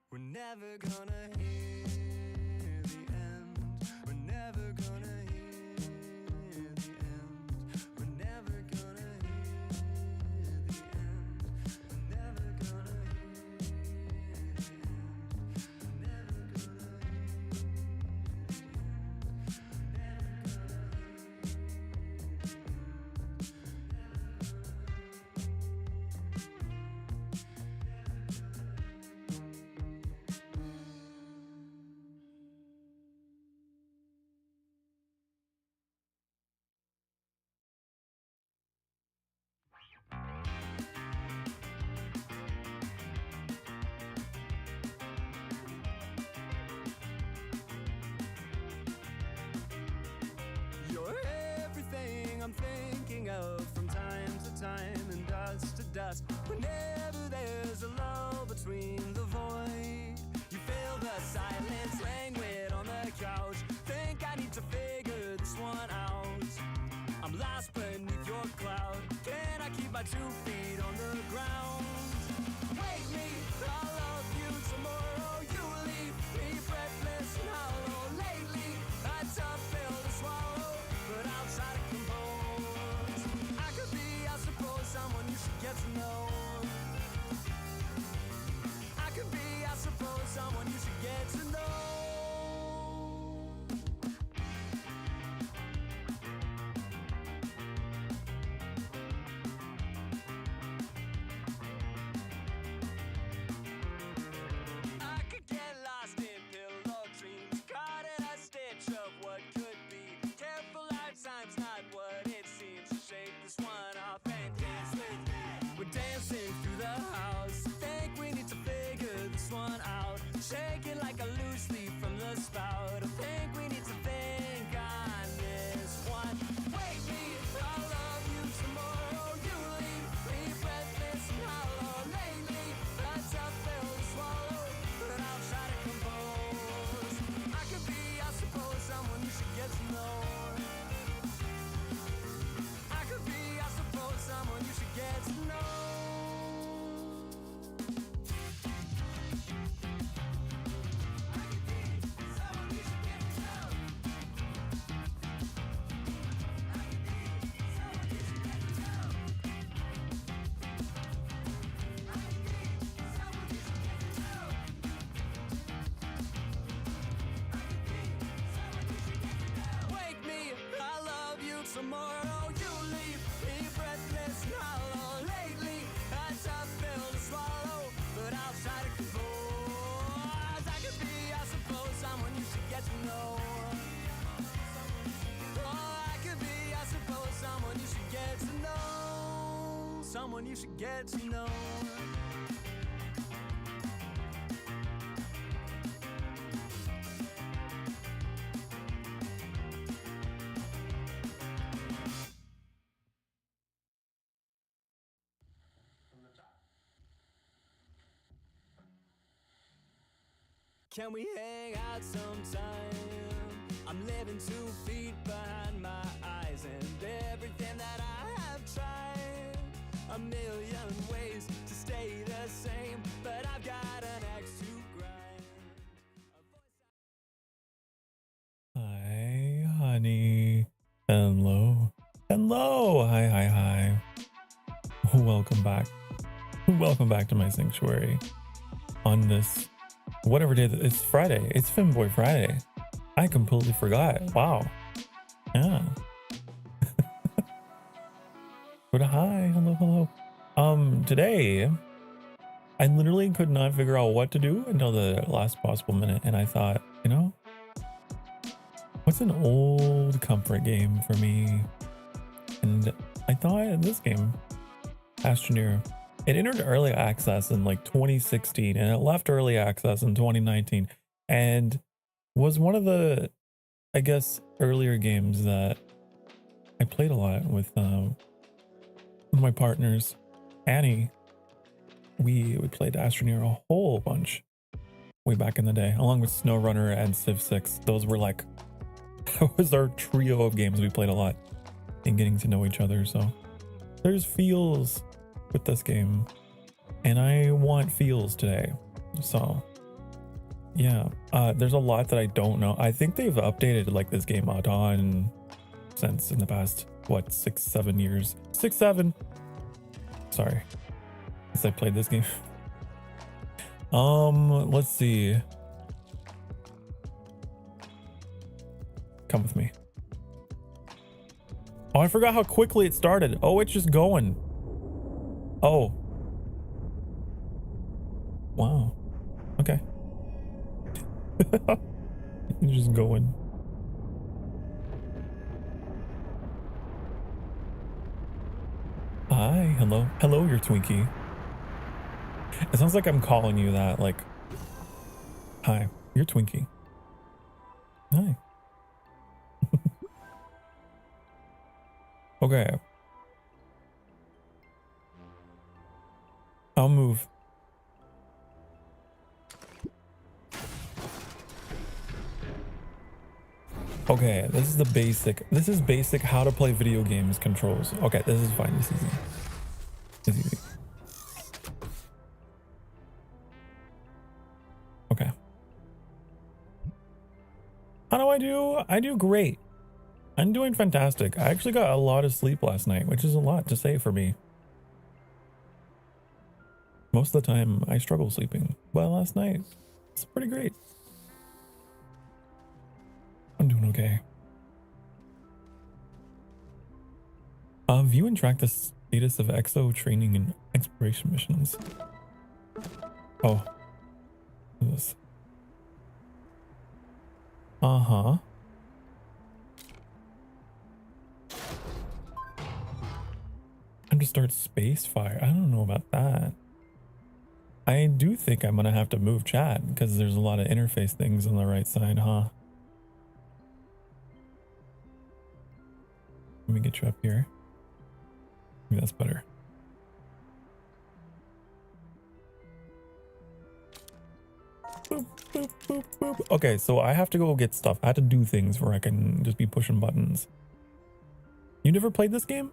We're never gonna hear the end. We're never gonna hear the end. We're never gonna hear the end. We're never gonna hear the end. We're never gonna hear the You're everything I'm thinking of from time to time and dust to dust. Whenever there's a lull between the void, you feel the silence languid on the couch. Think I need to figure this one out. I'm lost beneath your cloud. Can I keep my 2 feet on the ground? Wake me, I'll love you tomorrow. You leave me breathless and hollow. Lately, a tough pill to swallow, but I'll try to compose. I could be, I suppose, someone you should get to know. I could be, I suppose, someone you should get to know. I could get lost in pillow dreams, caught in a stitch of what could be. Careful, our time's not what it seems. Shake this one off and dance with me. We're dancing through the house. Think we need to figure this one out. Shake it like a loose leaf from the spout. I think we need to think on this one. Wake me, I'll love you tomorrow. You leave me breathless and hollow. Lately, a tough pill to swallow, but I'll try to compose. I could be, I suppose, someone you should get to know. I could be, I suppose, someone you should get to know. Wake me, I love you tomorrow. You leave me breathless and hollow. Lately, a tough pill to swallow, but I'll try to compose. I could be, I suppose, someone you should get to know. Oh, I could be, I suppose, someone you should get to know. Someone you should get to know. Can we hang out sometime? I'm living 2 feet behind my eyes, and everything that I have tried, a million ways to stay the same, but I've got an axe to grind. Annie. Hello. Hello. Hi. Welcome back. Welcome back to my sanctuary on this, whatever day, it's Friday. It's Finboy Friday. I completely forgot. Wow. Yeah. But hi. Hello. Today, I literally could not figure out what to do until the last possible minute. And I thought, you know, what's an old comfort game for me? And I thought this game, ASTRONEER. It entered early access in like 2016 and it left early access in 2019 and was one of the, I guess, earlier games that I played a lot with one of my partners, Annie. We played ASTRONEER a whole bunch way back in the day, along with SnowRunner and Civ 6. Those were like, that was our trio of games we played a lot in getting to know each other. So there's feels with this game and I want feels today. So yeah, there's a lot that I don't know. I think they've updated like this game a ton since in the past, what, 6-7 years. 6-7. Sorry, since I played this game. Let's see. Come with me. Oh, I forgot how quickly it started. Oh, it's just going. Oh. Wow. Okay. It's just going. Hi. Hello. Hello, you're Twinkie. It sounds like I'm calling you that. Like, hi, you're Twinkie. Hi. Okay. I'll move. Okay, this is the basic. This is basic how to play video games controls. Okay, this is fine. This is easy. It's easy. Okay. How do I do? I do great. I'm doing fantastic. I actually got a lot of sleep last night, which is a lot to say for me. Most of the time I struggle sleeping, but last night it's pretty great. I'm doing okay. View and track the status of EXO training and exploration missions. Oh. What is this? Uh-huh. Time to start space fire. I don't know about that. I do think I'm gonna have to move chat because there's a lot of interface things on the right side, huh? Let me get you up here. Maybe that's better. Boop, boop, boop, boop. Okay, so I have to go get stuff. I have to do things where I can just be pushing buttons. You never played this game?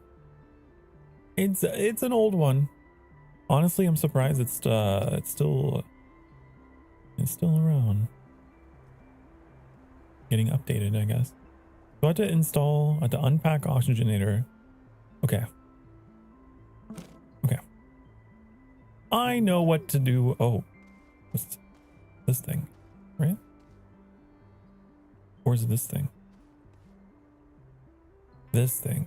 It's an old one. Honestly, I'm surprised it's still around. Getting updated, I guess. So I had to install, I had to unpack Oxygenator. Okay. Okay. I know what to do. Oh, this thing, right? Or is it this thing? This thing.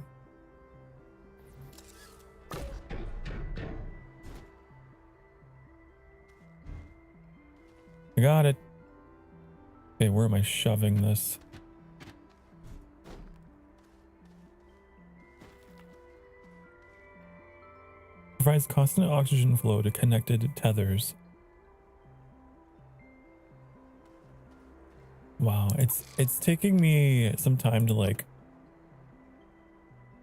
I got it. Okay, where am I shoving this? Provides constant oxygen flow to connected tethers. Wow, it's taking me some time to like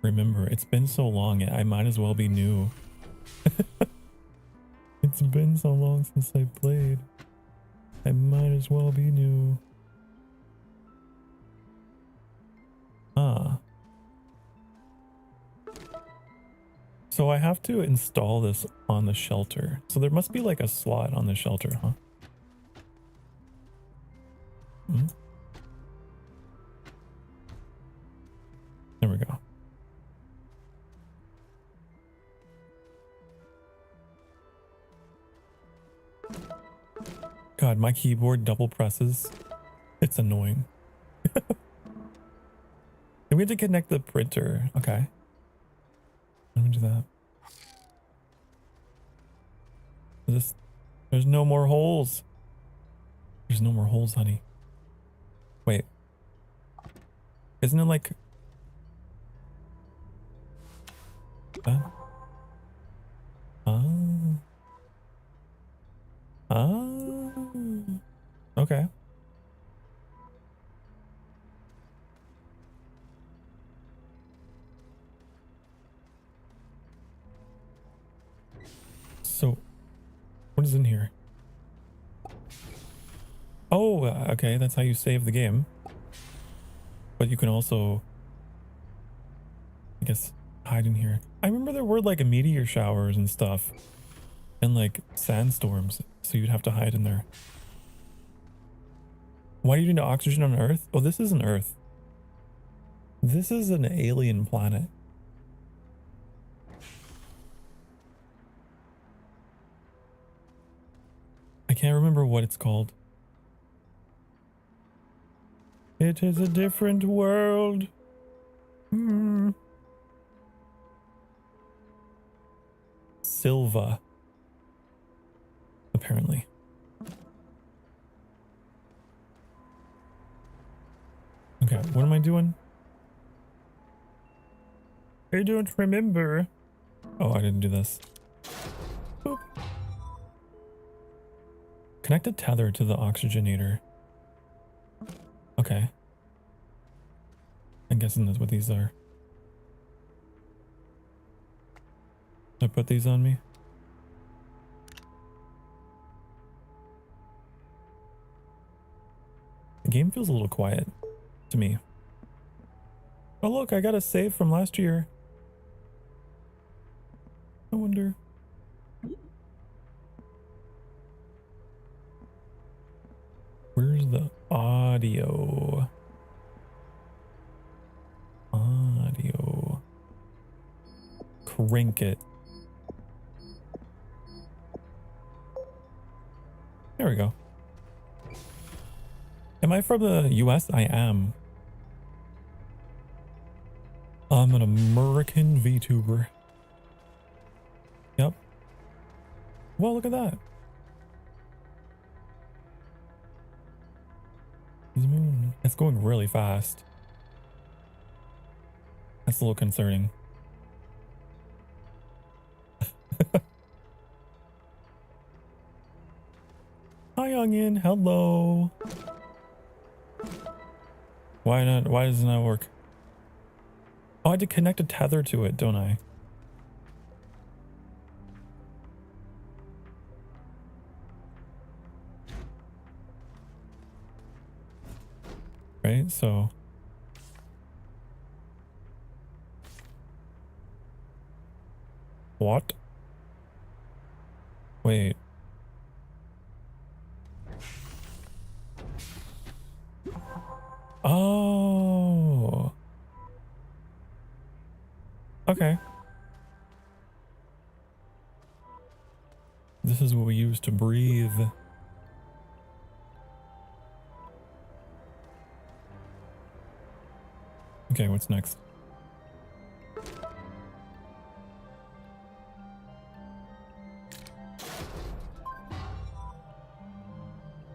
remember. It's been so long, I might as well be new. It's been so long since I played. I might as well be new. Ah. So I have to install this on the shelter. So there must be like a slot on the shelter, huh? Hmm? God, my keyboard double presses. It's annoying. We have to connect the printer. Okay. Let me do that. There's no more holes. There's no more holes, honey. Wait. Isn't it like that? Oh. Oh. Okay. So, what is in here? Oh, okay. That's how you save the game. But you can also, I guess, hide in here. I remember there were like meteor showers and stuff. And like sandstorms. So you'd have to hide in there. Why do you need oxygen on Earth? Oh, this isn't Earth. This is an alien planet. I can't remember what it's called. It is a different world. Silva. Apparently. Okay, what am I doing? I don't remember. Oh, I didn't do this. Boop. Connect a tether to the oxygenator. Okay. I'm guessing that's what these are. I put these on me. The game feels a little quiet to me. Oh look, I got a save from last year. I wonder. Where's the audio? Audio. Crank it. There we go. Am I from the US? I am. I'm an American VTuber. Yep. Well, look at that. Moon. It's going really fast. That's a little concerning. Hi, Youngin. Hello. Why not? Why doesn't that work? Oh, I had to connect a tether to it, don't I? Right, so. What? Wait. Oh. Okay. This is what we use to breathe. Okay, what's next?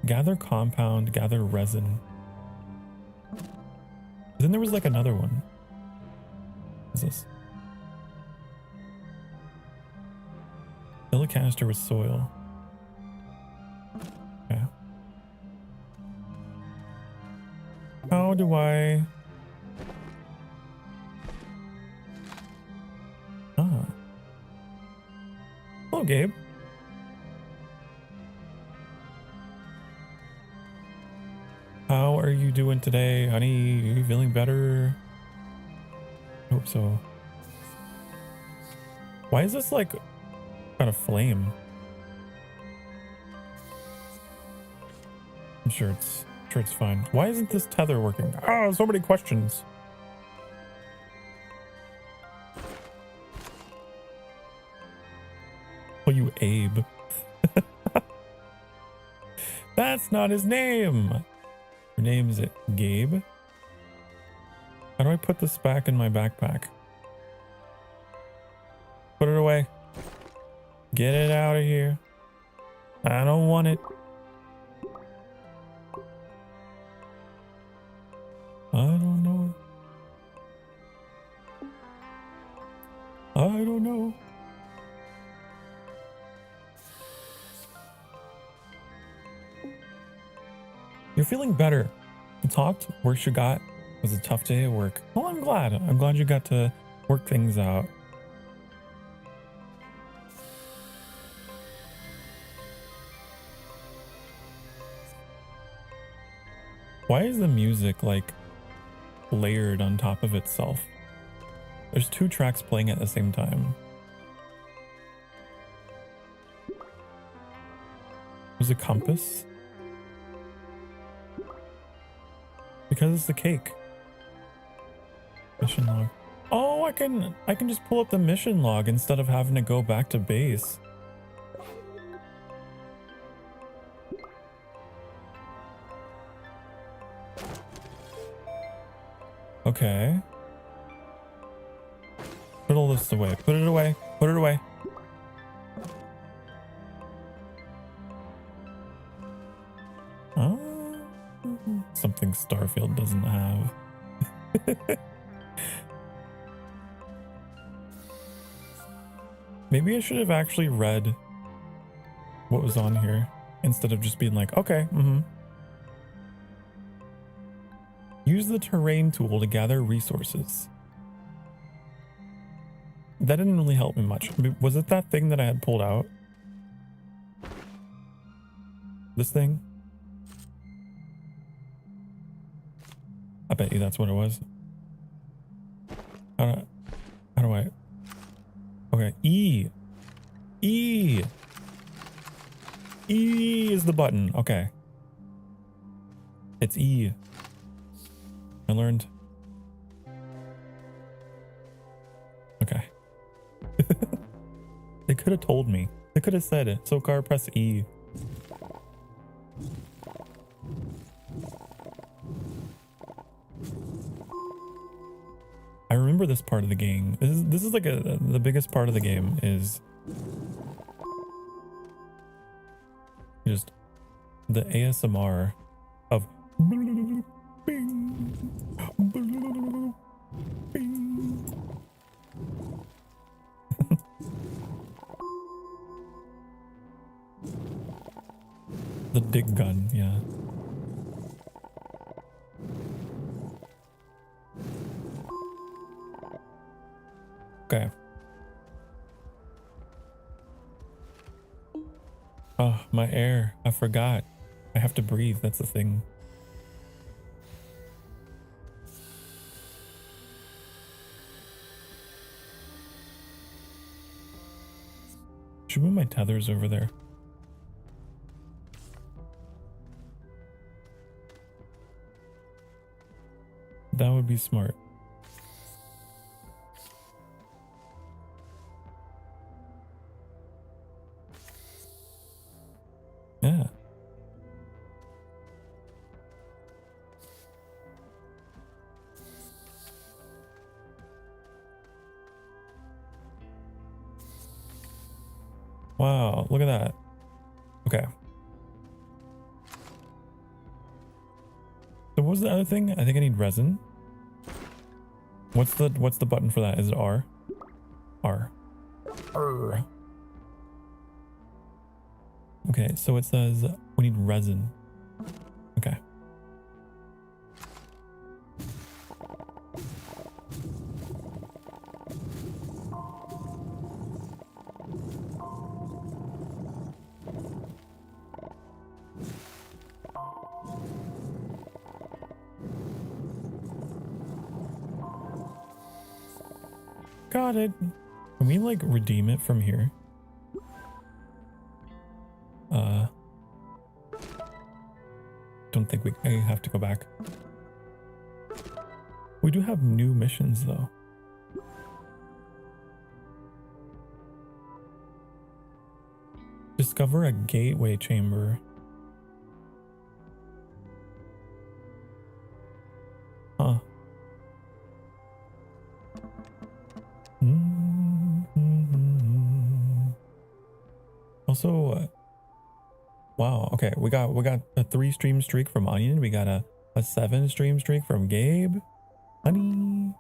Gather compound, gather resin. Then there was like another one. What is this? Fill a canister with soil. Okay. How do I... Ah. Hello, Gabe. How are you doing today, honey? Are you feeling better? Hope so. Why is this like kind of flame? I'm sure it's fine. Why isn't this tether working? Ah, so many questions. Oh, you Abe. That's not his name. Your name is Gabe? How do I put this back in my backpack? Put it away. Get it out of here. I don't want it. I don't know. I don't know. You're feeling better. You talked, work you got. It was a tough day at work. Well, I'm glad. I'm glad you got to work things out. Why is the music like layered on top of itself? There's two tracks playing at the same time. There's a compass. Because it's the cake. Mission log. Oh, I can just pull up the mission log instead of having to go back to base. Okay. Put all this away. Put it away. Put it away. Oh. Something Starfield doesn't have. Maybe I should have actually read what was on here instead of just being like, okay, Use the terrain tool to gather resources. That didn't really help me much. I mean, was it that thing that I had pulled out? This thing? I bet you that's what it was. How do I? Okay, E. E. E is the button. Okay. It's E. I learned. Okay. They could have told me. They could have said it. Sokar, press E. I remember this part of the game. This is like the biggest part of the game is just the ASMR of bing, bing. The dig gun, yeah. Okay. Oh, my air. I forgot. I have to breathe. That's the thing. Should move my tethers over there. That would be smart. Yeah. Wow, look at that. Okay. So what was the other thing? I think I need resin. What's the button for that? Is it R? R. R. Okay, so it says we need resin. Okay. Got it. Can we like redeem it from here? Don't think I have to go back. We do have new missions though. Discover a gateway chamber. Also, wow. Okay, we got a 3 stream streak from Onion. We got a 7 stream streak from Gabe. Honey,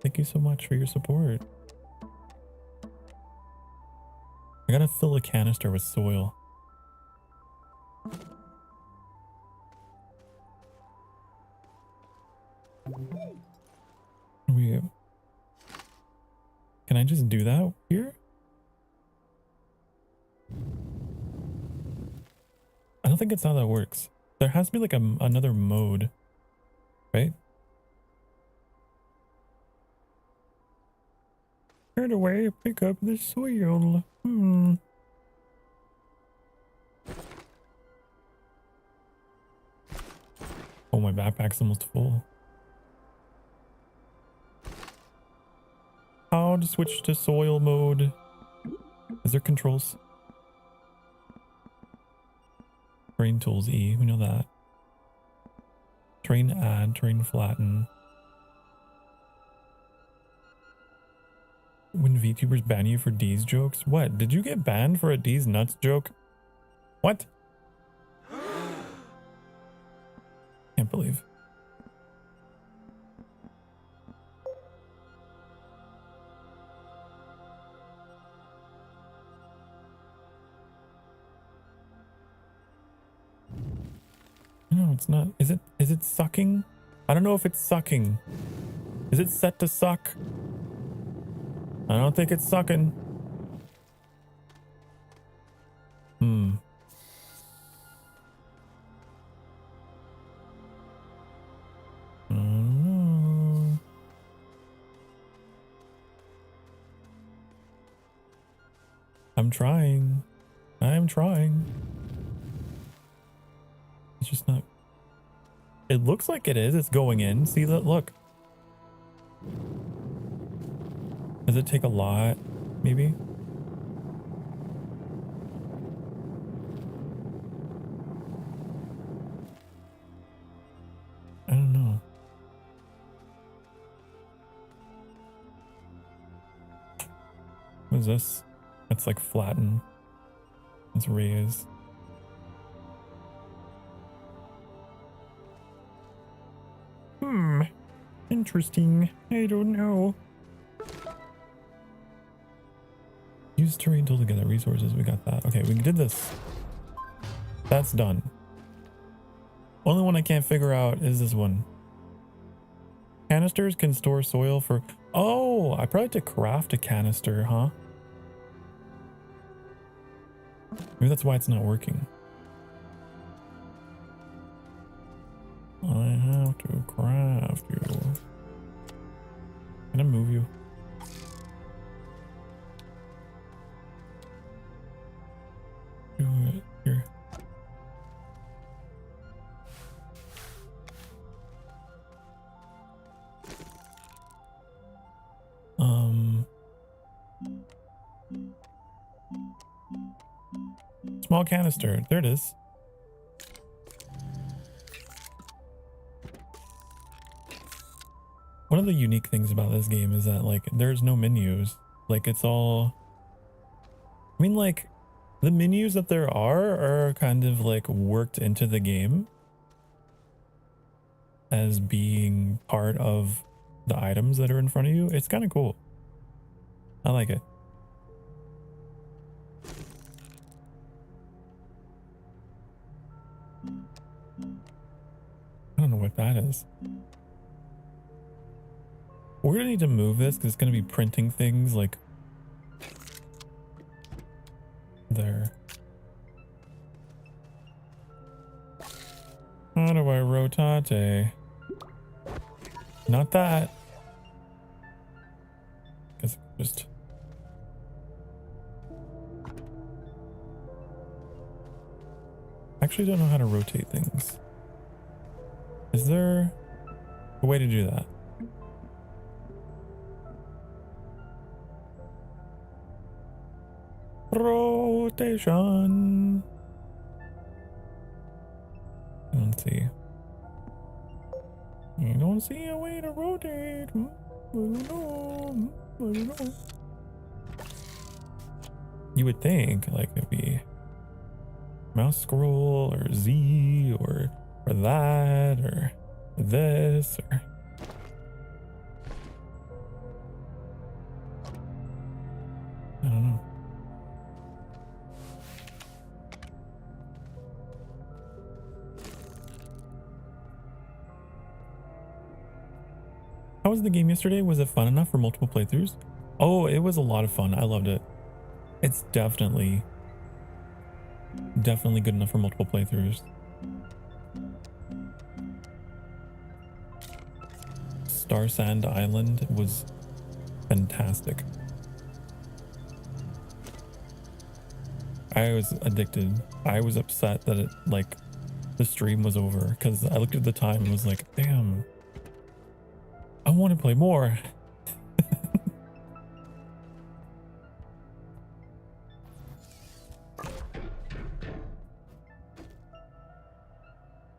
thank you so much for your support. I gotta fill a canister with soil. Can I just do that here? I don't think it's how that works. There has to be like another mode, right? Turn away, pick up the soil. Oh, my backpack's almost full. How to switch to soil mode? Is there controls? Terrain tools E, we know that. Terrain add, terrain flatten. When VTubers ban you for D's jokes? What? Did you get banned for a D's nuts joke? What? Can't believe. No, it's not. Is it sucking? I don't know if it's sucking. Is it set to suck? I don't think it's sucking. I don't know. I'm trying. I'm trying. It's just not. It looks like it is. It's going in. See that? Look. Does it take a lot? Maybe? I don't know. What is this? That's like flatten. Let's raise. Interesting. I don't know. Use terrain tool to gather resources. We got that. Okay, we did this. That's done. Only one I can't figure out is this one. Canisters can store soil for... Oh, I probably have to craft a canister, huh? Maybe that's why it's not working. I have to craft you. Can I move you? Do it here. Small canister. There it is. One of the unique things about this game is that, like, there's no menus. Like, it's all... I mean, like, the menus that there are kind of, like, worked into the game as being part of the items that are in front of you. It's kind of cool. I like it. I don't know what that is. We're gonna need to move this because it's gonna be printing things like there. How do I rotate? Not that. Guess just. Actually don't know how to rotate things. Is there a way to do that? Rotation. Let's see. You don't see a way to rotate. I don't know. I don't know. You would think like it'd be mouse scroll or Z or that or this or I don't know. How was the game yesterday? Was it fun enough for multiple playthroughs? Oh, it was a lot of fun. I loved it. It's definitely good enough for multiple playthroughs. Star Sand Island was fantastic. I was addicted. I was upset that it like the stream was over because I looked at the time and was like, damn, I want to play more.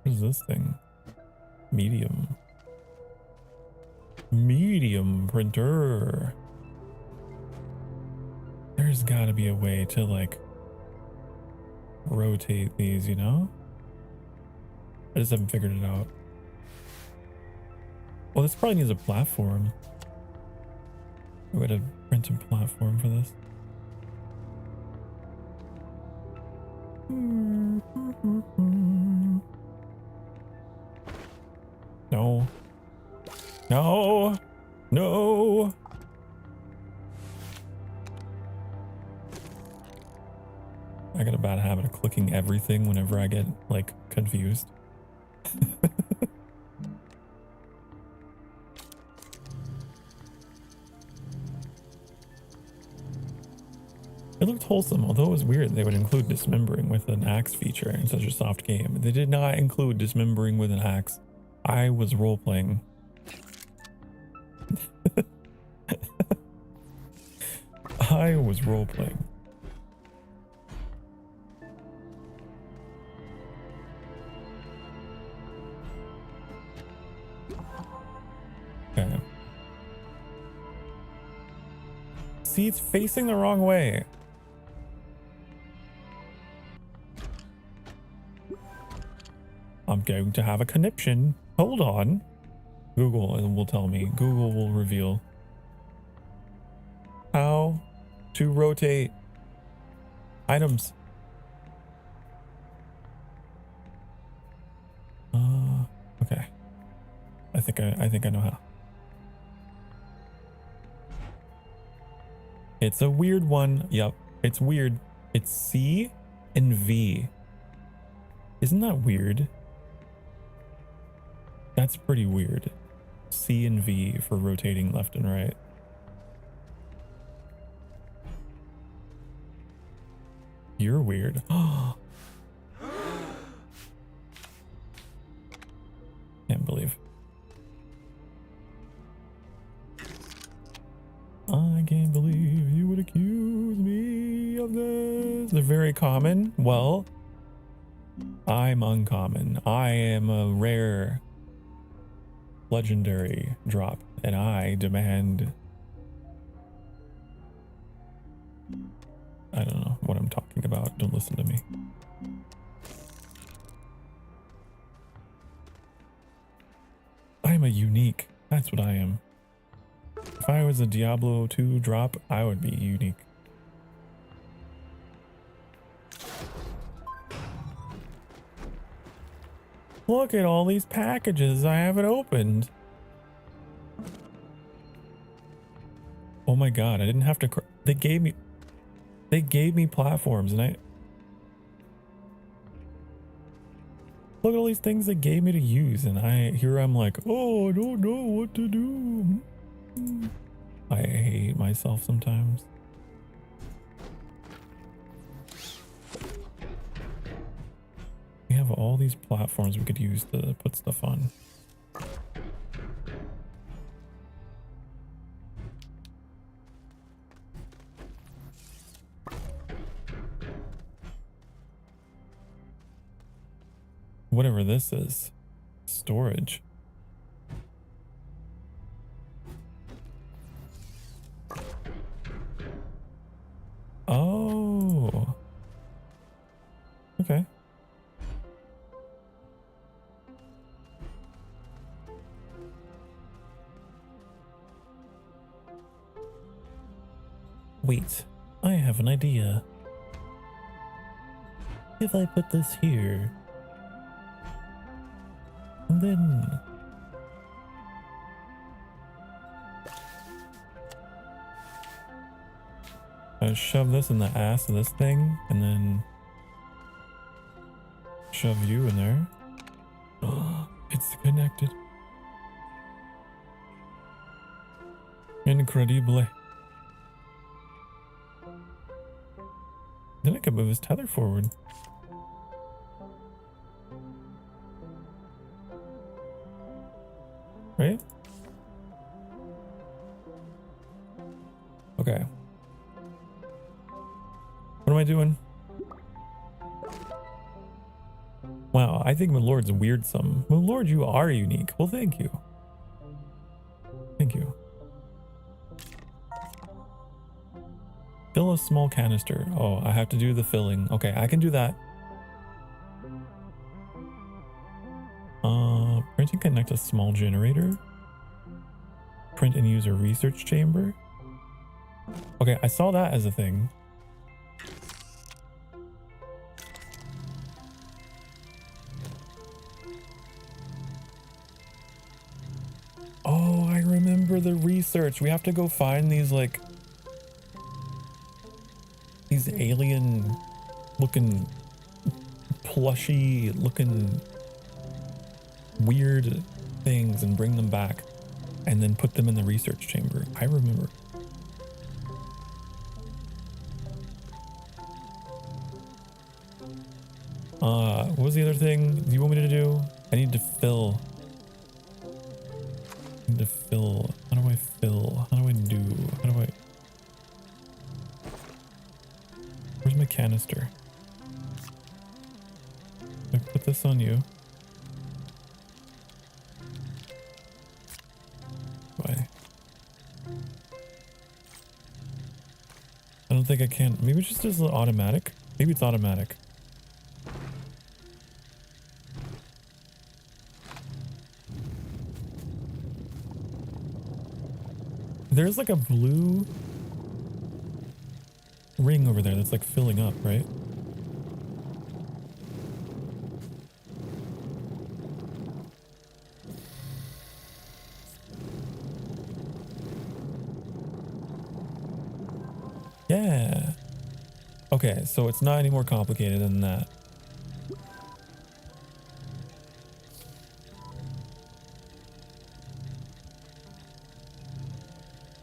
What is this thing? Medium printer. There's got to be a way to like rotate these, you know? I just haven't figured it out. Well, this probably needs a platform. We would have print a platform for this. No. No. No. I got a bad habit of clicking everything whenever I get like confused. It looked wholesome, although it was weird they would include dismembering with an axe feature in such a soft game. They did not include dismembering with an axe. I was role-playing. I was role-playing. Okay. See, it's facing the wrong way. I'm going to have a conniption. Hold on. Google will tell me. Google will reveal how to rotate items. Okay. I think I know how. It's a weird one. Yep. It's weird. It's C and V. Isn't that weird? That's pretty weird. C and V for rotating left and right. You're weird. Can't believe. I can't believe you would accuse me of this. They're very common. Well, I'm uncommon. I am a rare legendary drop, and I demand. I don't know what I'm talking about. Don't listen to me. I'm a unique. That's what I am. If I was a Diablo 2 drop, I would be unique. Look at all these packages I haven't opened. Oh my god, I didn't have to. They gave me platforms, and look at all these things they gave me to use, and I'm like, oh, I don't know what to do. I hate myself sometimes. We have all these platforms we could use to put stuff on. Whatever this is. Storage. Okay. Wait, I have an idea. If I put this here, and then I shove this in the ass of this thing, and then shove you in there. It's connected. Incredible. Then I could move his tether forward. Right? Okay. What am I doing? Wow, I think my lord's weirdsome. My lord, you are unique. Well, thank you. Thank you. Fill a small canister. Oh, I have to do the filling. Okay, I can do that. Print and connect a small generator. Print and use a research chamber. Okay, I saw that as a thing. Oh, I remember the research. We have to go find these, like, these alien looking, plushy looking weird things and bring them back and then put them in the research chamber. I remember. What was the other thing you want me to do? I need to fill. I need to fill. How do I fill? How do I do? How do I? Where's my canister? I put this on you. Why? I don't think I can. Maybe it just is automatic. Maybe it's automatic. There's like a blue ring over there that's like filling up, right? Yeah. Okay, so it's not any more complicated than that.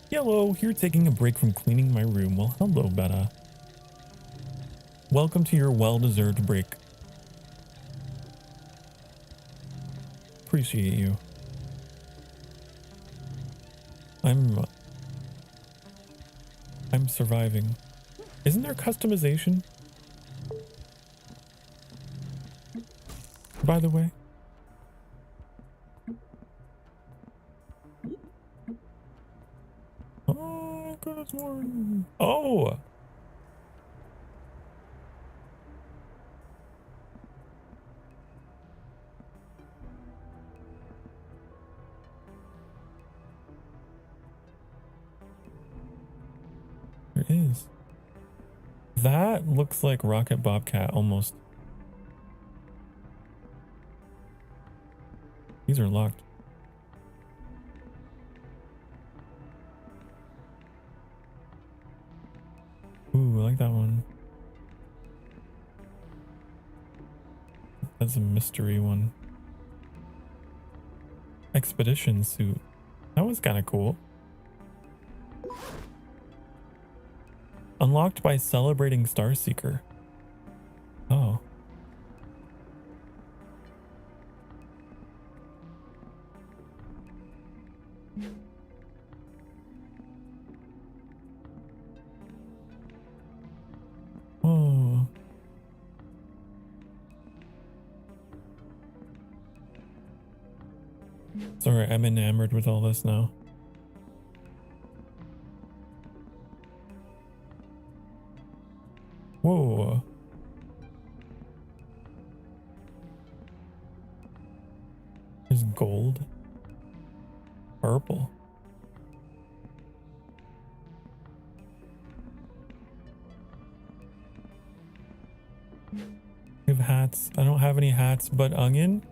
Hello, here taking a break from cleaning my room. Well, hello, Betta. Welcome to your well-deserved break. Appreciate you. I'm surviving. Isn't there customization? By the way. Oh, good morning. Oh! There is. That looks like Rocket Bobcat almost. These are locked. Ooh, I like that one. That's a mystery one. Expedition suit. That was kind of cool. Unlocked by celebrating Starseeker. Oh. Oh. Sorry, I'm enamored with all this now. Whoa. gold. Purple. We have hats. I don't have any hats, but onion.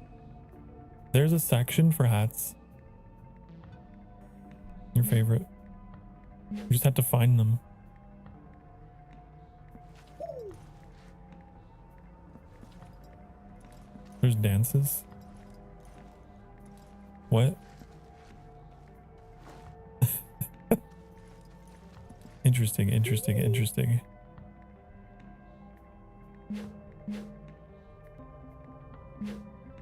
There's a section for hats. Your favorite. You just have to find them. There's dances. What? Interesting, interesting, interesting.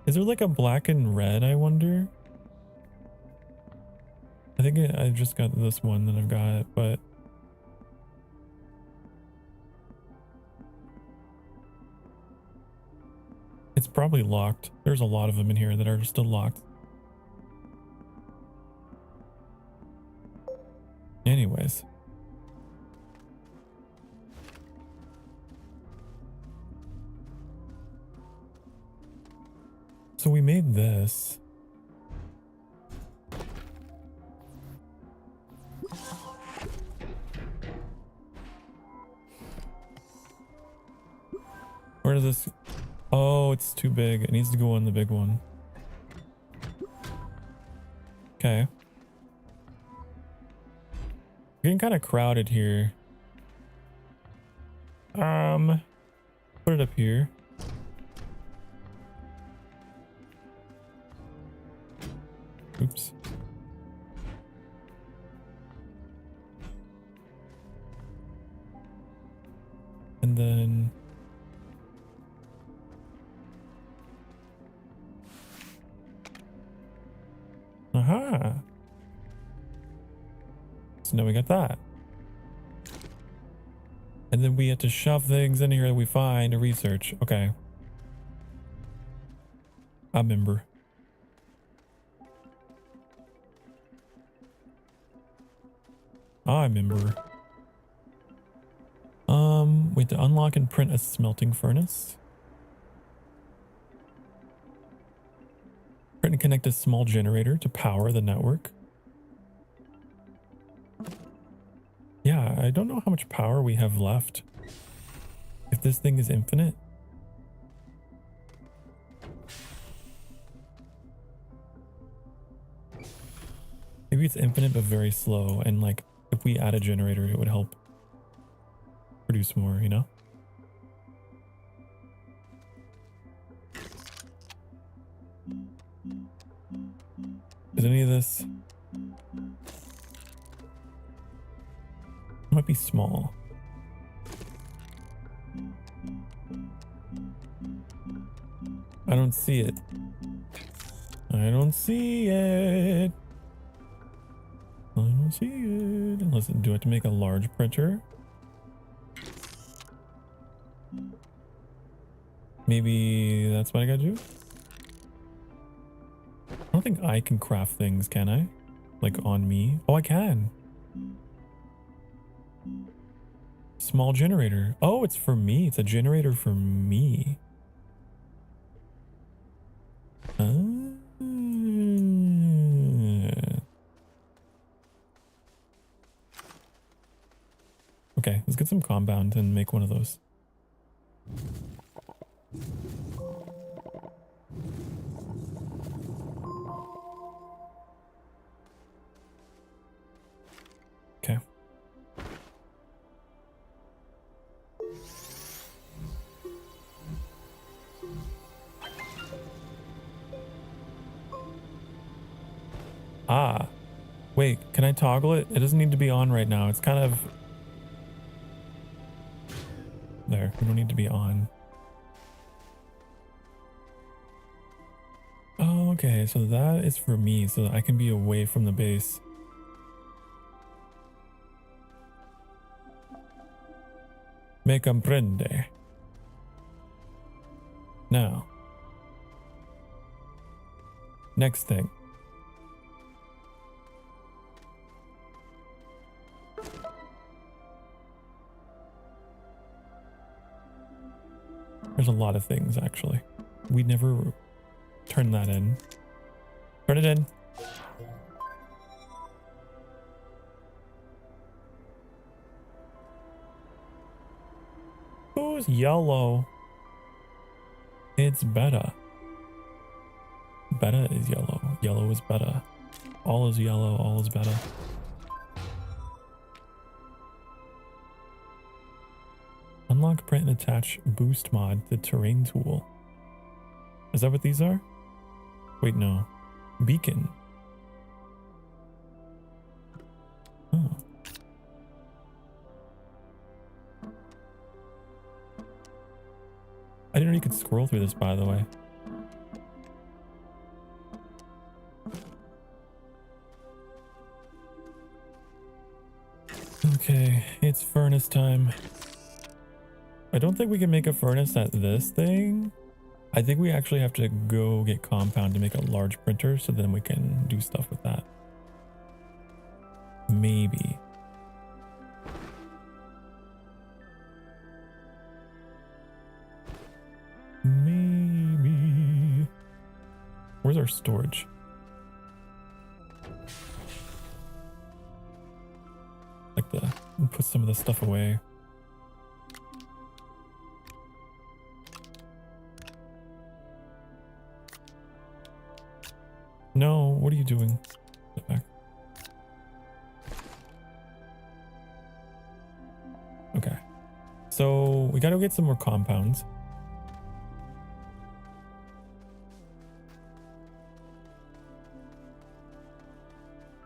Is there like a black and red, I wonder? I think I just got this one that I've got, but it's probably locked. There's a lot of them in here that are still locked. Anyways. So we made this. Where does this? Oh, it's too big. It needs to go on the big one. Okay. Getting kind of crowded here. Put it up here. Oops. And then aha. So now we got that. And then we have to shove things in here that we find to research. Okay. I remember. I remember. We have to unlock and print a smelting furnace. Print and connect a small generator to power the network. Yeah, I don't know how much power we have left. If this thing is infinite. Maybe it's infinite but very slow, and like if we add a generator it would help produce more, you know? Is any of this? It might be small. I don't see it. I don't see it. I don't see it. Unless, do I have to make a large printer? Maybe that's what I gotta do? I don't think I can craft things, can I? Like on me? Oh, I can. Small generator. Oh, it's for me. It's a generator for me. Okay, let's get some compound and make one of those. Okay. Ah, wait, can I toggle it? It doesn't need to be on right now. It's kind of... There, we don't need to be on. Oh, okay, so that is for me, so that I can be away from the base. Me comprende. Now. Next thing. There's a lot of things, actually. We never turned that in. Turn it in. Who's yellow? It's Beta. Beta is yellow. Yellow is Beta. All is yellow. All is Beta. Unlock, print, and attach boost mod, the terrain tool. Is that what these are? Wait, no. Beacon. Oh. I didn't know you could scroll through this, by the way. Okay, it's furnace time. I don't think we can make a furnace at this thing. I think we actually have to go get compound to make a large printer so then we can do stuff with that. Maybe. Maybe. Where's our storage? Like put some of this stuff away. No, what are you doing? Get back. Okay. So we gotta get some more compounds.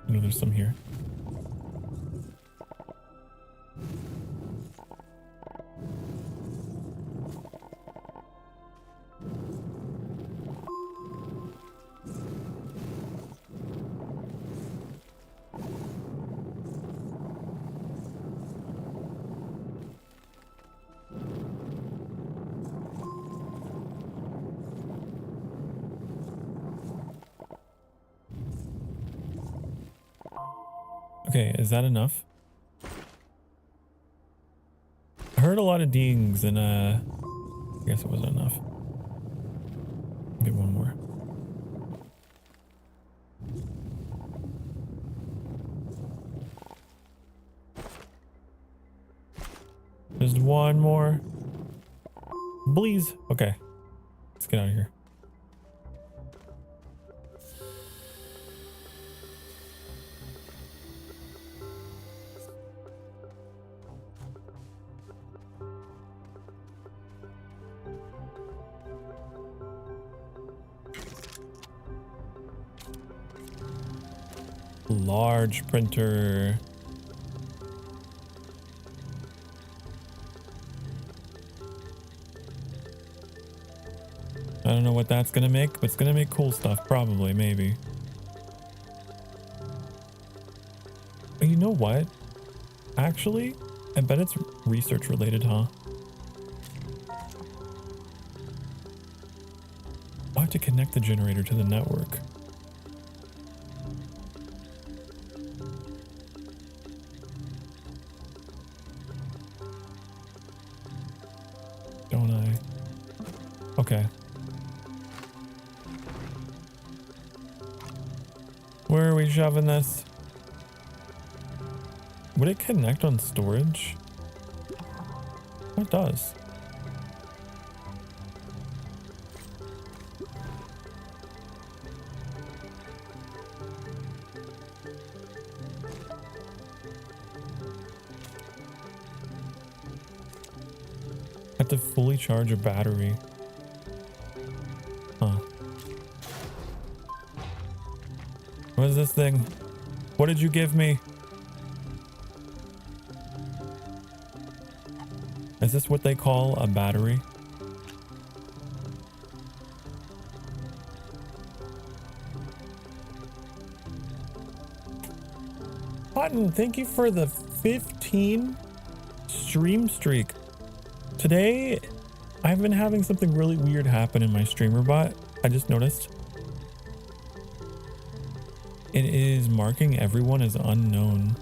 I know there's some here. Okay, is that enough? I heard a lot of dings and I guess it wasn't enough. Get one more. Just one more. Please. Okay. Let's get out of here. Large printer. I don't know what that's gonna make, but it's gonna make cool stuff, probably, maybe. But you know what? Actually, I bet it's research related, huh? I'll have to connect the generator to the network. Don't I? Okay. Where are we shoving this? Would it connect on storage? It does. Have to fully charge a battery. Huh. What is this thing? What did you give me? Is this what they call a battery? Button, thank you for the 15 stream streak. Today, I've been having something really weird happen in my streamer bot. I just noticed. It is marking everyone as unknown.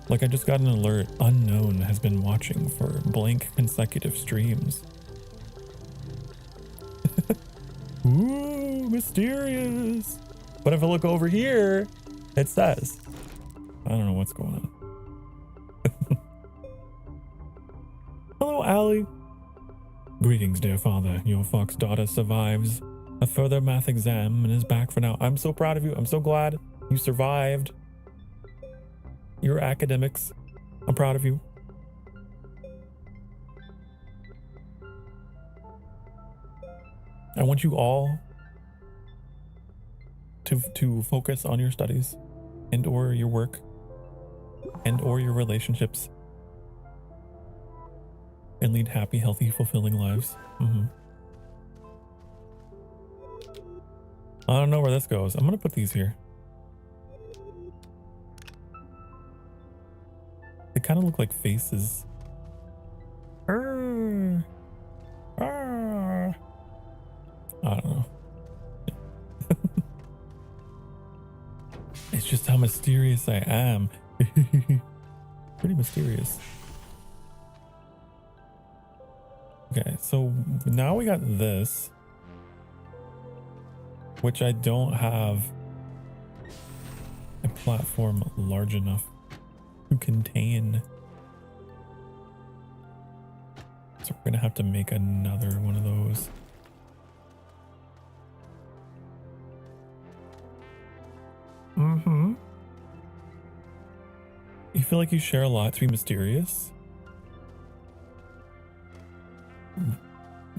Like I just got an alert. Unknown has been watching for blank consecutive streams. Ooh, mysterious. But if I look over here, it says, I don't know what's going on. Hello, Allie. Greetings, dear father. Your fox daughter survives a further math exam and is back for now. I'm so proud of you. I'm so glad you survived your academics. I'm proud of you. I want you all to focus on your studies and or your work and or your relationships and lead happy, healthy, fulfilling lives. I don't know where this goes. I'm gonna put these here. They kind of look like faces. I don't know. It's just how mysterious I am. Pretty mysterious. Okay, so now we got this, which I don't have a platform large enough to contain. So we're gonna have to make another one of those. You feel like you share a lot to be mysterious?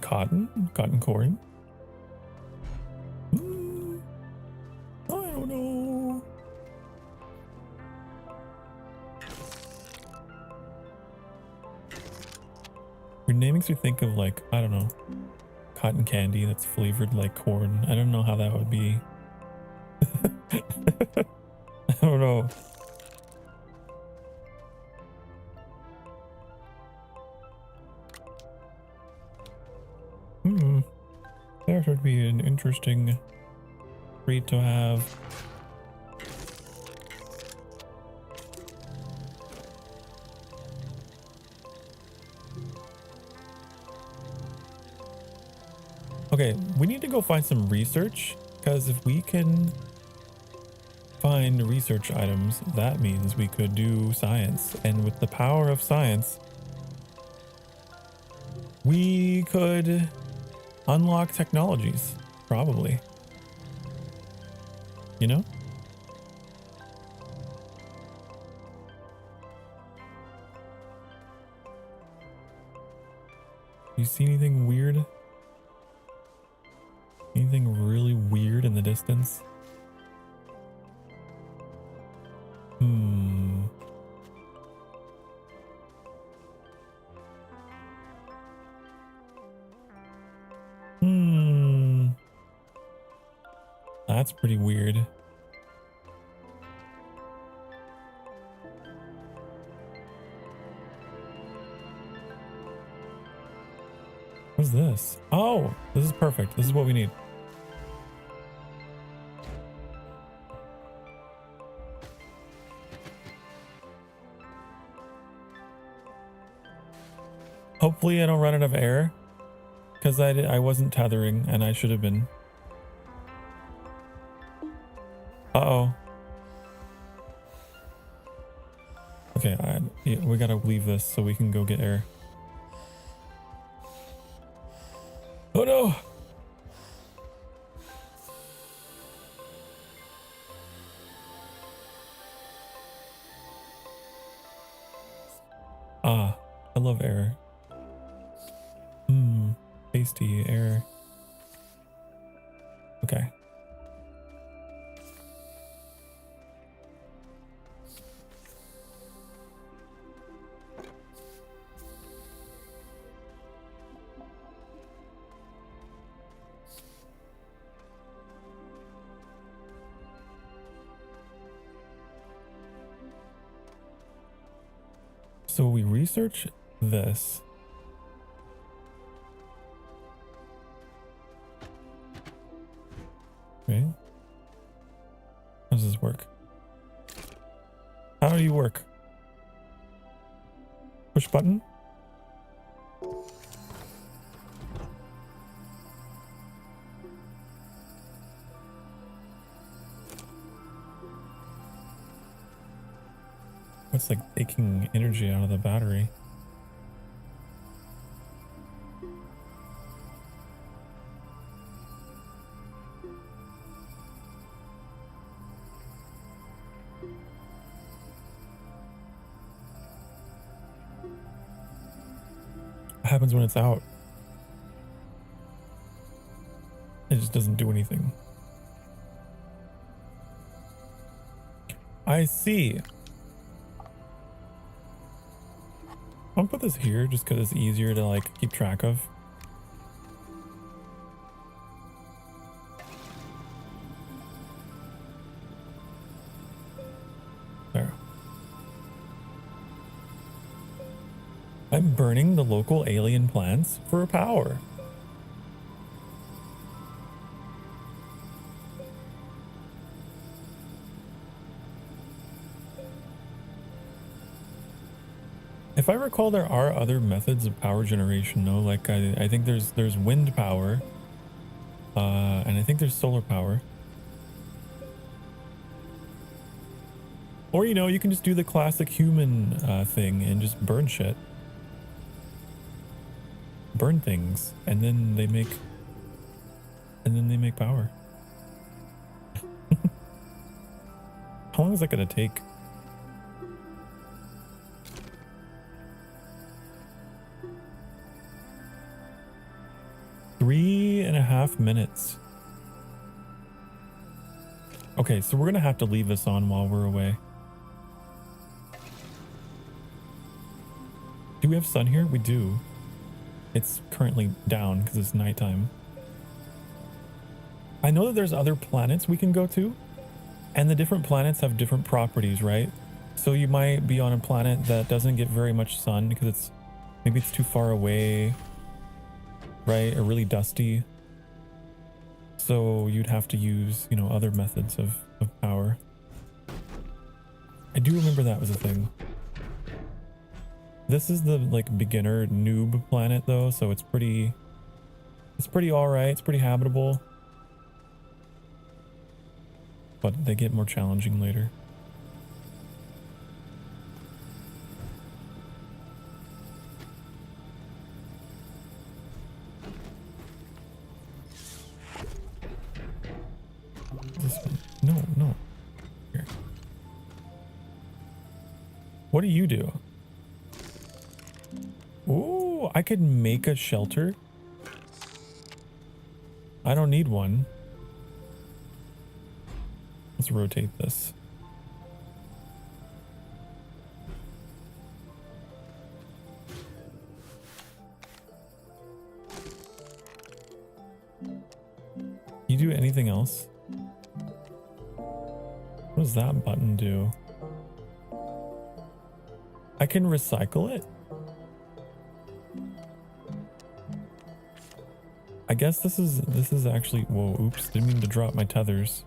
Cotton corn? I don't know. Your name makes me think of, like, I don't know, cotton candy that's flavored like corn. I don't know how that would be. I don't know. That would be an interesting treat to have. Okay, we need to go find some research, because if we can find research items, that means we could do science. And with the power of science, we could unlock technologies, probably. You know? You see anything weird? Anything really weird in the distance? That's pretty weird. What's this? Oh, this is perfect. This is what we need. Hopefully I don't run out of air, because I wasn't tethering and I should have been. Uh-oh. Okay, we gotta leave this so we can go get air. Oh no! Ah, I love air. Tasty air. Okay. So we research this. Okay. How does this work? How do you work? Push button? It's like taking energy out of the battery. What happens when it's out? It just doesn't do anything. I see. I'll put this here just because it's easier to like keep track of. There. I'm burning the local alien plants for power. If I recall, there are other methods of power generation, no? Like I think there's wind power, and I think there's solar power. Or, you know, you can just do the classic human thing and just burn shit. Burn things, and then they make power. How long is that gonna take? .5 minutes. Okay, so we're gonna have to leave this on while we're away. Do we have sun here? We do. It's currently down because it's nighttime. I know that there's other planets we can go to, and the different planets have different properties, right? So you might be on a planet that doesn't get very much sun because maybe it's too far away, right? Or really dusty. So you'd have to use, you know, other methods of power. I do remember that was a thing. This is the like beginner noob planet though, so it's pretty all right. It's pretty habitable, but they get more challenging later. This one? No. Here. What do you do? Ooh, I could make a shelter. I don't need one. Let's rotate this. You do anything else? What does that button do? I can recycle it? I guess this is actually, whoa, oops, didn't mean to drop my tethers.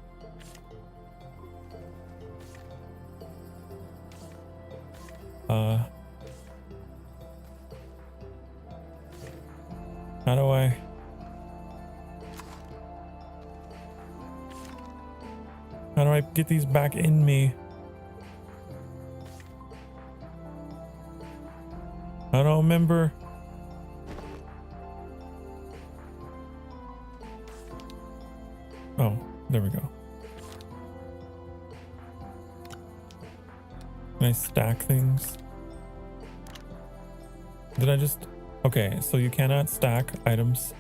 How do I get these back in me? I don't remember. Oh, there we go. Can I stack things? Did I just... Okay, so you cannot stack items.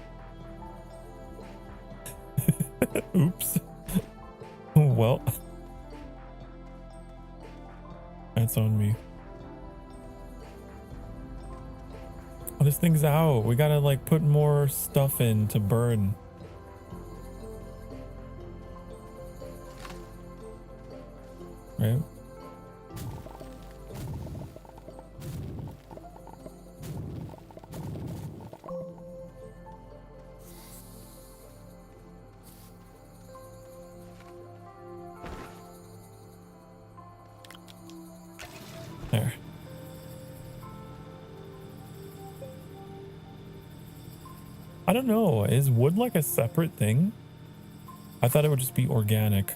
Oops. Well. That's on me. Oh, this thing's out. We gotta like put more stuff in to burn. Right? There. I don't know. Is wood like a separate thing? I thought it would just be organic.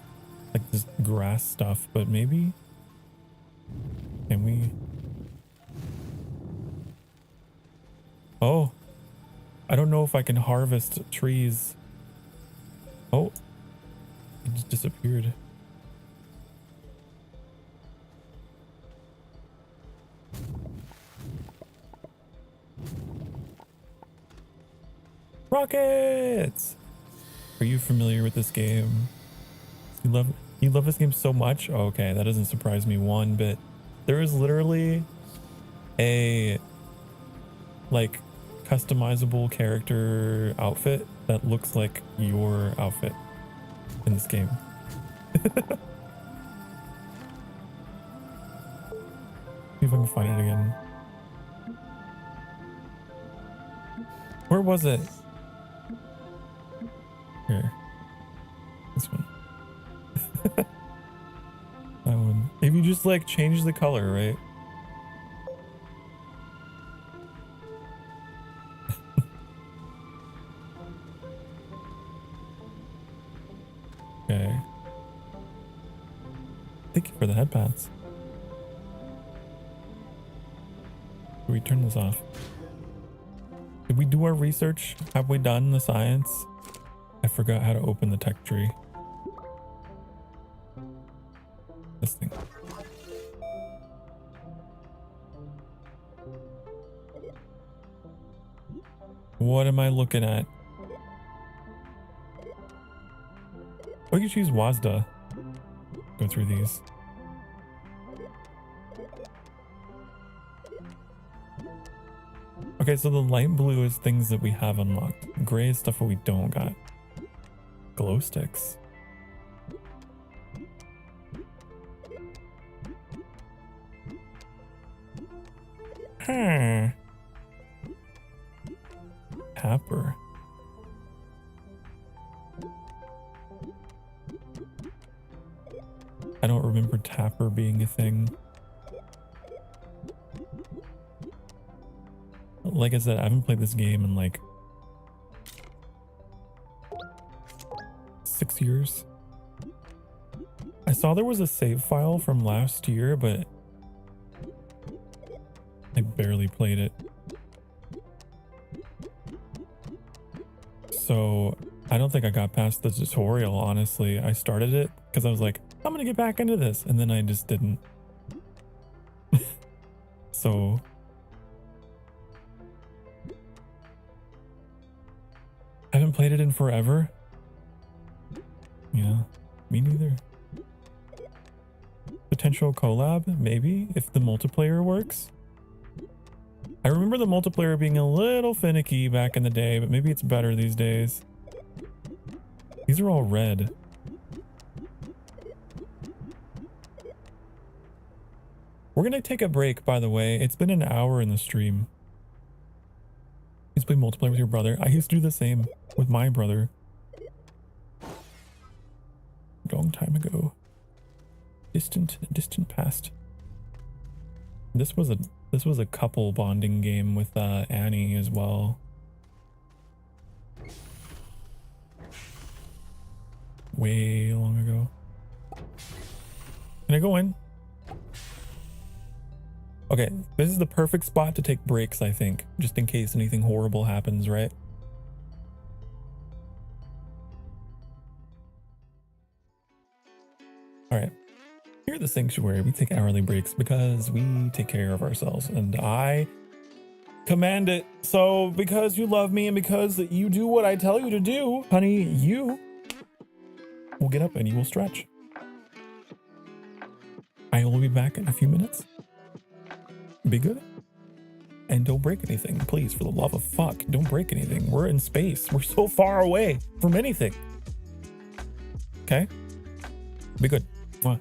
Like this grass stuff, but maybe Can we? Oh, I don't know if I can harvest trees. Oh, it just disappeared. Rockets! Are you familiar with this game? You love this game so much? Oh, okay, that doesn't surprise me one bit. There is literally a like customizable character outfit that looks like your outfit in this game. See if I can find it again. Where was it? Here. This one. That one. If you just like change the color, right? Okay. Thank you for the headpads. Can we turn this off? Did we do our research? Have we done the science? I forgot how to open the tech tree. This thing. What am I looking at? We can choose WASDA. Go through these. Okay, so the light blue is things that we have unlocked. Gray is stuff that we don't got. Glow sticks. Huh. Tapper. I don't remember Tapper being a thing. Like I said, I haven't played this game in like 6 years. I saw there was a save file from last year, but I barely played it. So I don't think I got past the tutorial, honestly. I started it because I was like, I'm gonna get back into this, and then I just didn't. So I haven't played it in forever. Yeah, me neither. Potential collab, maybe, if the multiplayer works. I remember the multiplayer being a little finicky back in the day, but maybe it's better these days. These are all red. We're gonna take a break, by the way. It's been an hour in the stream. You used to play multiplayer with your brother. I used to do the same with my brother. Long time ago. Distant past. This was a couple bonding game with Annie as well. Way long ago. Can I go in? Okay, this is the perfect spot to take breaks, I think, just in case anything horrible happens, right? All right. Here at the Sanctuary, we take hourly breaks because we take care of ourselves, and I command it. So because you love me and because you do what I tell you to do, honey, you will get up and you will stretch. I will be back in a few minutes. Be good. And don't break anything, please, for the love of fuck. Don't break anything. We're in space. We're so far away from anything. Okay? Be good. Mwah.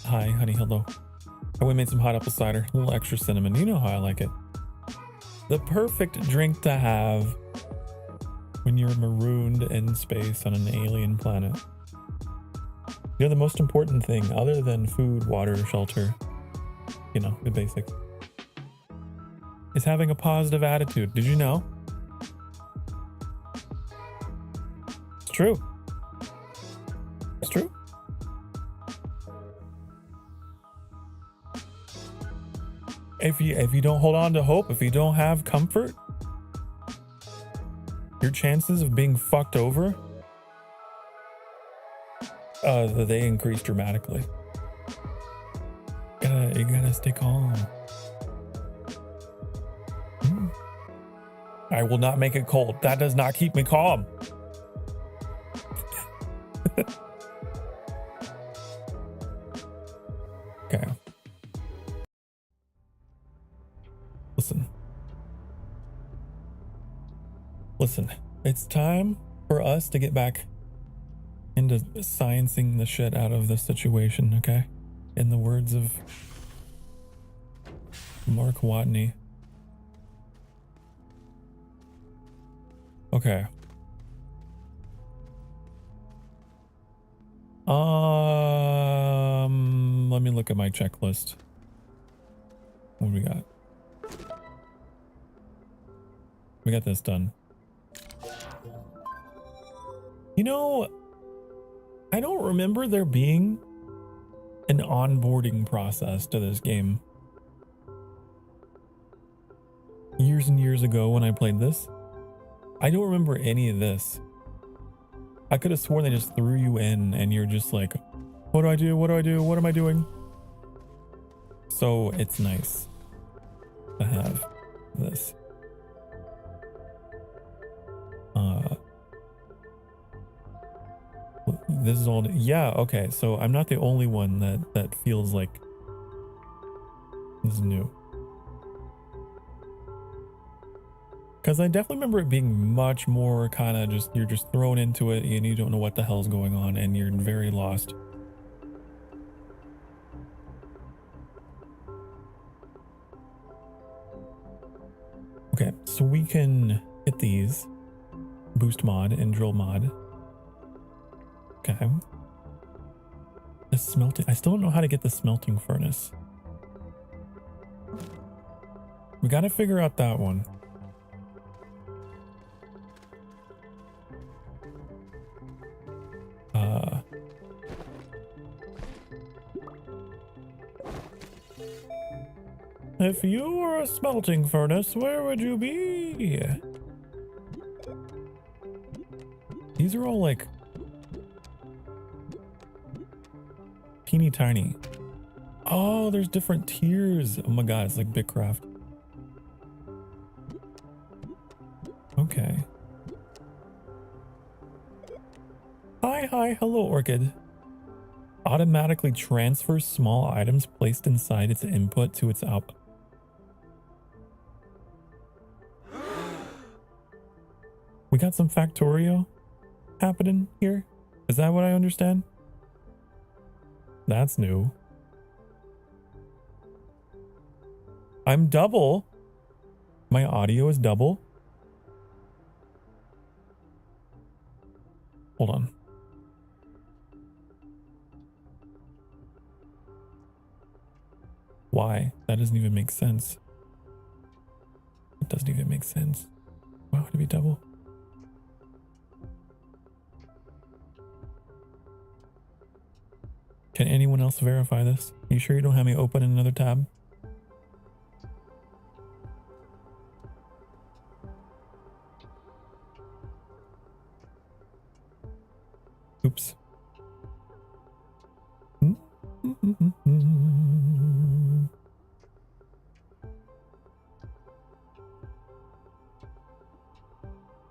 Hi, honey, hello. And we made some hot apple cider, a little extra cinnamon. You know how I like it. The perfect drink to have when you're marooned in space on an alien planet. You know, the most important thing, other than food, water, shelter, you know, the basics, is having a positive attitude. Did you know? It's true. It's true. If you don't hold on to hope, if you don't have comfort, your chances of being fucked over, they increase dramatically. You gotta stay calm. I will not make it cold. That does not keep me calm. Okay. Listen, it's time for us to get back into sciencing the shit out of the situation, okay? In the words of Mark Watney. Okay. Let me look at my checklist. What do we got? We got this done. You know, I don't remember there being an onboarding process to this game. Years and years ago when I played this, I don't remember any of this. I could have sworn they just threw you in and you're just like, what do I do? What do I do? What am I doing? So it's nice to have this. This is all, yeah, okay, so I'm not the only one that feels like this is new. Because I definitely remember it being much more kind of just, you're just thrown into it and you don't know what the hell's going on and you're very lost. Okay, so we can hit these. Boost mod and drill mod. Okay. The smelting, I still don't know how to get the smelting furnace. We got to figure out that one. If you were a smelting furnace, where would you be? These are all like teeny tiny. Oh, there's different tiers. Oh my god, it's like Bitcraft. Okay. Hi, hello, Orchid. Automatically transfers small items placed inside its input to its output. We got some Factorio happening here. Is that what I understand? That's new. I'm double. My audio is double. Hold on. Why? That doesn't even make sense. It doesn't even make sense. Why would it be double? Can anyone else verify this? You sure you don't have me open in another tab? Oops.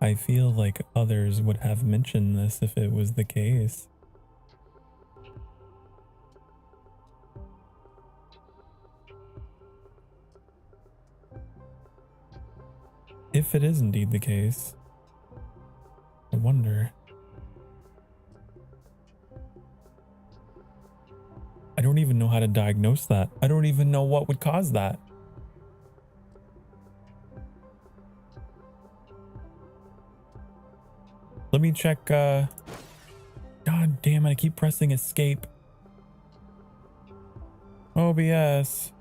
I feel like others would have mentioned this if it was the case. If it is indeed the case, I wonder. I don't even know how to diagnose that. I don't even know what would cause that. Let me check. God damn it, I keep pressing escape. OBS.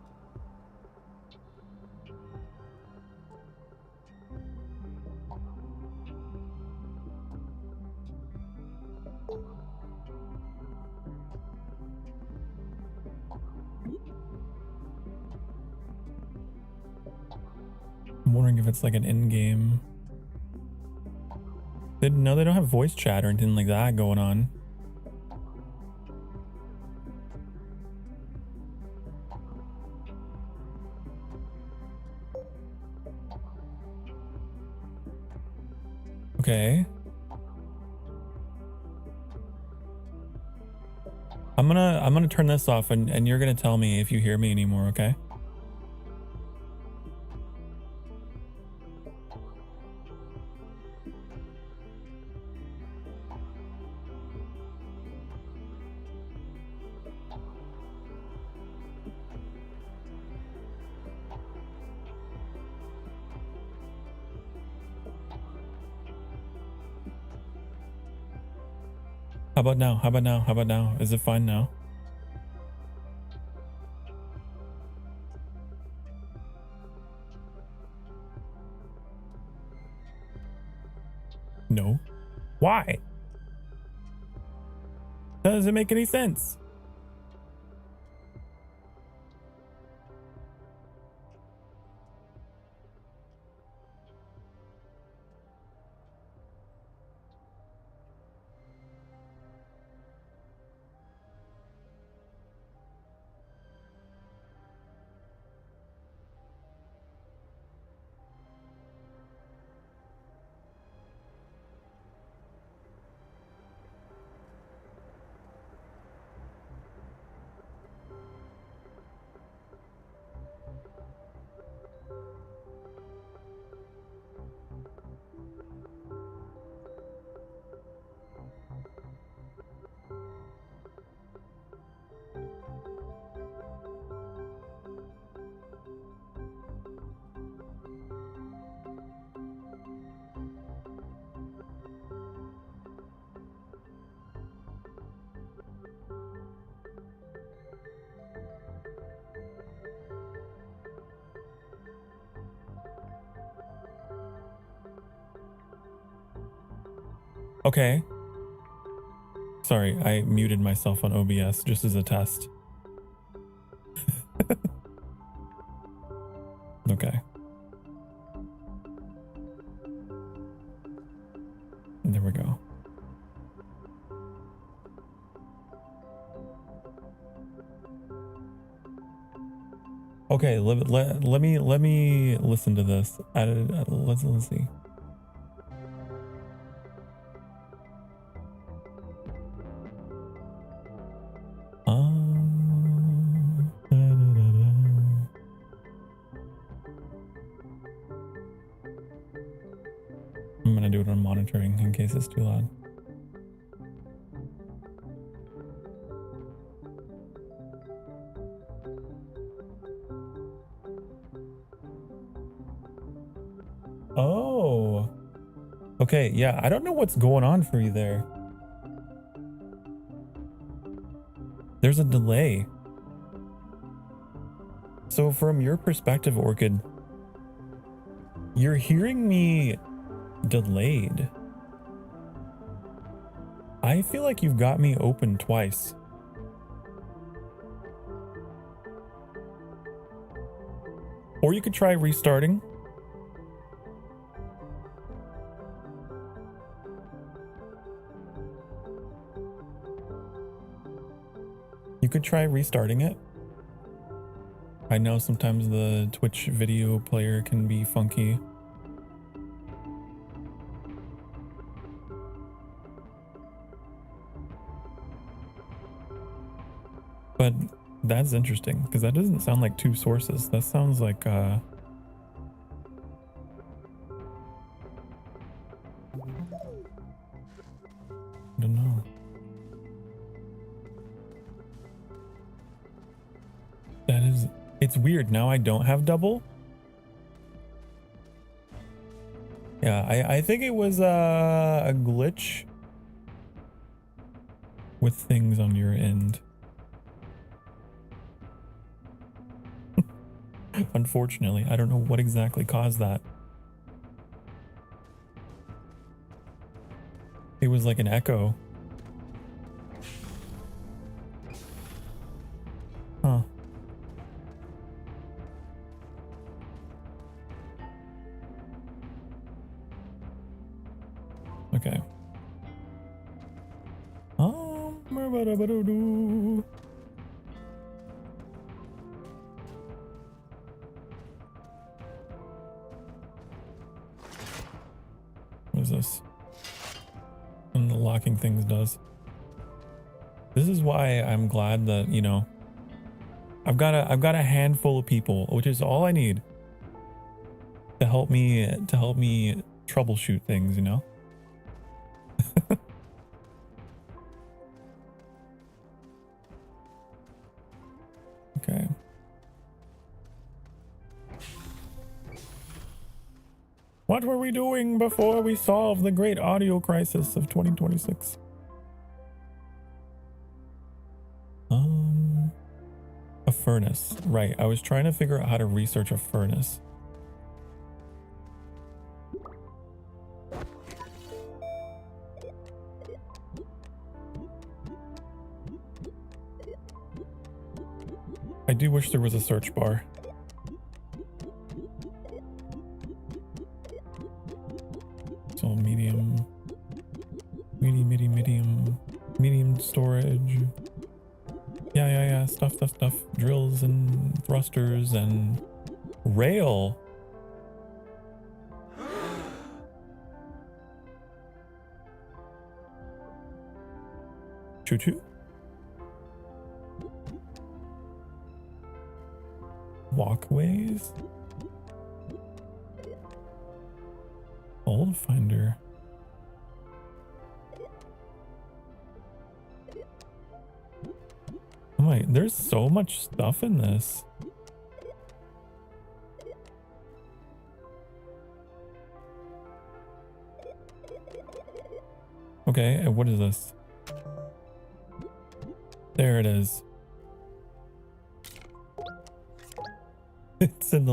I'm wondering if it's like an in-game. No, they don't have voice chat or anything like that going on. Okay. I'm gonna turn this off and you're gonna tell me if you hear me anymore, okay? How about now? How about now? How about now? Is it fine now? No. Why? That doesn't make any sense. Okay. Sorry, I muted myself on OBS just as a test. Okay. There we go. Okay, let me listen to this. Let's see. I'm gonna do it on monitoring in case it's too loud. Oh. Okay, yeah, I don't know what's going on for you there. There's a delay. So from your perspective, Orchid, you're hearing me delayed. I feel like you've got me open twice. Or you could try restarting. You could try restarting it. I know sometimes the Twitch video player can be funky. But that's interesting because that doesn't sound like two sources. That sounds like I don't know. weird. Now I don't have double. Yeah, I think it was a glitch with things on your end. Unfortunately, I don't know what exactly caused that. It was like an echo. Huh. Okay. What is this? And the locking things does. This is why I'm glad that, you know, I've got a handful of people, which is all I need to help me troubleshoot things, you know? Okay. What were we doing before we solved the great audio crisis of 2026? A furnace. Right. I was trying to figure out how to research a furnace. I do wish there was a search bar. It's all medium storage. Yeah. Stuff. Drills and thrusters and rail. Choo-choo. Walkways. Old finder. Oh my, there's so much stuff in this. Okay, and what is this? There it is. It's in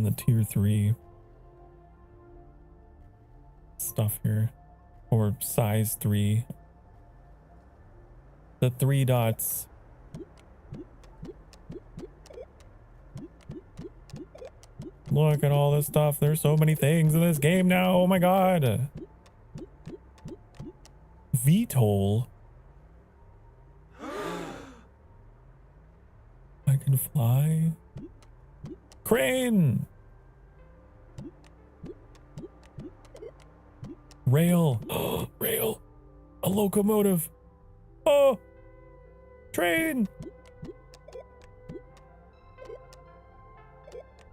the tier 3 stuff here, or size 3. The 3 dots. Look at all this stuff. There's so many things in this game now. Oh my god. VTOL. I can fly. Crane. Rail. Rail. A locomotive. Oh. Train.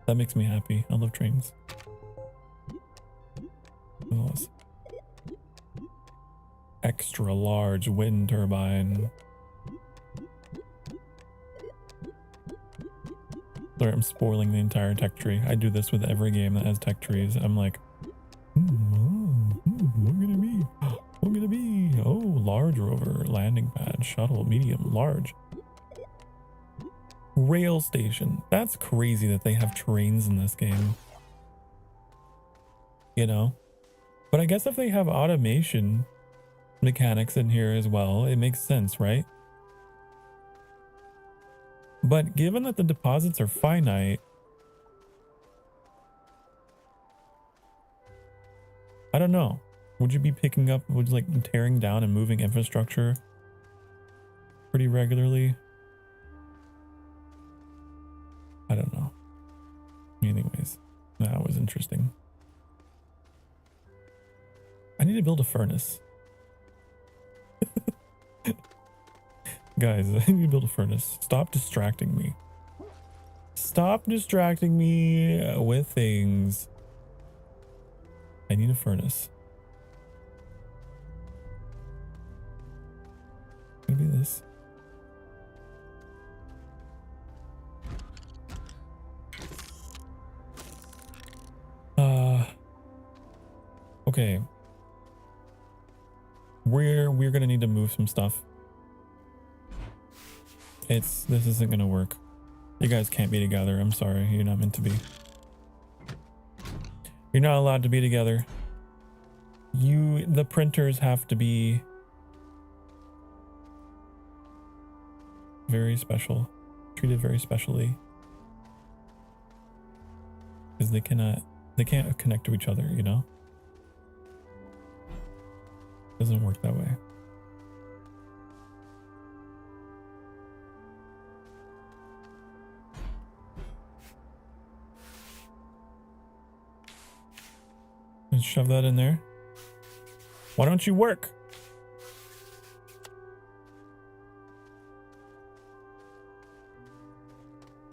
That makes me happy. I love trains. What else? Extra large wind turbine. Sorry, I'm spoiling the entire tech tree. I do this with every game that has tech trees. I'm like, what gonna be? What gonna be? Oh, large rover, landing pad, shuttle, medium, large. Rail station. That's crazy that they have trains in this game. You know? But I guess if they have automation mechanics in here as well, it makes sense, right? But given that the deposits are finite, I don't know. Would you be picking up, would you like tearing down and moving infrastructure pretty regularly? I don't know. Anyways, that was interesting. I need to build a furnace. Guys, I need to build a furnace. Stop distracting me. Stop distracting me with things. I need a furnace. Gonna be this. Okay. We're gonna need to move some stuff. This isn't gonna work. You guys can't be together. I'm sorry. You're not meant to be. You're not allowed to be together. The printers have to be very special, treated very specially, because they can't connect to each other, you know? Doesn't work that way. Let's shove that in there. Why don't you work?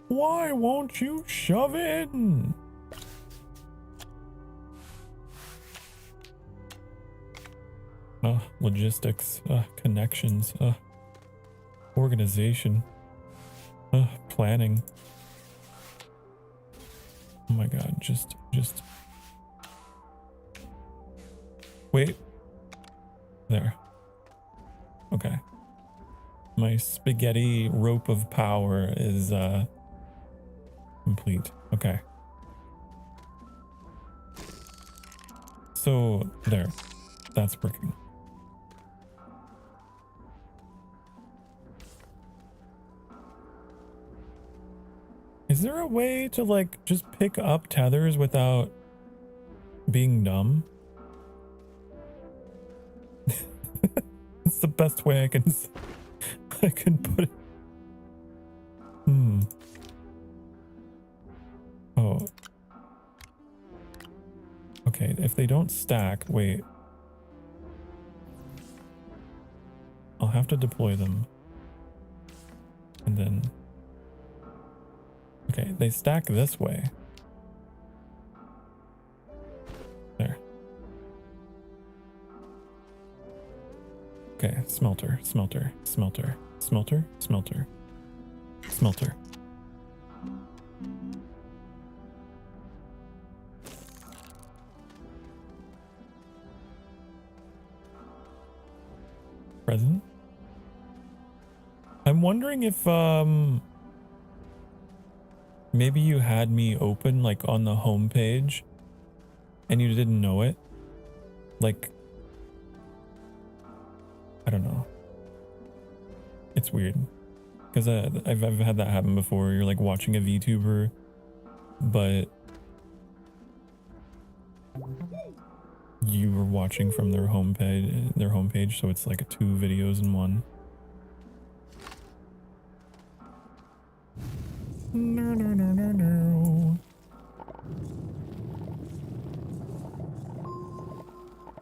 Why won't you shove in? Logistics, connections, organization, planning. Oh my god, just wait. There. Okay. My spaghetti rope of power is complete. Okay. So there. That's working. Is there a way to like just pick up tethers without being dumb? It's the best way I can put it. Oh. Okay, if they don't stack, wait. I'll have to deploy them. And then okay, they stack this way. There. Okay, smelter, smelter, smelter, smelter, smelter, smelter. Present? I'm wondering if maybe you had me open like on the home page and you didn't know it. Like, I don't know. It's weird because I've had that happen before. You're like watching a VTuber, but you were watching from their homepage, so it's like 2 videos in one. No.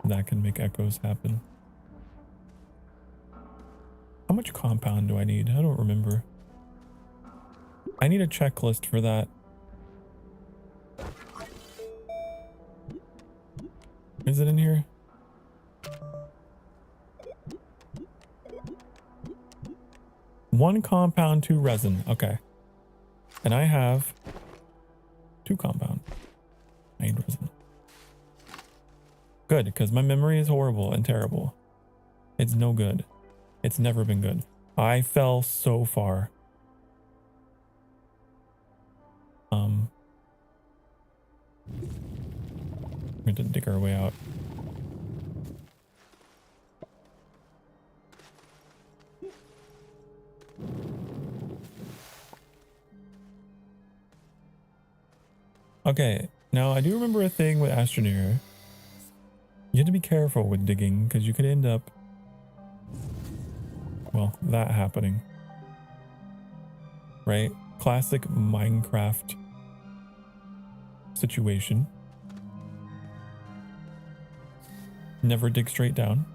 That can make echoes happen. How much compound do I need? I don't remember. I need a checklist for that. Is it in here? One compound, 2 resin. Okay. And I have 2 compound. I need resin. Good, because my memory is horrible and terrible. It's no good. It's never been good. I fell so far. We're going to dig our way out. Okay, now I do remember a thing with ASTRONEER. You have to be careful with digging because you could end up, well, that happening. Right? Classic Minecraft situation. Never dig straight down.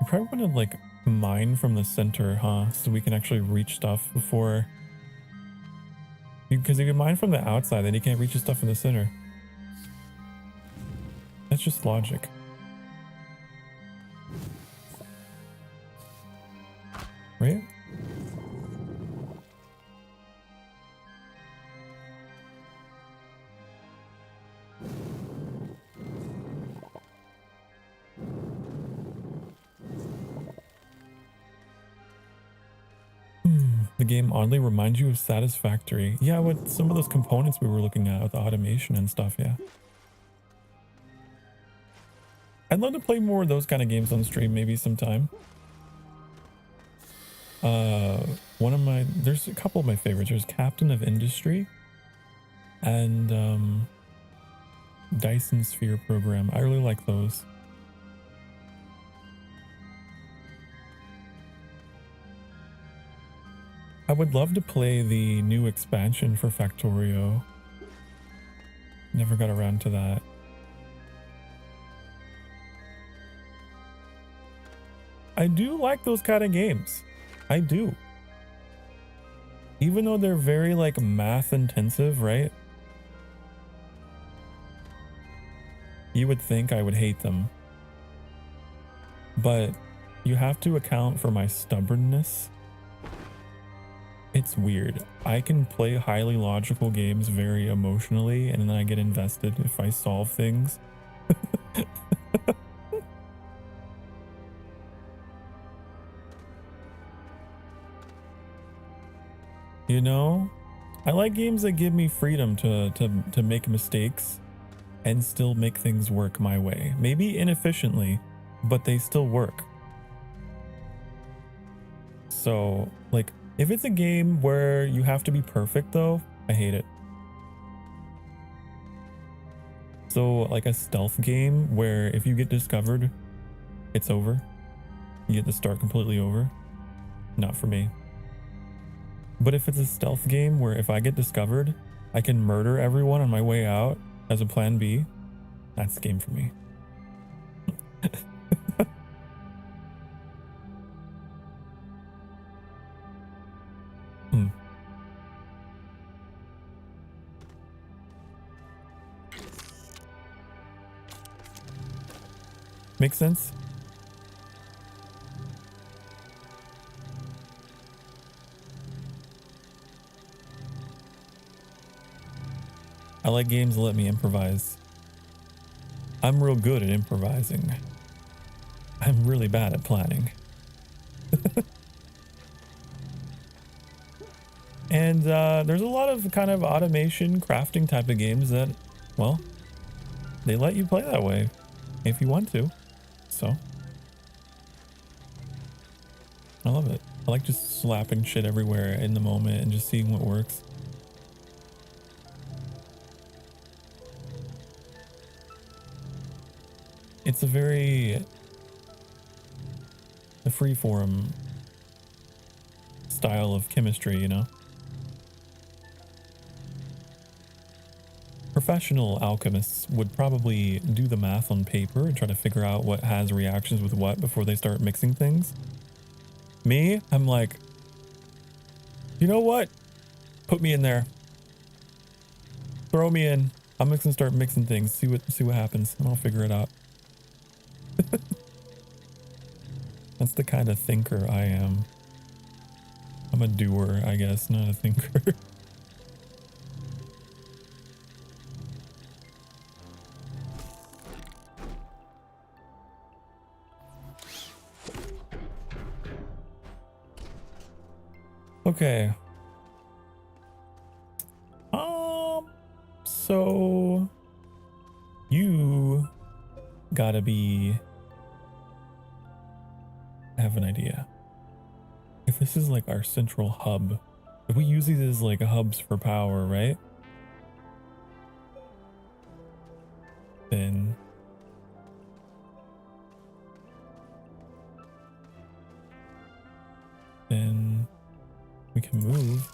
You probably want to like mine from the center, huh? So we can actually reach stuff before. Because if you mine from the outside, then you can't reach the stuff in the center. That's just logic. The game oddly reminds you of Satisfactory. Yeah, with some of those components we were looking at with the automation and stuff, yeah. I'd love to play more of those kind of games on stream maybe sometime. There's a couple of my favorites. There's Captain of Industry and Dyson Sphere Program. I really like those. I would love to play the new expansion for Factorio. Never got around to that. I do like those kind of games. I do. Even though they're very like math intensive, right? You would think I would hate them. But you have to account for my stubbornness. It's weird. I can play highly logical games very emotionally, and then I get invested if I solve things. You know, I like games that give me freedom to make mistakes and still make things work my way. Maybe inefficiently, but they still work. So, like, if it's a game where you have to be perfect though, I hate it. So, like a stealth game where if you get discovered, it's over. You get to start completely over. Not for me. But if it's a stealth game where if I get discovered, I can murder everyone on my way out as a plan B, that's the game for me. Makes sense? I like games that let me improvise. I'm real good at improvising. I'm really bad at planning. And there's a lot of kind of automation, crafting type of games that, well, they let you play that way if you want to. So, I love it. I like just slapping shit everywhere in the moment and just seeing what works. It's a freeform style of chemistry, you know? Professional alchemists would probably do the math on paper and try to figure out what has reactions with what before they start mixing things. Me, I'm like, you know what? Put me in there. Throw me in. I'm just gonna start mixing things. See what happens. And I'll figure it out. That's the kind of thinker I am. I'm a doer, I guess, not a thinker. Okay. So you gotta have an idea. If this is like our central hub, if we use these as like hubs for power, right? Then we can move.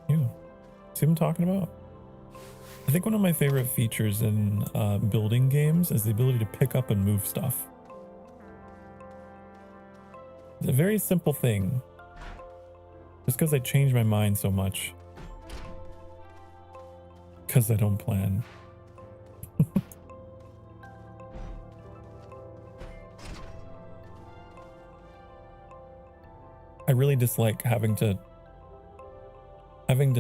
You see what I'm talking about? I think one of my favorite features in building games is the ability to pick up and move stuff. It's a very simple thing. Just because I change my mind so much. Because I don't plan. I really dislike having to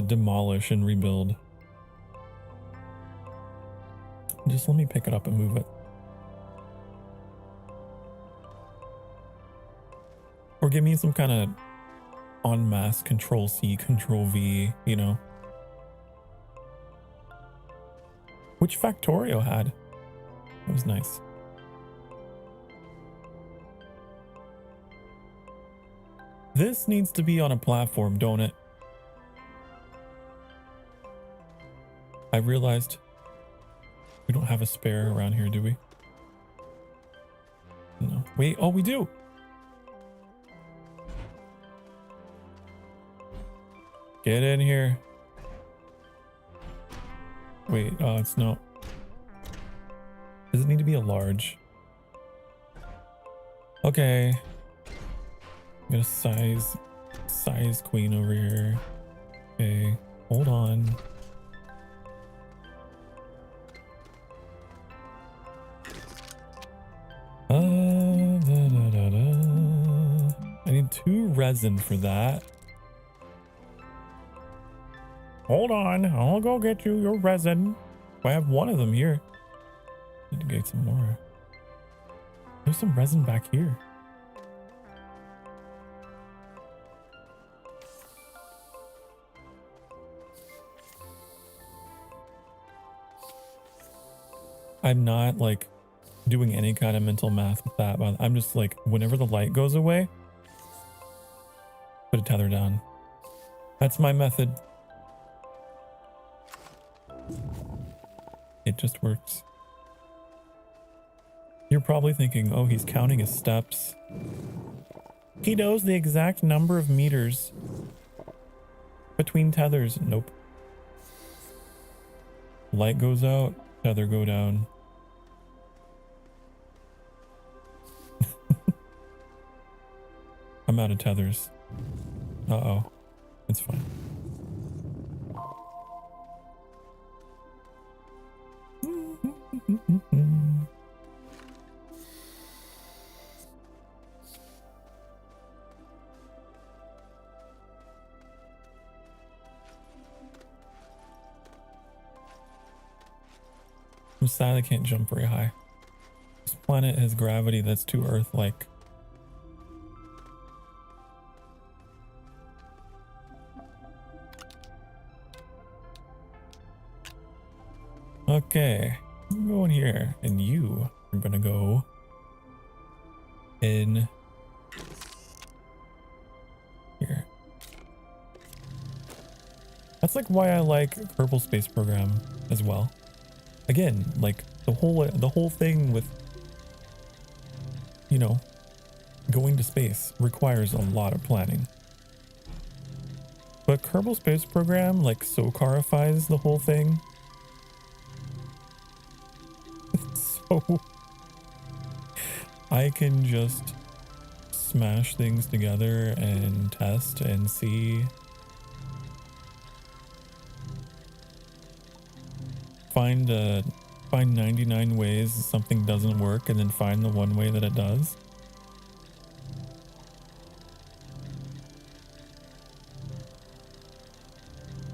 demolish and rebuild. Just let me pick it up and move it. Or give me some kind of en masse Control C, Control V, you know. Which Factorio had. That was nice. This needs to be on a platform, don't it? I realized we don't have a spare around here, do we? No. Wait, oh, we do. Get in here. Wait, oh, it's not. Does it need to be a large? Okay. I'm gonna size queen over here. Okay, hold on. I need 2 resin for that. Hold on, I'll go get you your resin. I have 1 of them here. Need to get some more. There's some resin back here. I'm not like doing any kind of mental math with that, but I'm just like, whenever the light goes away, put a tether down. That's my method. It just works. You're probably thinking, oh, he's counting his steps. He knows the exact number of meters between tethers. Nope. Light goes out, tether go down. I'm out of tethers. Uh-oh. It's fine. I'm sad I can't jump very high. This planet has gravity that's too Earth-like. Okay, I'm going here, and you are gonna go in here. That's like why I like Kerbal Space Program as well. Again, like the whole thing with, you know, going to space requires a lot of planning. But Kerbal Space Program like Sokarifies the whole thing. So I can just smash things together and test and see. Find 99 ways something doesn't work and then find the one way that it does.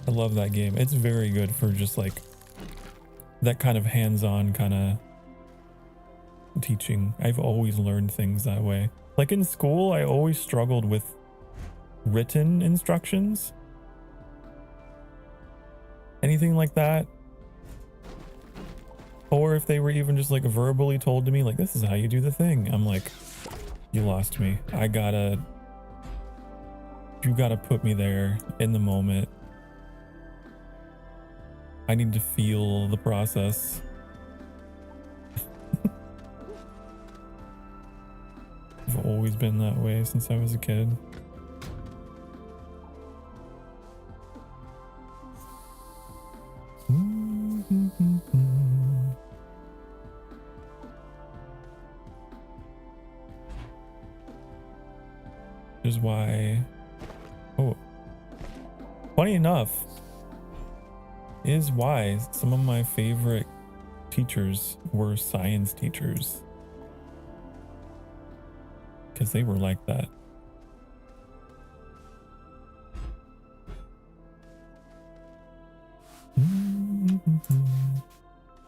I love that game. It's very good for just like that kind of hands-on kind of teaching. I've always learned things that way. Like in school, I always struggled with written instructions. Anything like that. Or if they were even just like verbally told to me, like, this is how you do the thing. I'm like, you lost me. You gotta put me there in the moment. I need to feel the process. I've always been that way since I was a kid. Which is why, oh, funny enough, is why some of my favorite teachers were science teachers. Because they were like that.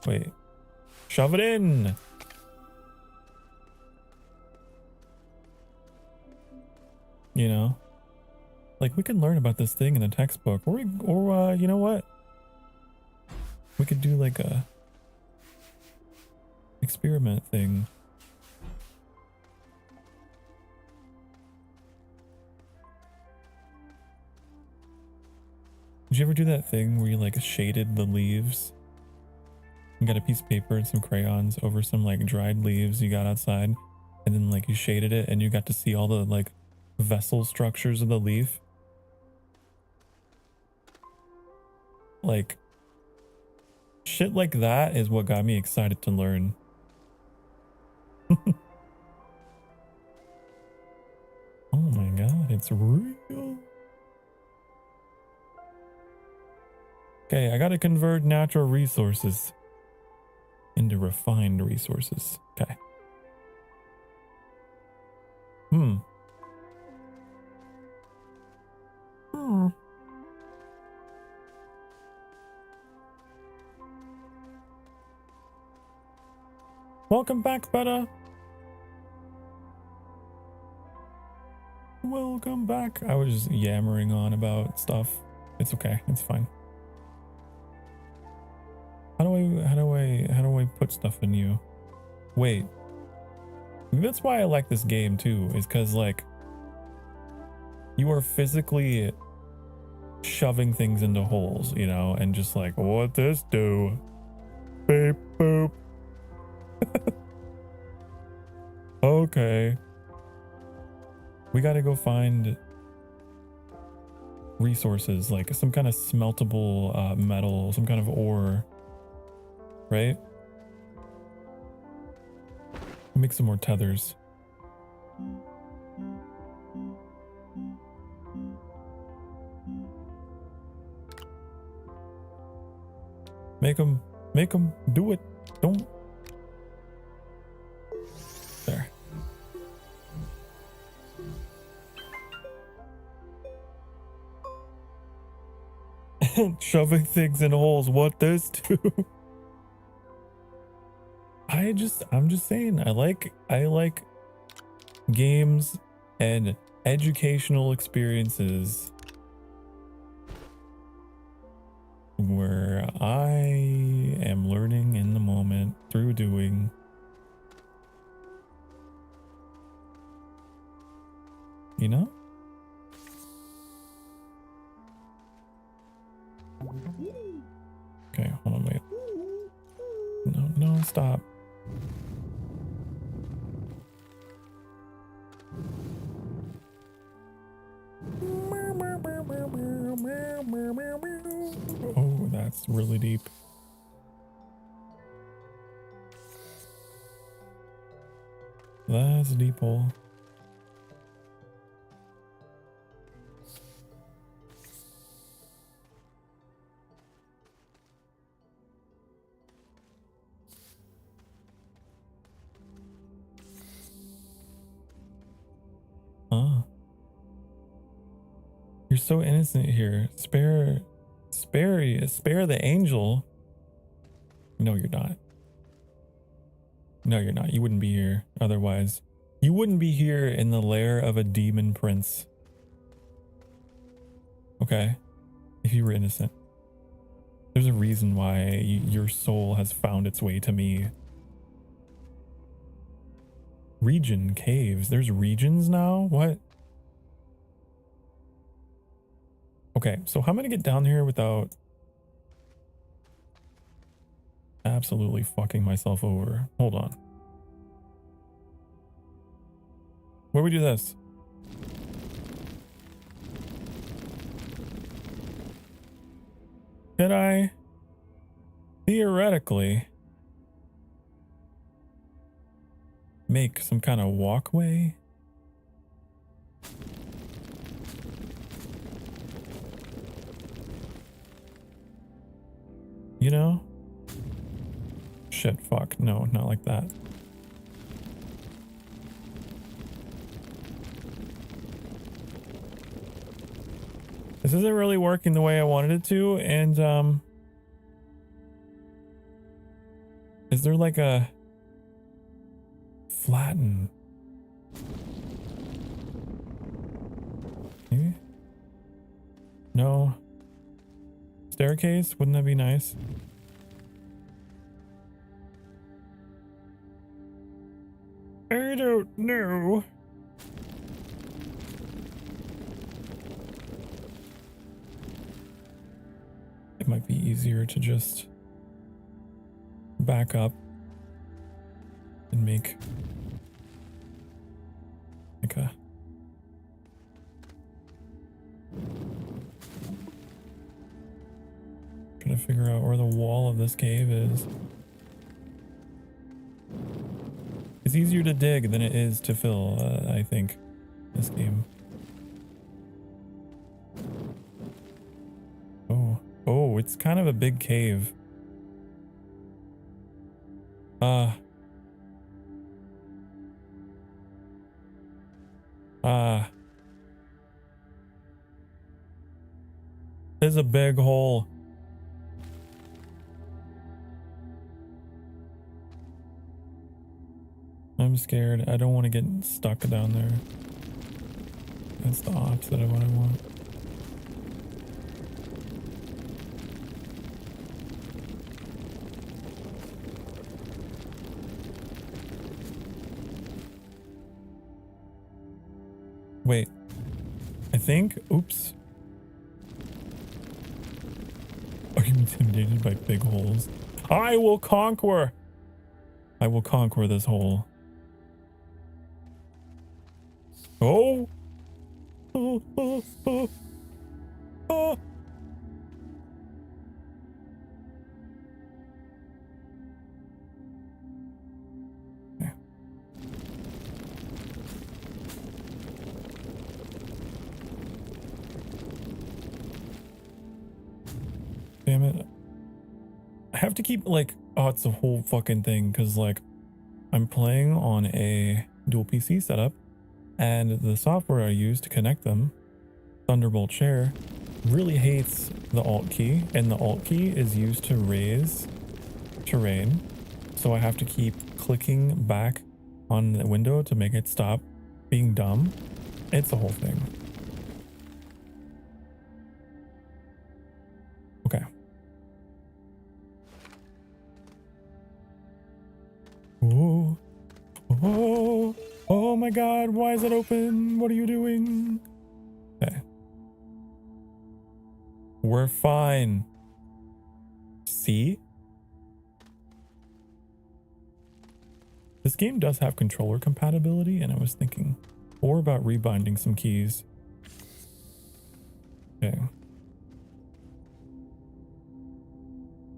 Wait, shove it in. you know? Like, we could learn about this thing in a textbook, or you know what? We could do like a experiment thing. Did you ever do that thing where you like shaded the leaves? You got a piece of paper and some crayons over some like dried leaves you got outside, and then like you shaded it and you got to see all the like vessel structures of the leaf? Like, shit like that is what got me excited to learn. Oh my god, it's real. Okay, I gotta convert natural resources into refined resources. Okay. Hmm. Welcome back, Betta. Welcome back. I was just yammering on about stuff. It's okay. It's fine. How do I put stuff in you? Wait. That's why I like this game too, is because like you are physically shoving things into holes, you know, and just like, what this do? Beep boop. Okay. We gotta go find resources, like some kind of smeltable metal, some kind of ore, right? Make some more tethers. Make them do it. Don't. There. Shoving things in holes. What this do? I'm just saying, I like games and educational experiences where I am learning in the moment through doing. You know? Okay, hold on, wait. No, stop. Oh, that's really deep. That's a deep hole. You're so innocent here. Spare the angel. No, you're not. No, you're not. You wouldn't be here otherwise. You wouldn't be here in the lair of a demon prince. Okay? If you were innocent. There's a reason why your soul has found its way to me. Region caves. There's regions now? What? Okay, so how am I gonna get down here without absolutely fucking myself over? Hold on. Where do we do this? Could I theoretically make some kind of walkway? You know? Shit, fuck. No, not like that. This isn't really working the way I wanted it to, and is there like a flatten? No. Staircase? Wouldn't that be nice? I don't know. It might be easier to just back up and make like a trying to figure out where the wall of this cave is. It's easier to dig than it is to fill, I think, this game. Oh, it's kind of a big cave. There's a big hole. I'm scared. I don't want to get stuck down there. That's the opposite of what I want. Wait, I think, oops. Are you intimidated by big holes? I will conquer this hole. Oh. Oh, oh, oh. Oh. Okay. Damn it. I have to keep like, oh, it's a whole fucking thing because like I'm playing on a dual PC setup and the software I use to connect them, Thunderbolt Share, really hates the Alt key, and the Alt key is used to raise terrain. So I have to keep clicking back on the window to make it stop being dumb. It's a whole thing. Okay. Oh, oh, oh my God, why is it open? What are you doing? Okay. We're fine. See? This game does have controller compatibility, and I was thinking more about rebinding some keys. Okay.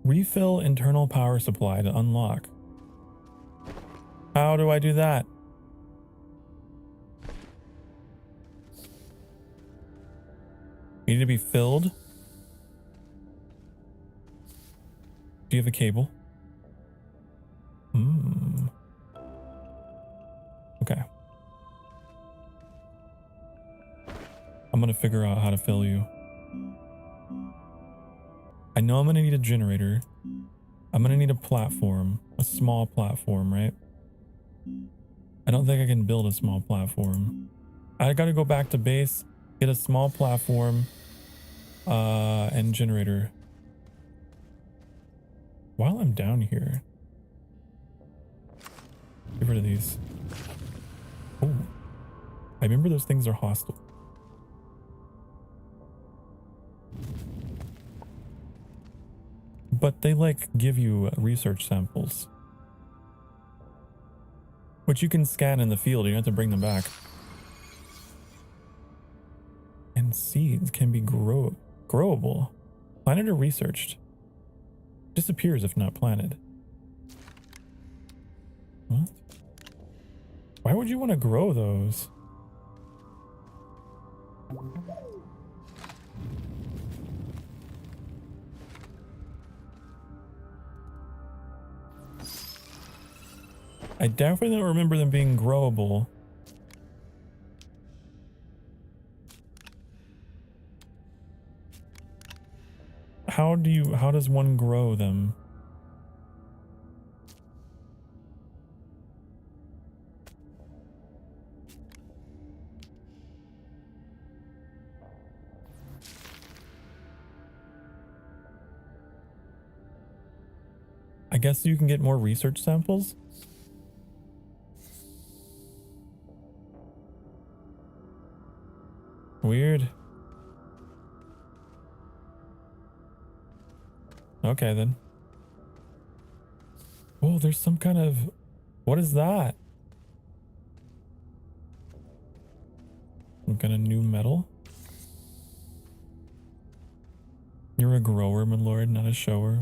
Refill internal power supply to unlock. How do I do that? Need to be filled? Do you have a cable? Okay. I'm gonna figure out how to fill you. I know I'm gonna need a generator. I'm gonna need a platform, a small platform, right? I don't think I can build a small platform. I gotta go back to base, get a small platform, and generator. While I'm down here, get rid of these. Oh, I remember those things are hostile. But they like give you research samples, which you can scan in the field. You don't have to bring them back. And seeds can be growable. Planted or researched. Disappears if not planted. What? Why would you want to grow those? I definitely don't remember them being growable. How does one grow them? I guess you can get more research samples. Weird. Okay then. Oh, there's some kind of... What is that? Some kind of new metal? You're a grower, my lord, not a shower.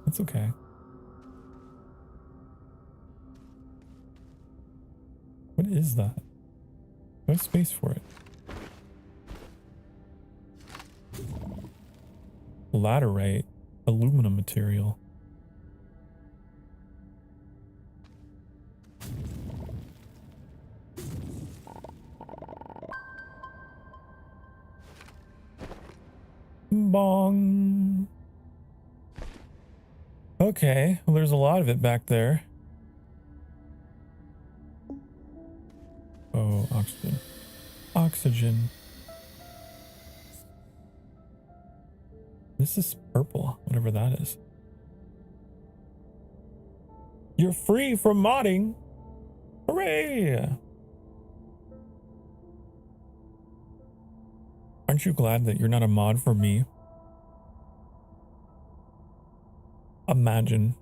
That's okay. What is that? Do I have space for it? Laterite, aluminum material. Bong. Okay, well, there's a lot of it back there. Oh, oxygen. Oxygen. This is purple, whatever that is. You're free from modding. Hooray! Aren't you glad that you're not a mod for me? Imagine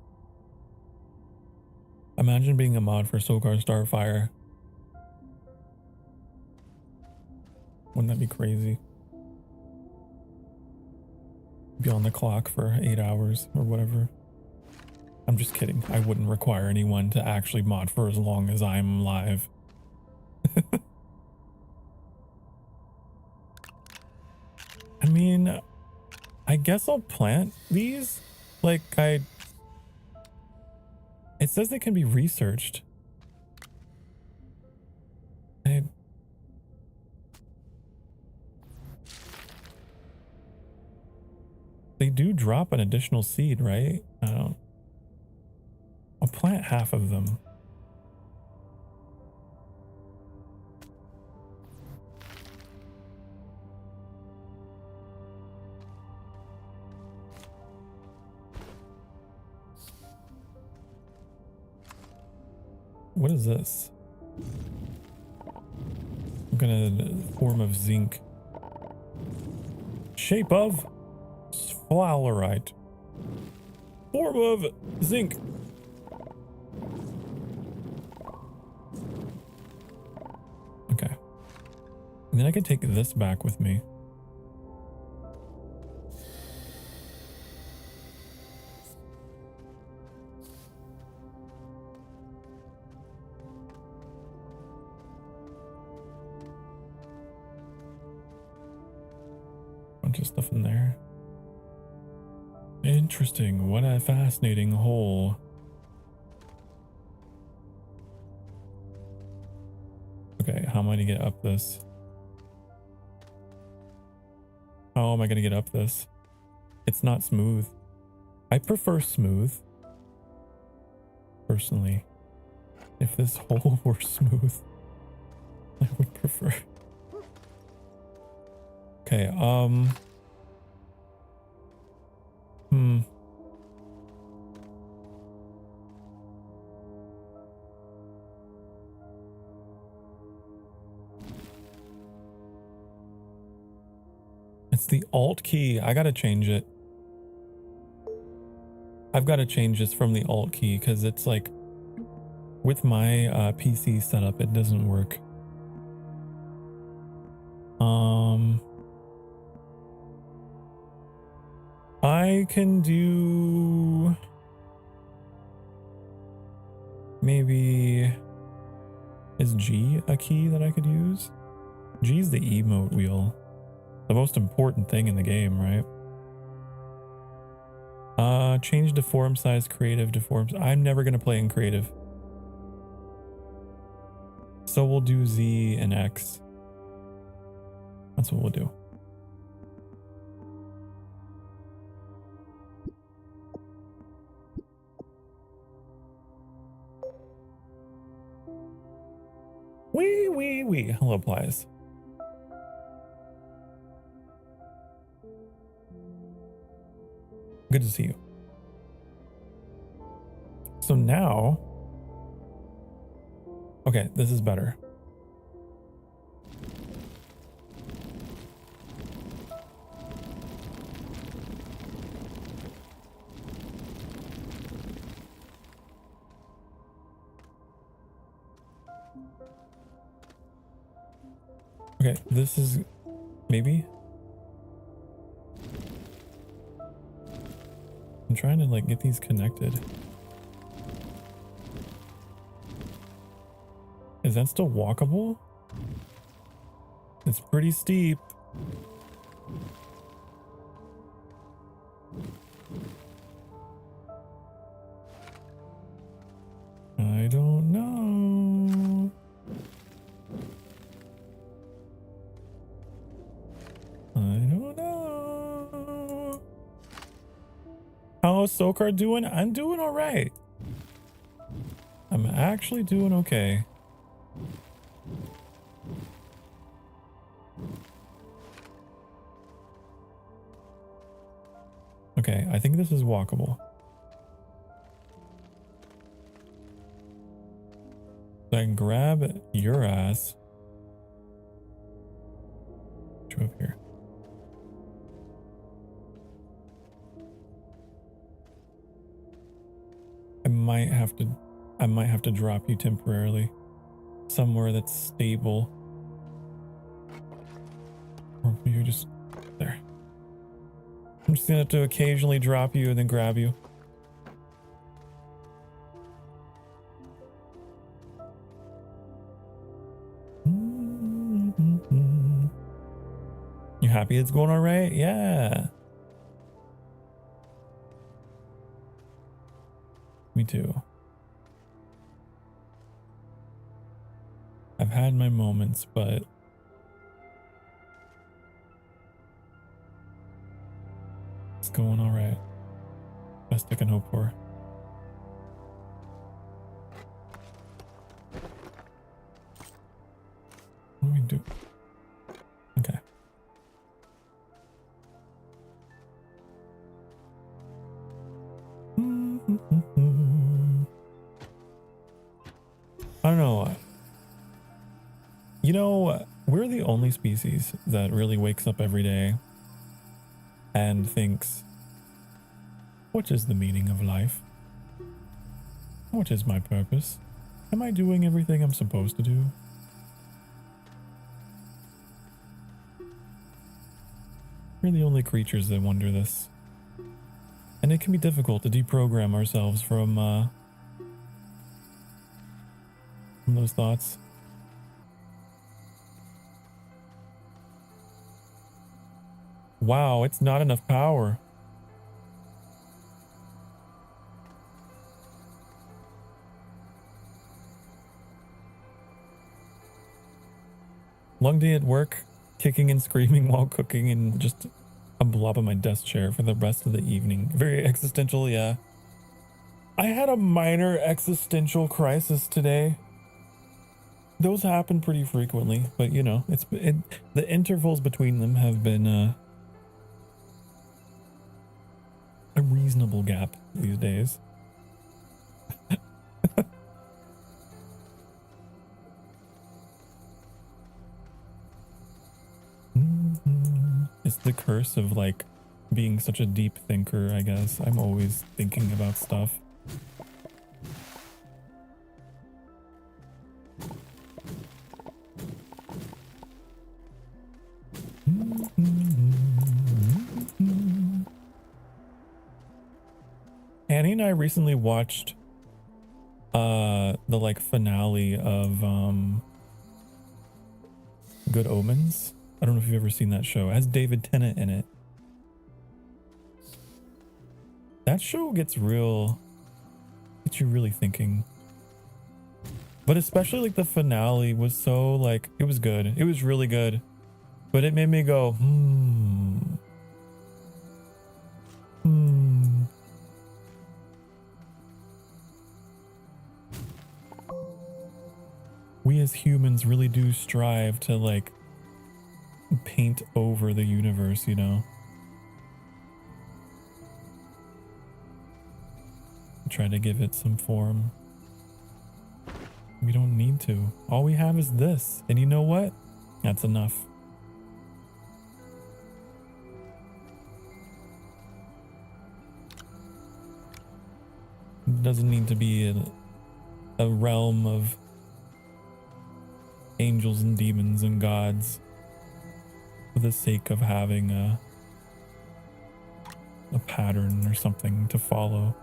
being a mod for Sokar Starfire. Wouldn't that be crazy? Be on the clock for 8 hours or whatever. I'm just kidding. I wouldn't require anyone to actually mod for as long as I'm live. I mean, I guess I'll plant these. Like, it says they can be researched. They do drop an additional seed, right? I'll plant half of them. What is this? I'm gonna form of zinc. Shape of fluorite. Form of zinc. Okay. And then I can take this back with me. Bunch of stuff in there. Interesting. What a fascinating hole. Okay, how am I gonna get up this? How am I gonna get up this? It's not smooth. I prefer smooth. Personally. If this hole were smooth, I would prefer. Okay, It's the Alt key. I gotta change it. I've got to change this from the Alt key because it's like with my PC setup, it doesn't work. I can do maybe, is G a key that I could use? G is the emote wheel, the most important thing in the game, right? Change deform size, creative deforms. I'm never gonna play in creative, so we'll do Z and X. That's what we'll do. Wee. Hello, Plies. Good to see you. So now, okay, this is better. Okay, this is maybe. I'm trying to like get these connected. Is that still walkable? It's pretty steep. I don't know. I don't know. How's Sokar doing? I'm doing all right. I'm actually doing okay. Okay, I think this is walkable. So I can grab your ass. Put you up here. I might have to drop you temporarily somewhere that's stable. Or you just there. I'm just gonna have to occasionally drop you and then grab you. You happy it's going all right? Yeah. Me too. I've had my moments, but it's going all right. Best I can hope for. What do we do? Okay. I don't know. You know, we're the only species that really wakes up every day and thinks, what is the meaning of life? What is my purpose? Am I doing everything I'm supposed to do? We're the only creatures that wonder this. And it can be difficult to deprogram ourselves from those thoughts. Wow, it's not enough power. Long day at work, kicking and screaming while cooking and just a blob on my desk chair for the rest of the evening. Very existential, yeah. I had a minor existential crisis today. Those happen pretty frequently, but you know, the intervals between them have been a reasonable gap these days. It's the curse of like being such a deep thinker, I guess. I'm always thinking about stuff. Annie and I recently watched the like finale of Good Omens. I don't know if you've ever seen that show. It has David Tennant in it. That show gets you really thinking. But especially like the finale was so like, it was good. It was really good. But it made me go, We as humans really do strive to like paint over the universe, you know? Try to give it some form. We don't need to. All we have is this. And you know what? That's enough. It doesn't need to be a realm of angels and demons and gods for the sake of having a pattern or something to follow.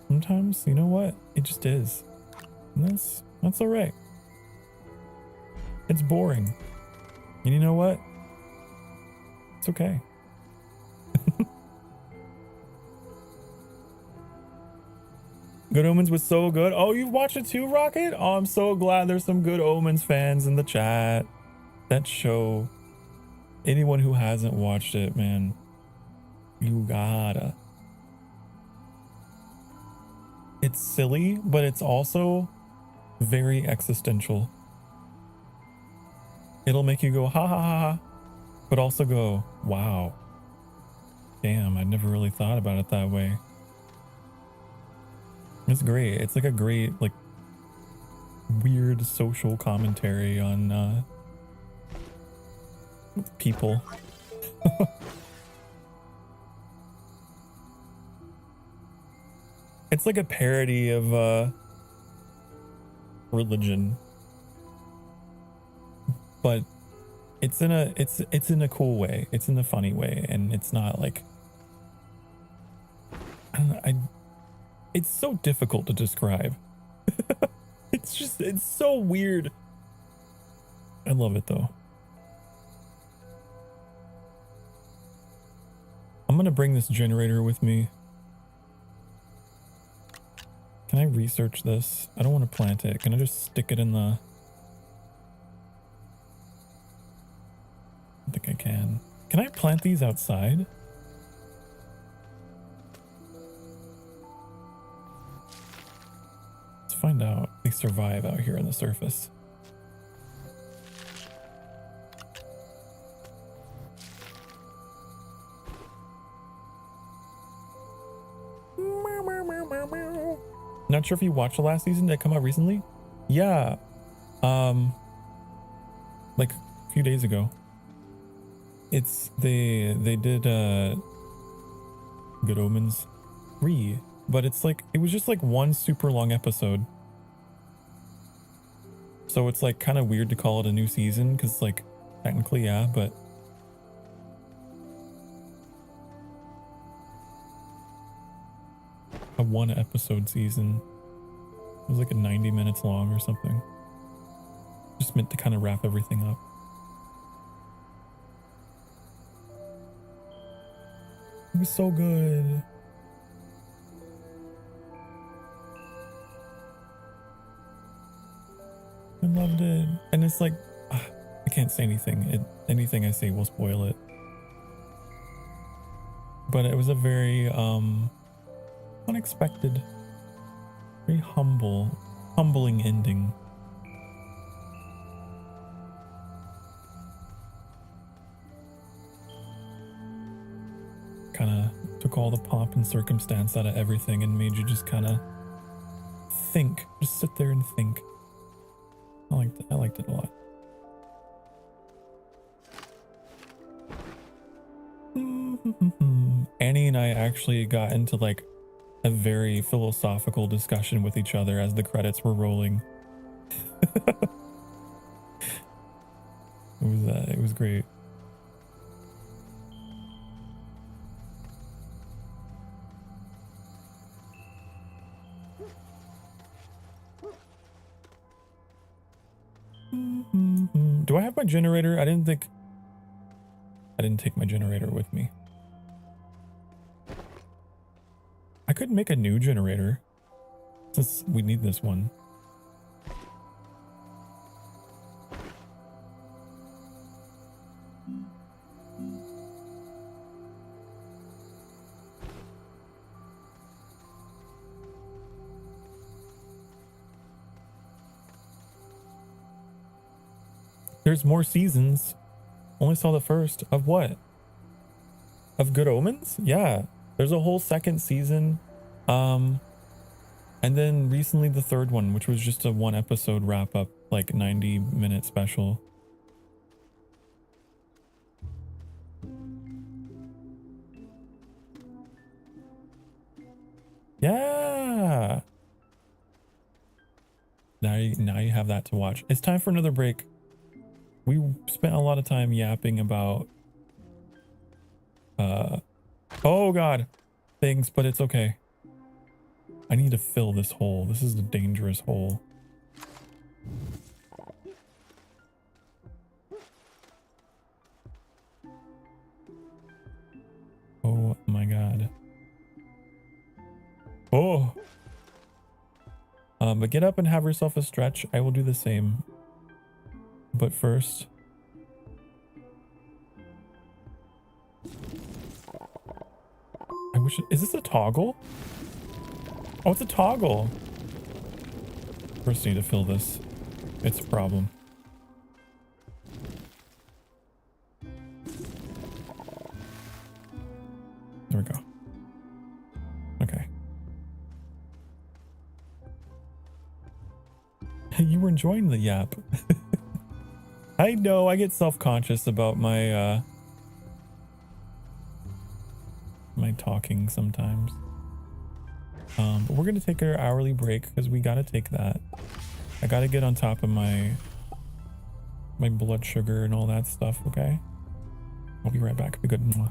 Sometimes, you know what? It just is. And that's all right. It's boring. And you know what? It's okay. Good Omens was so good. Oh, you've watched it too, Rocket? Oh, I'm so glad there's some Good Omens fans in the chat. That show. Anyone who hasn't watched it, man, you gotta. It's silly, but it's also very existential. It'll make you go, ha ha ha ha, but also go, wow. Damn, I never really thought about it that way. It's great. It's like a great, like, weird social commentary on people. It's like a parody of religion, but it's in a cool way. It's in a funny way, and it's not like, I don't know, it's so difficult to describe. It's so weird. I love it though. I'm gonna bring this generator with me. Can I research this? I don't want to plant it. Can I just stick it in the... I think I can. Can I plant these outside? Let's find out if they survive out here on the surface. Not sure if you watched the last season. Did it come out recently? Yeah. Like a few days ago. It's they did Good Omens 3, but it's like it was just like one super long episode. So it's like kind of weird to call it a new season because like technically yeah, but a one episode season. It was like a 90 minutes long or something. Just meant to kind of wrap everything up. It was so good. I loved it. And it's like, I can't say anything. Anything I say will spoil it. But it was a very unexpected, very humbling ending. Kind of took all the pomp and circumstance out of everything and made you just kind of think, just sit there and think. I liked it a lot. Annie and I actually got into like a very philosophical discussion with each other as the credits were rolling. It was great. Do I have my generator? I didn't take my generator with me. I could make a new generator since we need this one. There's more seasons. Only saw the first. Of what? Of Good Omens? Yeah. There's a whole second season. And then recently the third one, which was just a 1 episode wrap up, like 90-minute special. Yeah. Now you have that to watch. It's time for another break. We spent a lot of time yapping about oh god, things, but it's okay. I need to fill this hole. This is a dangerous hole. Oh my god. Oh. But get up and have yourself a stretch. I will do the same. But first, I wish is this a toggle? Oh, it's a toggle. First, I need to fill this. It's a problem. There we go. Okay. You were enjoying the yap. I know, I get self-conscious about my my talking sometimes. But we're gonna take our hourly break because we gotta take that. I gotta get on top of my blood sugar and all that stuff, okay? I'll be right back. Be good. Mwah.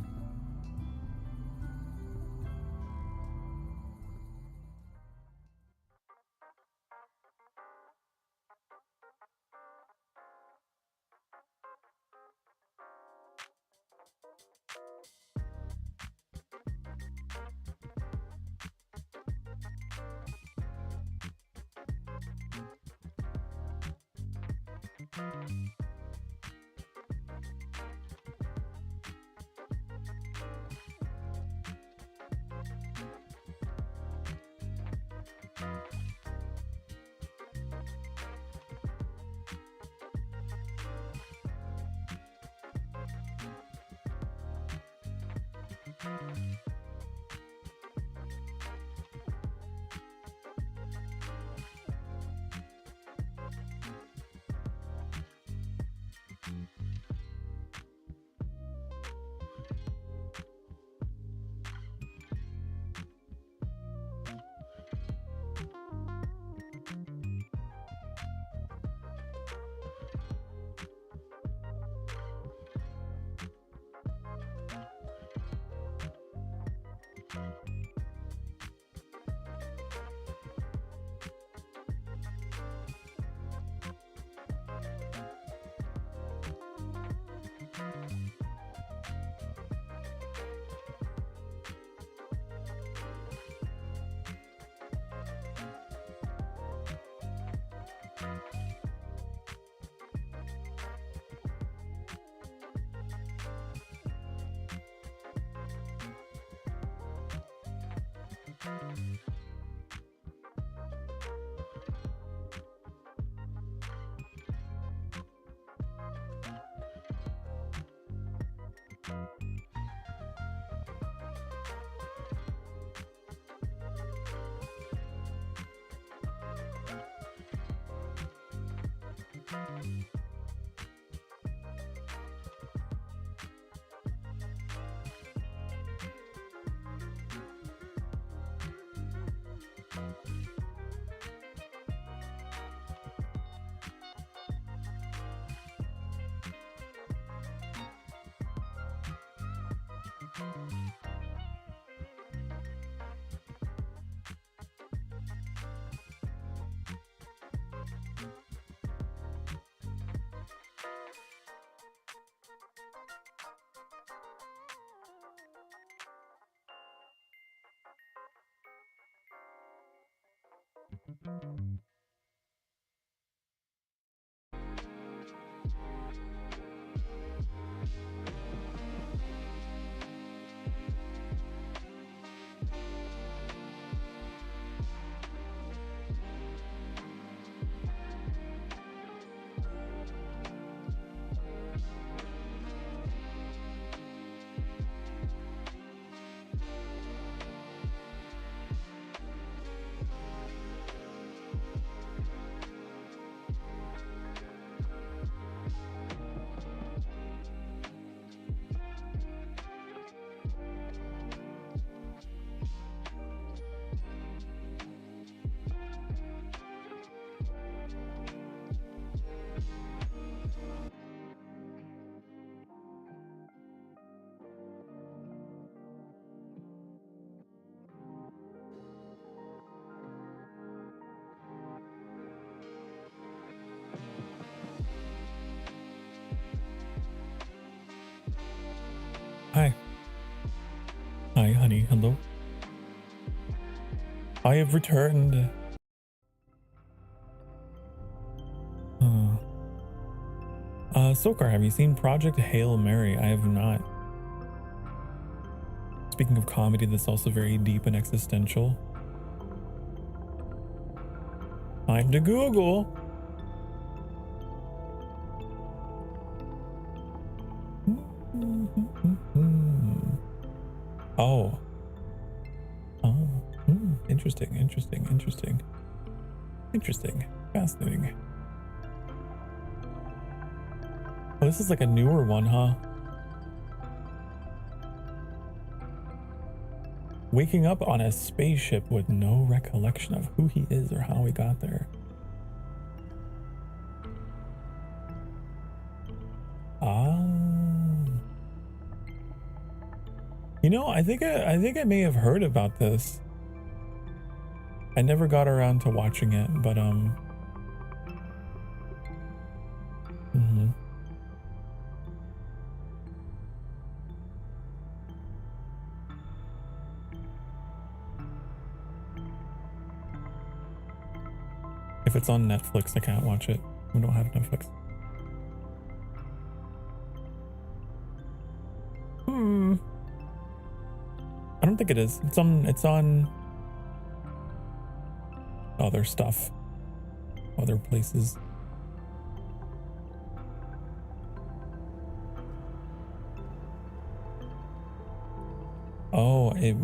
Hi, honey. Hello. I have returned. Sokar, have you seen Project Hail Mary? I have not. Speaking of comedy, that's also very deep and existential. Time to Google. Oh. Oh. Interesting, interesting, interesting. Interesting. Fascinating. Oh, this is like a newer one, huh? Waking up on a spaceship with no recollection of who he is or how he got there. Ah. You know, I think I may have heard about this. I never got around to watching it, but if it's on Netflix, I can't watch it. We don't have Netflix. I don't think it is. It's on other stuff. Other places. Oh, it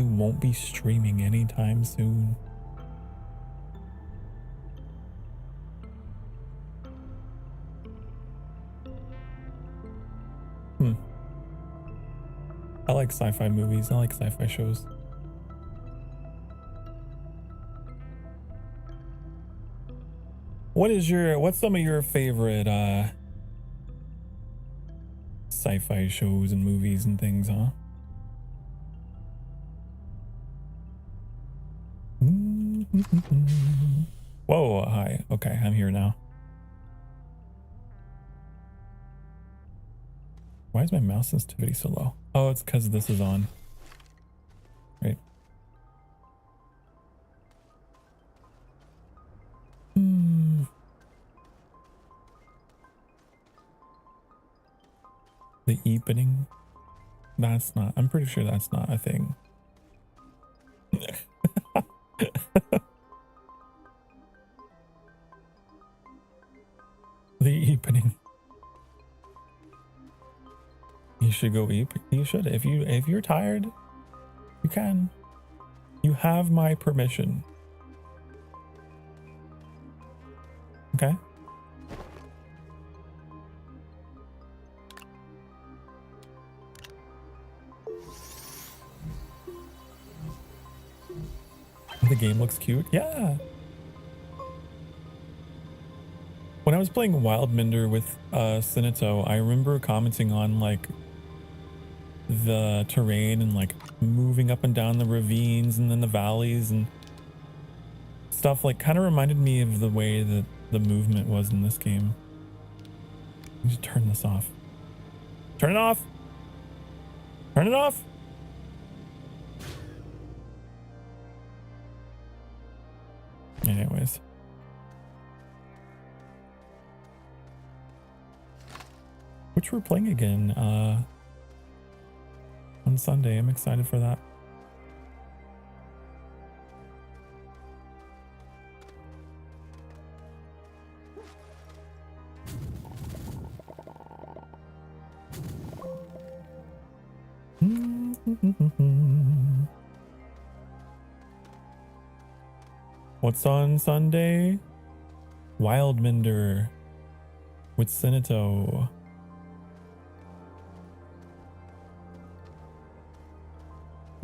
won't be streaming anytime soon. I like sci-fi movies. I like sci-fi shows. What's some of your favorite sci-fi shows and movies and things, huh? Whoa, hi. Okay, I'm here now. Why is my mouse sensitivity so low? Oh, it's because this is on. Right. The evening? That's not, I'm pretty sure that's not a thing. The evening. You should go eat. You should. If you're tired, you can. You have my permission. Okay? The game looks cute. Yeah. When I was playing Wildminder with Finetuned, I remember commenting on like the terrain and like moving up and down the ravines and then the valleys and stuff, like kind of reminded me of the way that the movement was in this game. Let me just turn this off. Turn it off. Turn it off. Anyways. Which we're playing again on Sunday. I'm excited for that. What's on Sunday? Wildminder with Finetuned.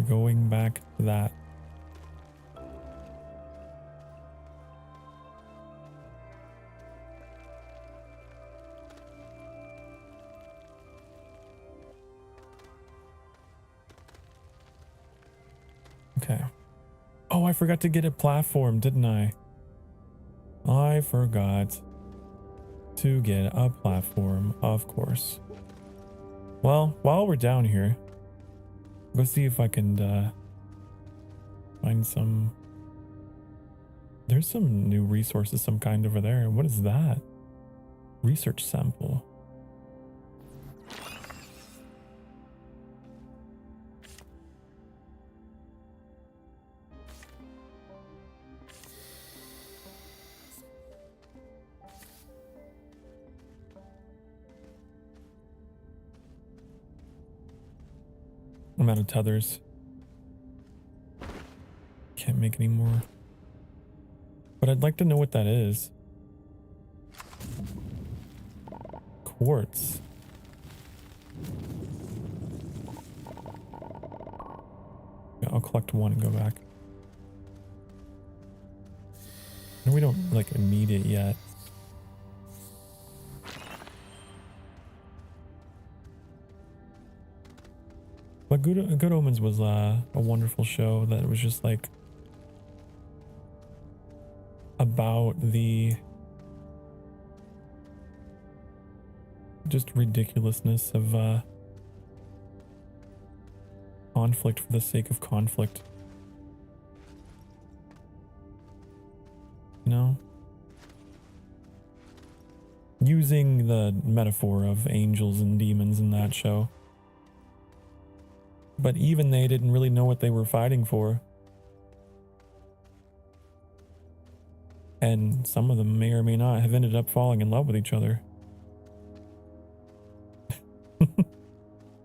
Going back to that. Okay. Oh, I forgot to get a platform, didn't I? I forgot to get a platform, of course. Well, while we're down here, Go see if I can find some. There's some new resources, some kind over there. What is that? Research sample. I'm out of tethers. Can't make any more. But I'd like to know what that is. Quartz. Yeah, I'll collect one and go back. No, we don't like need it yet. But Good Omens was a wonderful show that was just like about the just ridiculousness of conflict for the sake of conflict. You know? Using the metaphor of angels and demons in that show. But even they didn't really know what they were fighting for. And some of them may or may not have ended up falling in love with each other.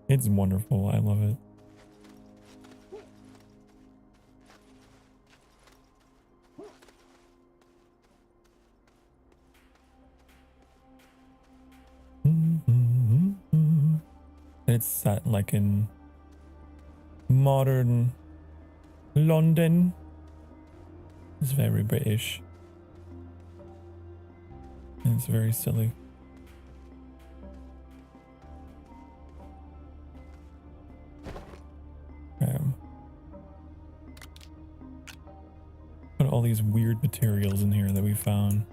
It's wonderful. I love it. It's set like in modern London. It's very British. And it's very silly. Put all these weird materials in here that we found.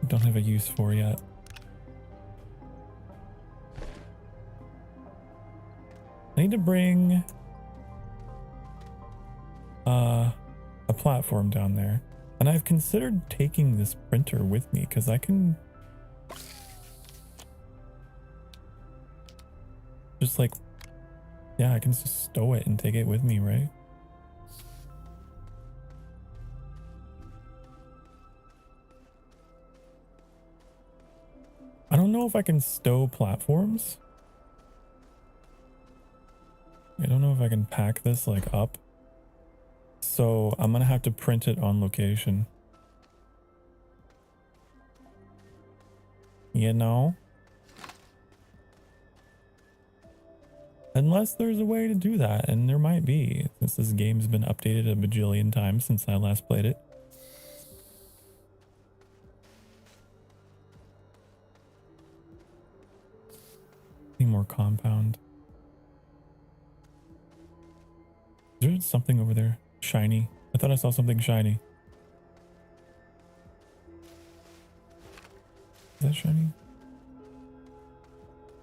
Don't have a use for yet. I need to bring a platform down there. And I've considered taking this printer with me because I can just like, yeah, I can just stow it and take it with me, right? I don't know if I can stow platforms. I don't know if I can pack this like up. So I'm gonna have to print it on location. You know? Unless there's a way to do that, and there might be, since this game's been updated a bajillion times since I last played it. Any more compound? Is there something over there? Shiny. I thought I saw something shiny. Is that shiny?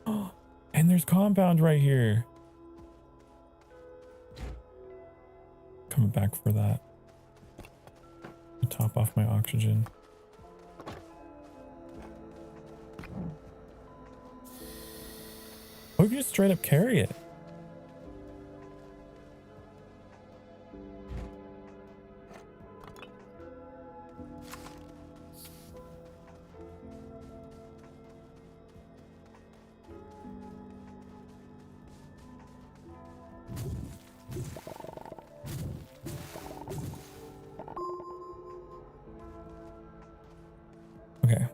Oh, and there's compound right here. Coming back for that. To top off my oxygen. Oh, we can just straight up carry it. Okay.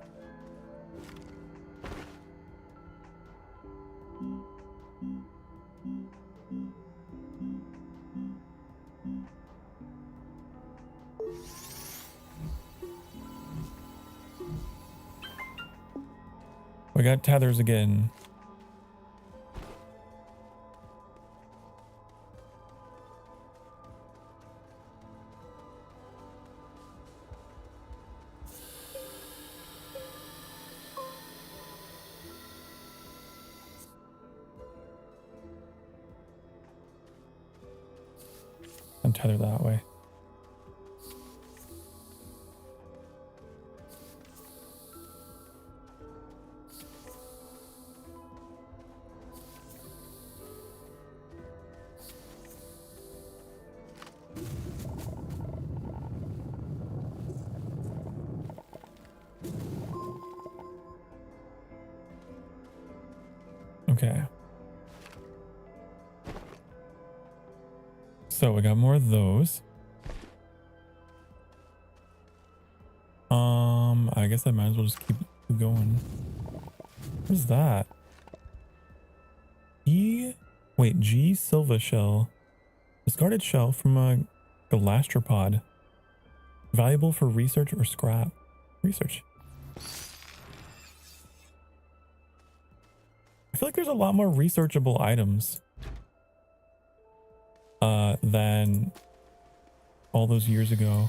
We got tethers again. Untether that way. Okay. So we got more of those. I guess I might as well just keep going. What is that? G Silva shell. Discarded shell from a galastropod. Valuable for research or scrap. Research. I feel like there's a lot more researchable items than all those years ago.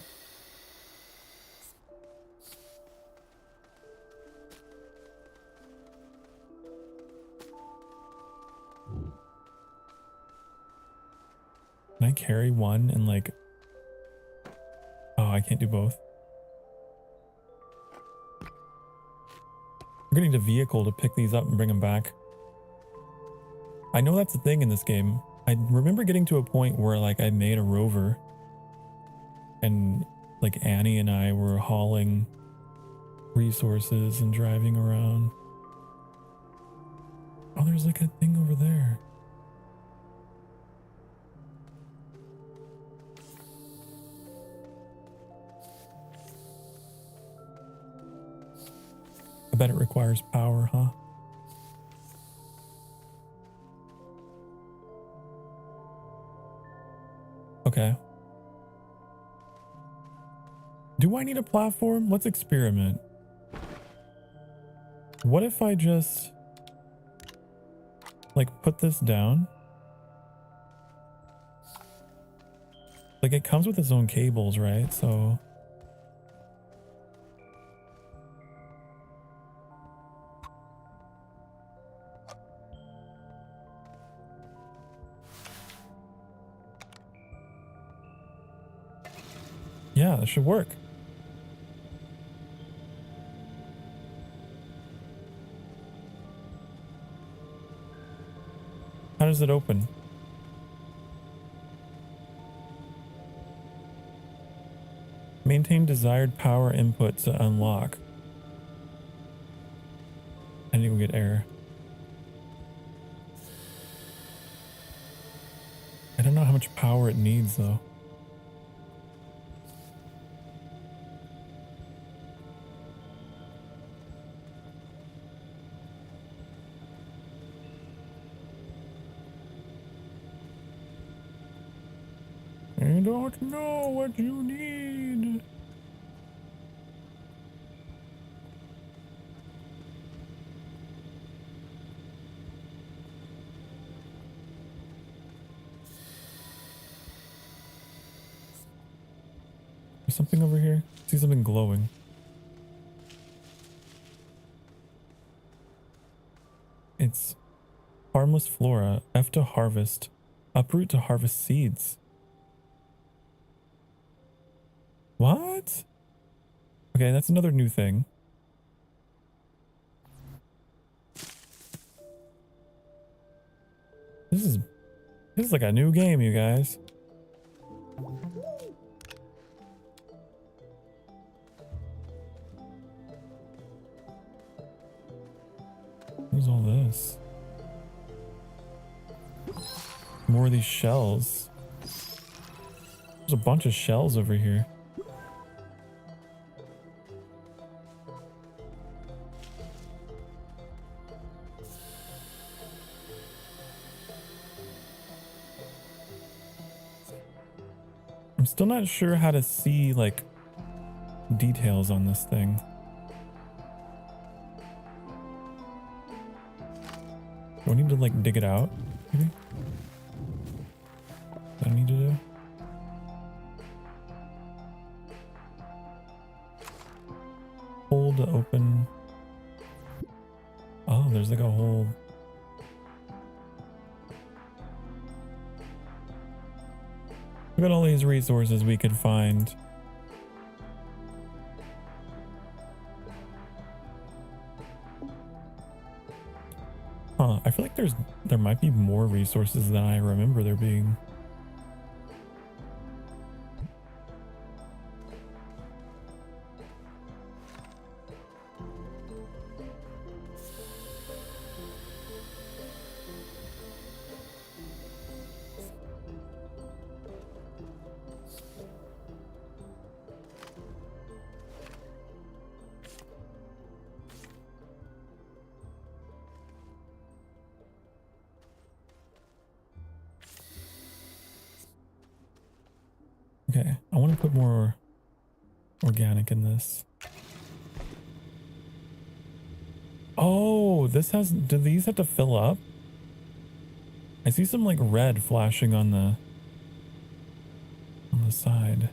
Can I carry one and like... Oh, I can't do both. I'm gonna need a vehicle to pick these up and bring them back. I know that's the thing in this game. I remember getting to a point where like I made a rover and like Annie and I were hauling resources and driving around. Oh, there's like a thing over there. I bet it requires power, huh? Okay. Do I need a platform? Let's experiment. What if I just like put this down? Like it comes with its own cables, right? So yeah, that should work. How does it open? Maintain desired power input to unlock. I need to go get air. I don't know how much power it needs though. I don't know what you need. There's something over here. I see something glowing. It's harmless flora. F to harvest. Uproot to harvest seeds. What? Okay, that's another new thing. This is like a new game, you guys. What is all this? More of these shells. There's a bunch of shells over here. I'm still not sure how to see like details on this thing. Do I need to like dig it out? Maybe? What I need to do? Hold to open. Oh, there's like a whole... Look at all these resources we could find. Huh, I feel like there might be more resources than I remember there being. Okay, I want to put more organic in this. Oh, this has, do these have to fill up? I see some like red flashing on the side.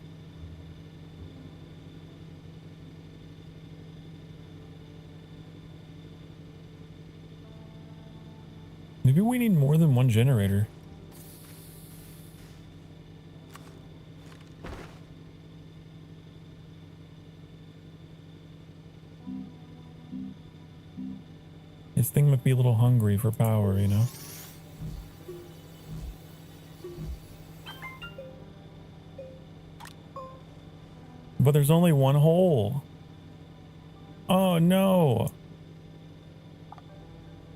Maybe we need more than one generator. This thing might be a little hungry for power, you know? But there's only one hole. Oh no.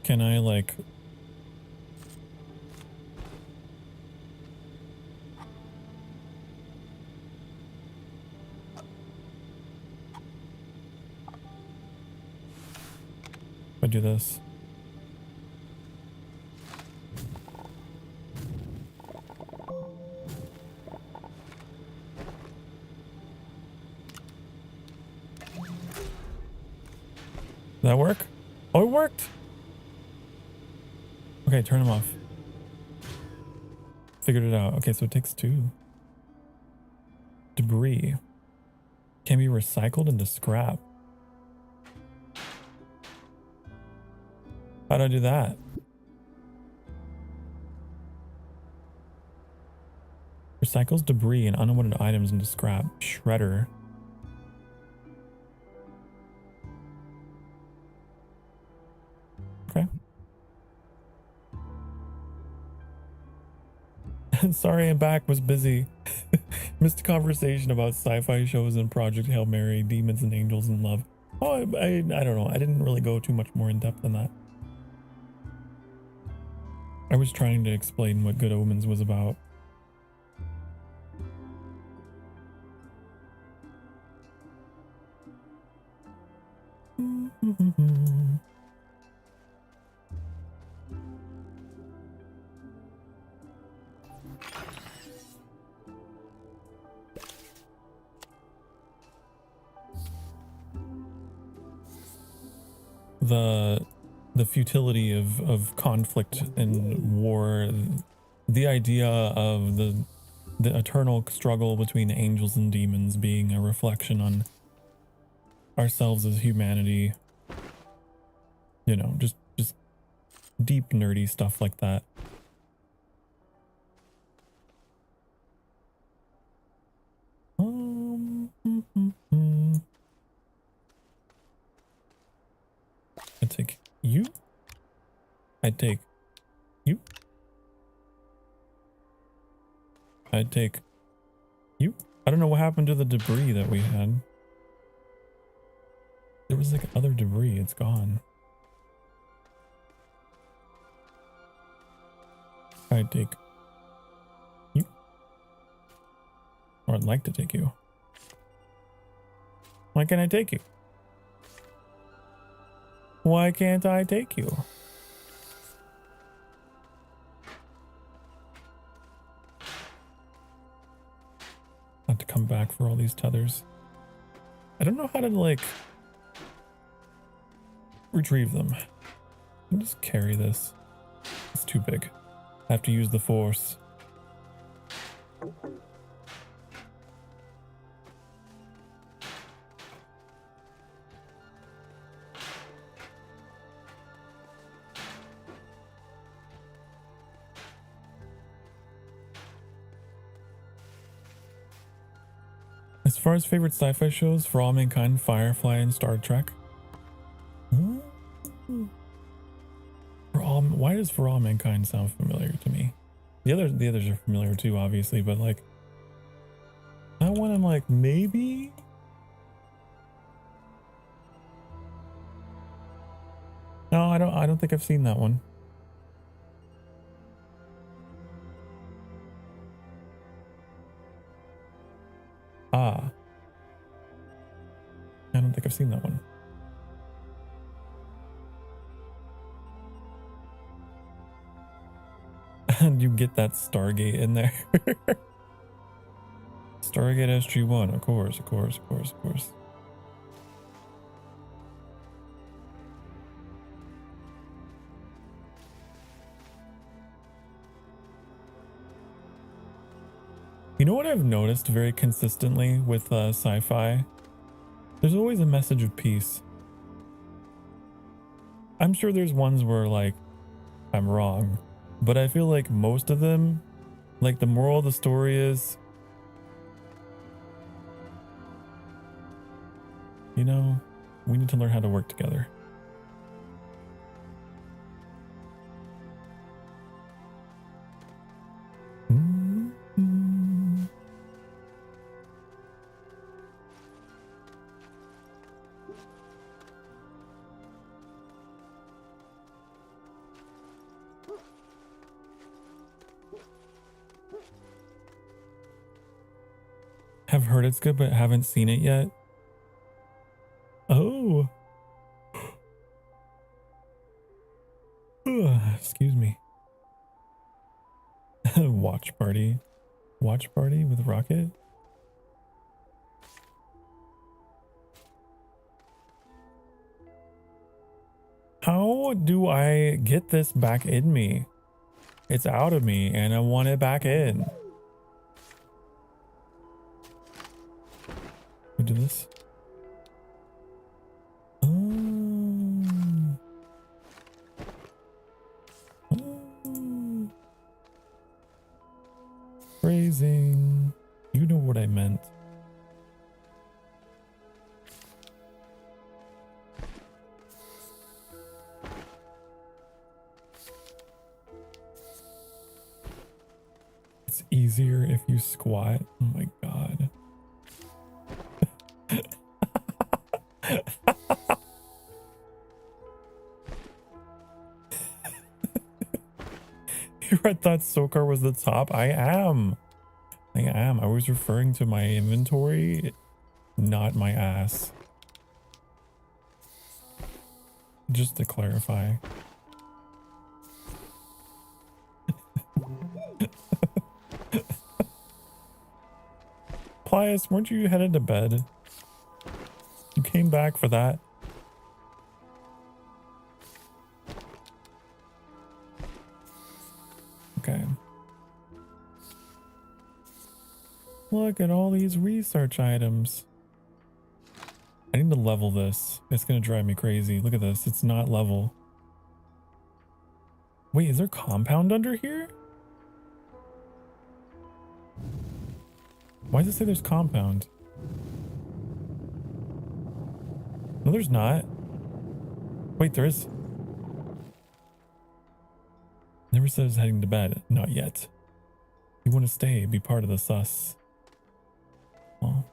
Can I like... if I do this? Did that work? Oh, it worked! Okay, turn them off. Figured it out. Okay, so it takes 2. Debris can be recycled into scrap. How do I do that? Recycles debris and unwanted items into scrap. Shredder. Okay. Sorry, I'm back. Was busy. Missed a conversation about sci-fi shows and Project Hail Mary, Demons and Angels and Love. Oh, I don't know. I didn't really go too much more in depth than that. I was trying to explain what Good Omens was about. The futility of conflict and war, the idea of the eternal struggle between angels and demons being a reflection on ourselves as humanity, you know, just deep nerdy stuff like that. I take you. I take you. I take you. I don't know what happened to the debris that we had. There was like other debris. It's gone. I take you. Or I'd like to take you. Why can't I take you? Why can't I take you? I have to come back for all these tethers. I don't know how to like retrieve them. I'll just carry this. It's too big. I have to use the force. As far as favorite sci-fi shows, For All Mankind, Firefly, and Star Trek. Why does For All Mankind sound familiar to me? The others are familiar too, obviously, but like that one, I'm like maybe. No, I don't think I've seen that one. Ah. I don't think I've seen that one. And you get that Stargate in there. Stargate SG-1, of course. You know what I've noticed very consistently with sci-fi? There's always a message of peace. I'm sure there's ones where like I'm wrong, but I feel like most of them, like the moral of the story is, you know, we need to learn how to work together. Have heard it's good, but haven't seen it yet. Oh. Excuse me. Watch party with Rocket. How do I get this back in me? It's out of me and I want it back in. We do this. Phrasing. You know what I meant. It's easier if you squat. Oh my god. I thought Sokar was the top. I am. I was referring to my inventory, not my ass. Just to clarify. Plius, weren't you headed to bed? You came back for that. Okay. Look at all these research items. I need to level this. It's gonna drive me crazy. Look at this. It's not level. Wait, is there compound under here? Why does it say there's compound? No, there's not. Wait, there is. Never says heading to bed. Not yet. You want to stay, be part of the sus. Well,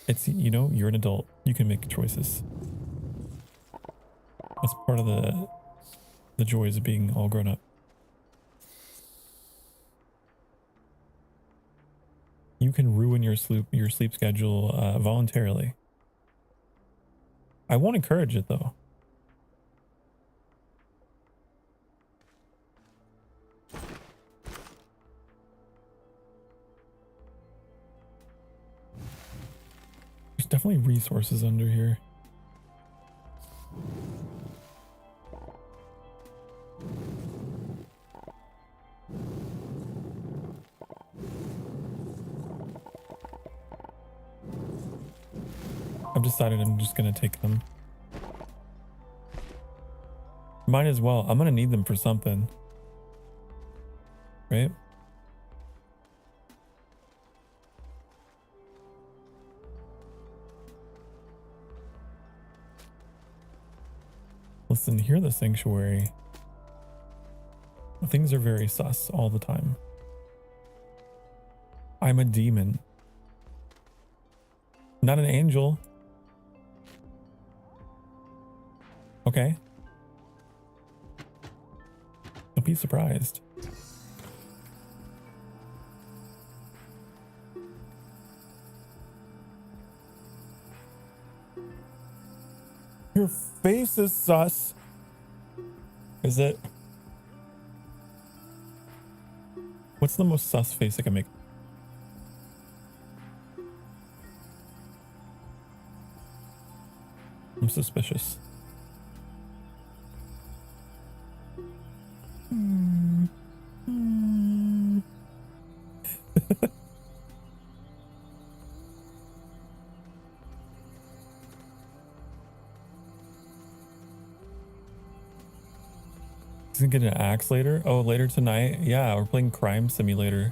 it's, you know, you're an adult. You can make choices. That's part of the joys of being all grown up. You can ruin your sleep schedule voluntarily. I won't encourage it though. There's definitely resources under here. I've decided I'm just gonna take them. Might as well. I'm gonna need them for something. right? Listen, here the sanctuary. Things are very sus all the time. I'm a demon. Not an angel. Okay. Don't be surprised. Your face is sus. Is it? What's the most sus face I can make? I'm suspicious. He's gonna get an axe later? Oh, later tonight? Yeah, we're playing Crime Simulator.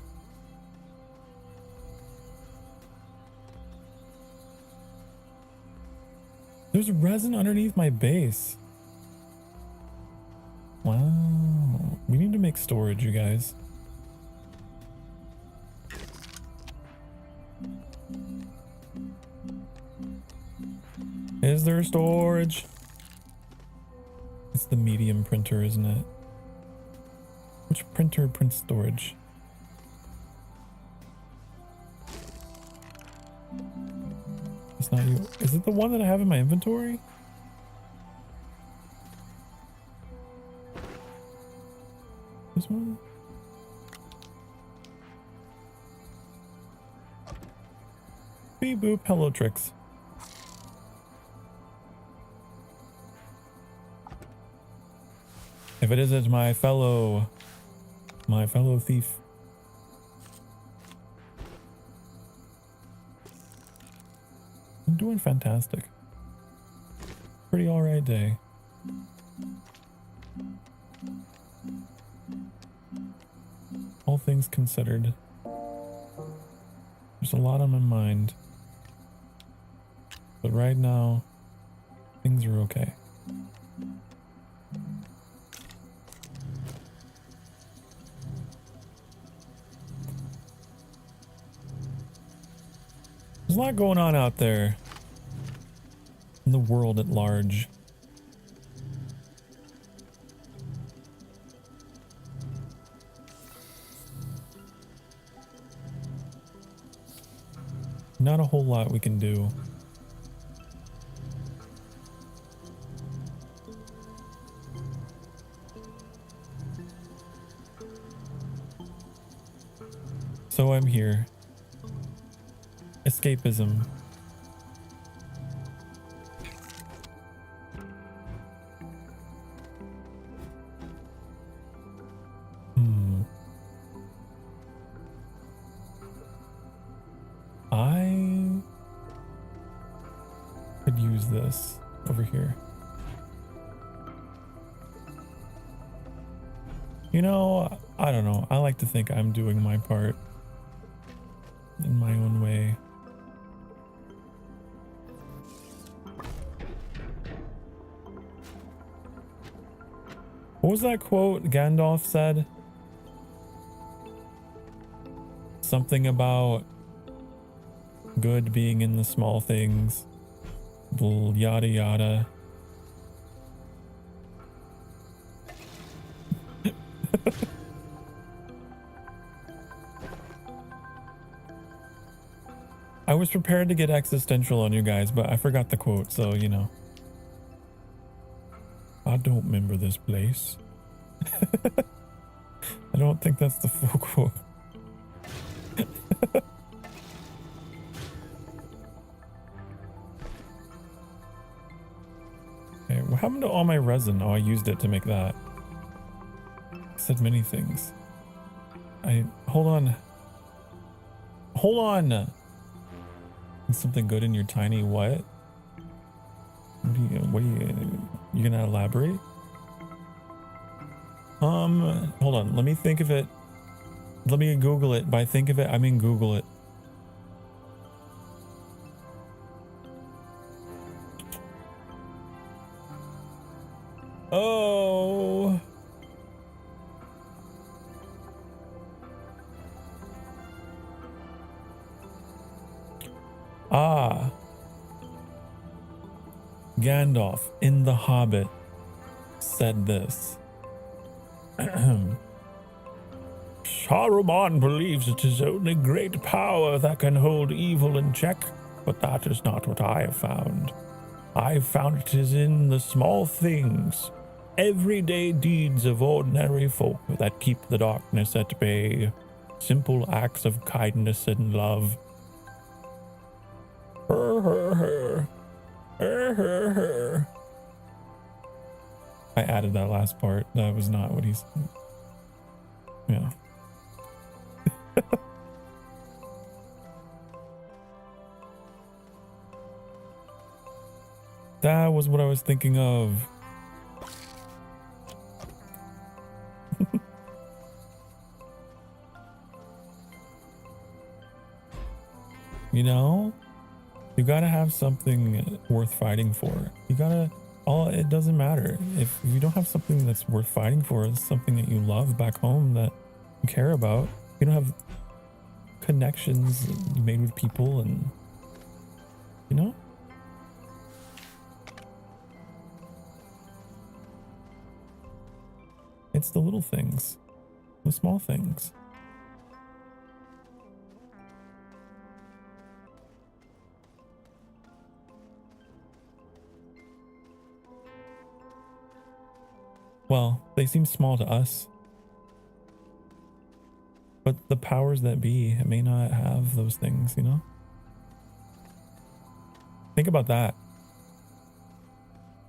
There's resin underneath my base. Wow. We need to make storage, you guys. Is there storage? It's the medium printer, isn't it? Which printer prints storage? It's not you. Is it the one that I have in my inventory? This one? Beep boop, hello tricks. If it isn't my fellow thief. I'm doing fantastic. Pretty alright day. All things considered. There's a lot on my mind. But right now, things are okay. There's a lot going on out there in the world at large. Not a whole lot we can do. So I'm here. Escapism. I could use this over here. You know, I don't know. I like to think I'm doing my part in my own way. What was that quote Gandalf said? Something about good being in the small things. Yada yada. I was prepared to get existential on you guys, but I forgot the quote, so you know. I don't remember this place. I don't think that's the full quote. Okay, what happened to all my resin? Oh, I used it to make that. I said many things. Hold on. Hold on. Something good in your tiny what? What are you gonna elaborate? Hold on, let me think of it Let me Google it. By think of it, I mean Google it. Oh. Ah. Gandalf in The Hobbit said this. Saruman believes it is only great power that can hold evil in check, but that is not what I have found. I have found it is in the small things, everyday deeds of ordinary folk that keep the darkness at bay, simple acts of kindness and love. I added that last part. That was not what he said. Yeah. That was what I was thinking of. You know, you gotta have something worth fighting for. You gotta, it doesn't matter. If you don't have something that's worth fighting for, it's something that you love back home that you care about. You don't have connections you made with people and, you know? It's the little things, the small things. Well, they seem small to us, but the powers that be may not have those things, you know? Think about that.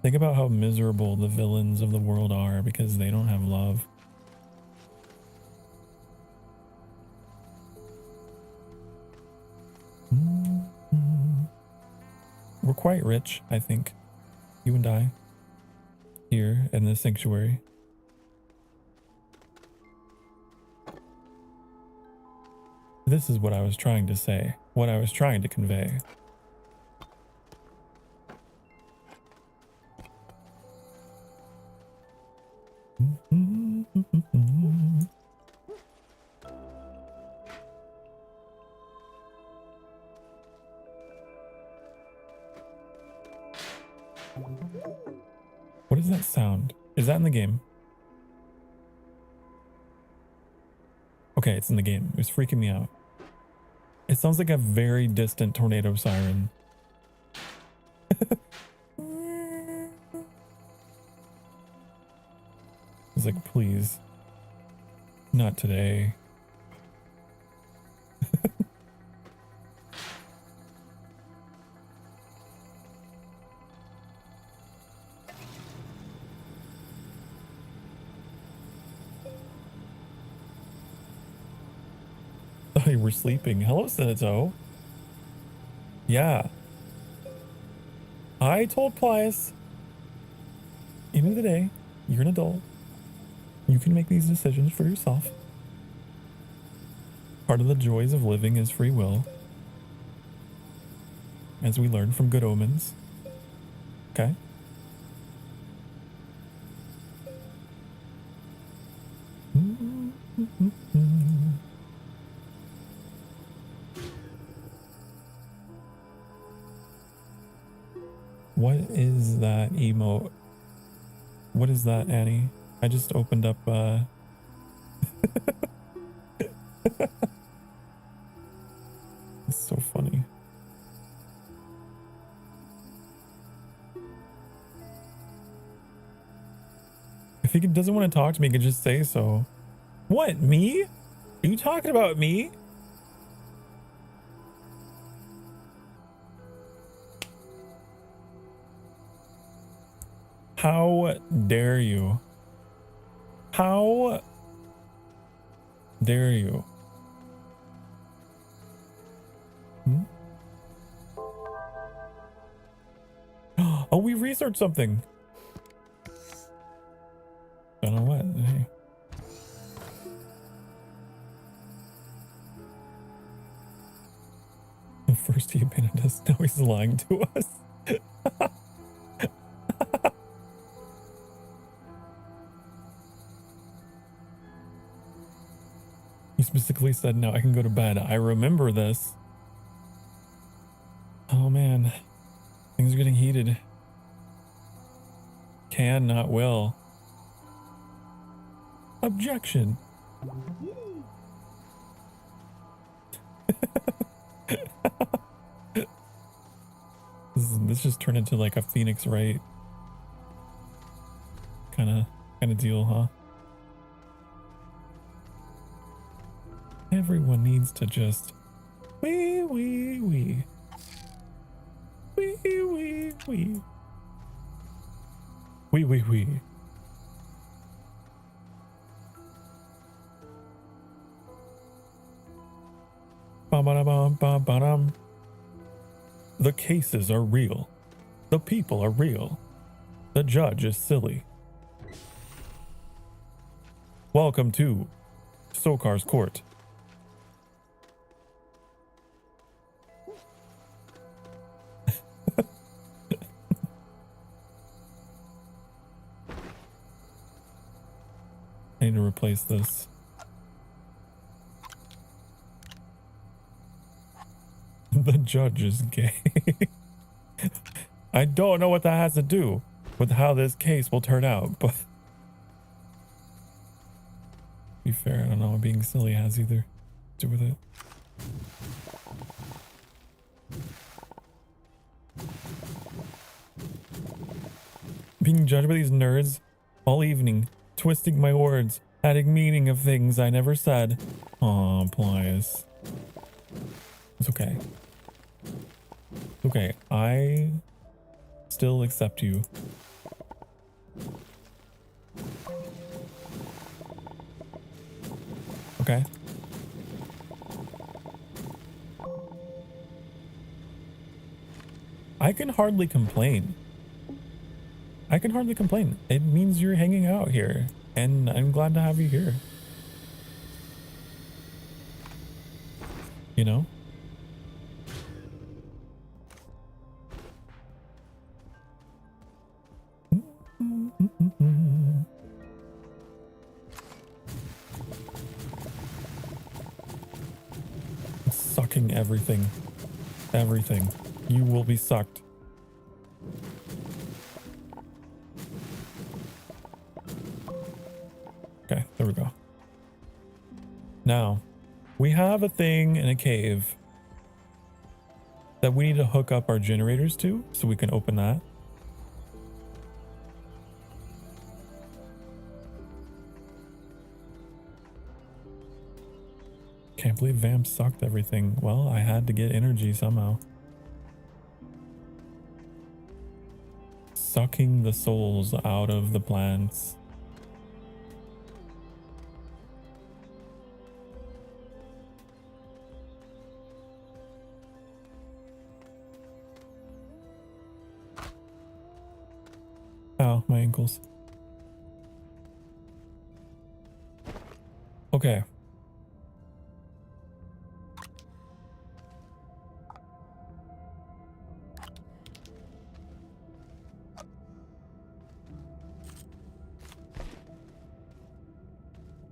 Think about how miserable the villains of the world are because they don't have love. We're quite rich, I think. You and I. Here in this sanctuary. This is what I was trying to say. What I was trying to convey. What is that sound? Is that in the game? Okay, it's in the game. It was freaking me out. It sounds like a very distant tornado siren. It's like, please. Not today. Oh, you were sleeping. Hello, Senato. Yeah. I told Plius, end of the day, you're an adult. You can make these decisions for yourself. Part of the joys of living is free will. As we learn from Good Omens. Okay? What is that emote? What is that, Annie? I just opened up, It's so funny. If he doesn't want to talk to me, he could just say so. What, me? Are you talking about me? How dare you? How dare you? Oh, we researched something. Don't know what. Hey. is lying to us. He specifically said, "Now I can go to bed." I remember this. Oh man, things are getting heated. Can, not will. Objection. This just turned into like a Phoenix Wright kind of deal, huh? Everyone needs to just wee. Ba-ba-da-bum. The cases are real. The people are real. The judge is silly. Welcome to Sokar's court. I need to replace this. The judge is gay. I don't know what that has to do with how this case will turn out, but to be fair, I don't know what being silly has either to do with it. Being judged by these nerds all evening, twisting my words, adding meaning of things I never said. Aw, Plius. It's okay. It's okay. I still accept you. Okay. I can hardly complain. It means you're hanging out here, and I'm glad to have you here. You know? Sucking everything. Everything. You will be sucked. Okay, there we go. Now, we have a thing in a cave that we need to hook up our generators to so we can open that. Can't believe Vamp sucked everything. Well, I had to get energy somehow. Sucking the souls out of the plants. Ow, my ankles. Okay.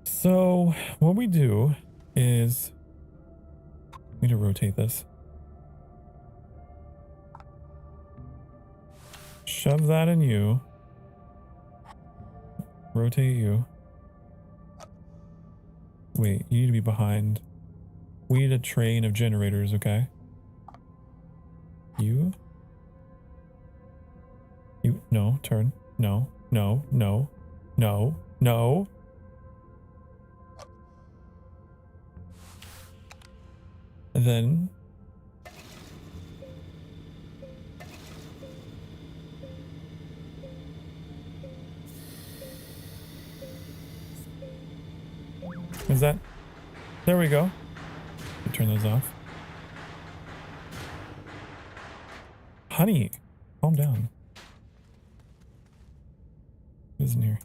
So what we do is we need to rotate this. Shove that in you. Rotate you. Wait, you need to be behind. We need a train of generators, okay? You? You, no, turn. No, no, no, no, no. And then is that? There we go. Turn those off. Honey, calm down. What is in here?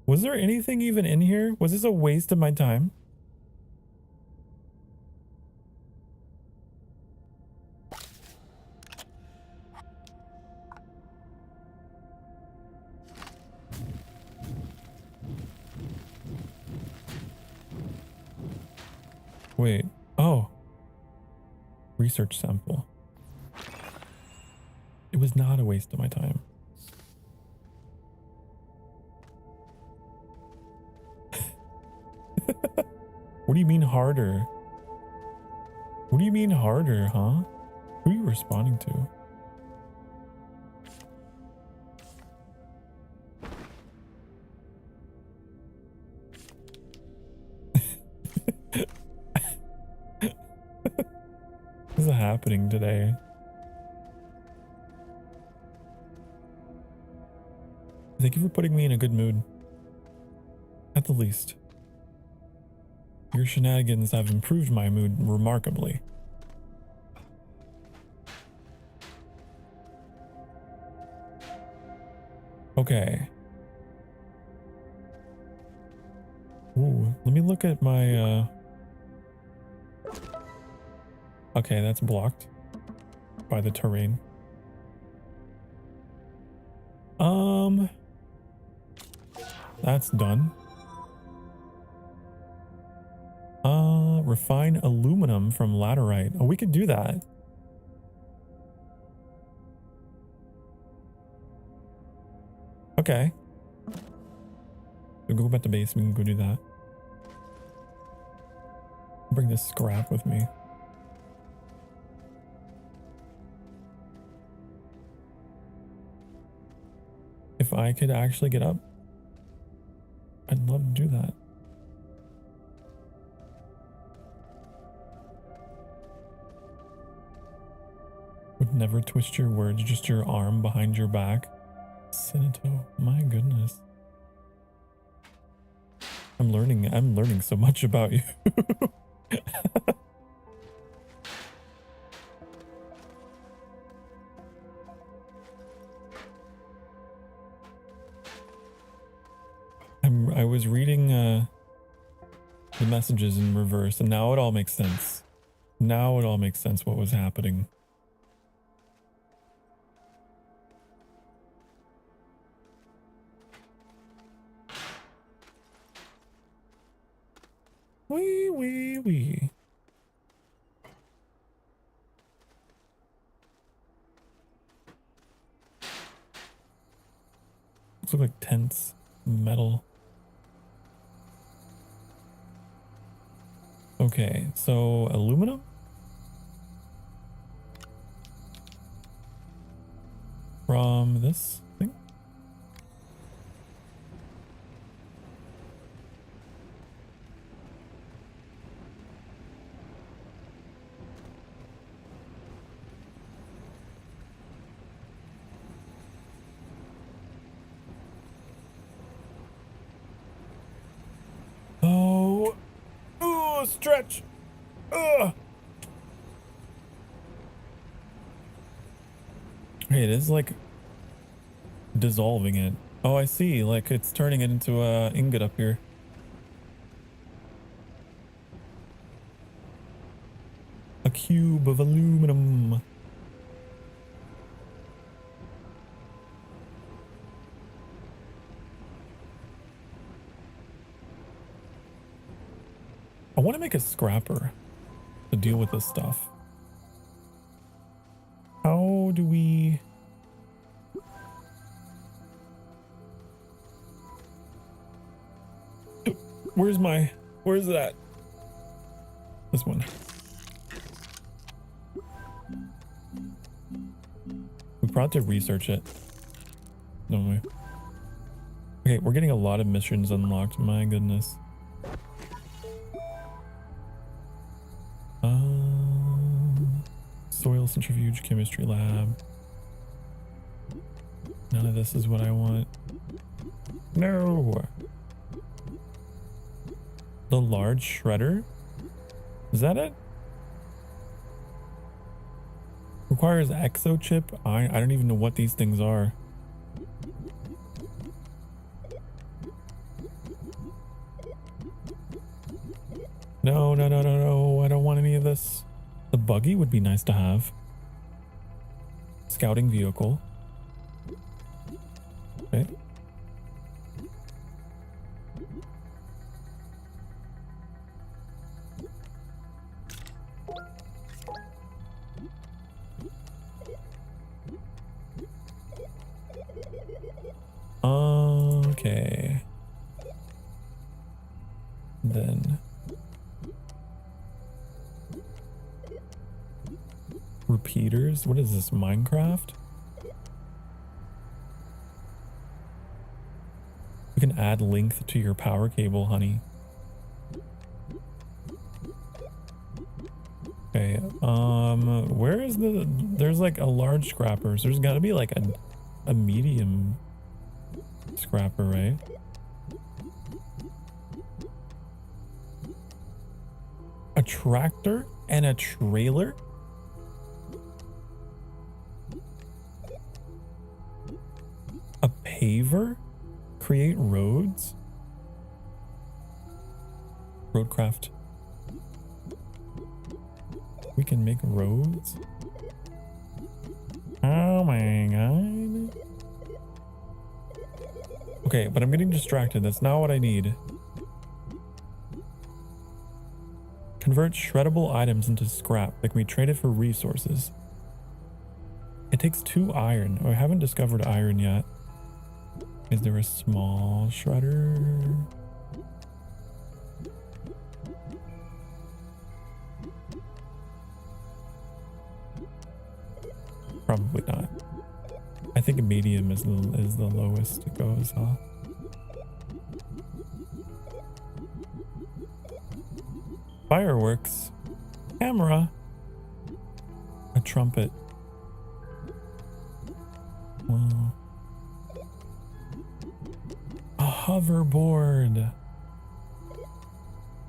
Was there anything even in here? Was this a waste of my time? Research sample. It was not a waste of my time. What do you mean harder? What do you mean harder, huh? Who are you responding to? What is happening today? Thank you for putting me in a good mood. At the least. Your shenanigans have improved my mood remarkably. Okay. Ooh, let me look at my, okay, that's blocked by the terrain. That's done. Refine aluminum from laterite. Oh, we could do that. Okay. We'll go back to base. We can go do that. Bring this scrap with me. If I could actually get up, I'd love to do that. Would never twist your words, just your arm behind your back. Senato, my goodness. I'm learning so much about you. I was reading the messages in reverse, and now it all makes sense. Now it all makes sense what was happening. Wee. Those look like tents, metal. Okay, so aluminum? From this thing? Oh, stretch. Ugh. Hey, it is like dissolving it. Oh, I see. Like it's turning it into a ingot up here. A cube of aluminum. I want to make a scrapper to deal with this stuff. How do we... Where's that? This one. We probably have to research it. Don't we? Okay, we're getting a lot of missions unlocked. My goodness. Soil centrifuge, chemistry lab. None of this is what I want. No. The large shredder? Is that it? Requires exo chip? I don't even know what these things are. No. I don't want any of this. The buggy would be nice to have. Scouting vehicle. Okay. Okay. Then repeaters. What is this? Minecraft? You can add length to your power cable, honey. Okay, where is there's like a large scrapper, so there's gotta be like a medium scrapper, right? A tractor and a trailer? A paver? Create roads? Roadcraft. We can make roads? Oh my god. Okay, but I'm getting distracted. That's not what I need. Convert shreddable items into scrap that can be traded for resources. It takes 2 iron. Oh, I haven't discovered iron yet. Is there a small shredder? Probably not. I think a medium is the lowest it goes, huh? Fireworks. Camera. A trumpet. Wow. A hoverboard.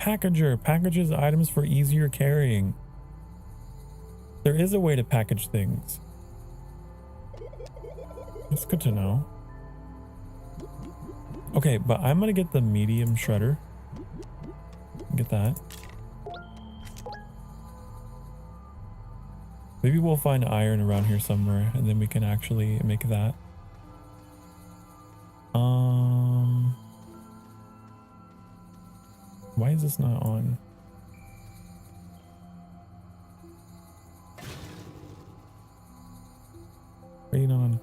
Packager. Packages items for easier carrying. There is a way to package things. That's good to know. Okay, but I'm gonna get the medium shredder. Get that. Maybe we'll find iron around here somewhere and then we can actually make that. Why is this not on? Wait on.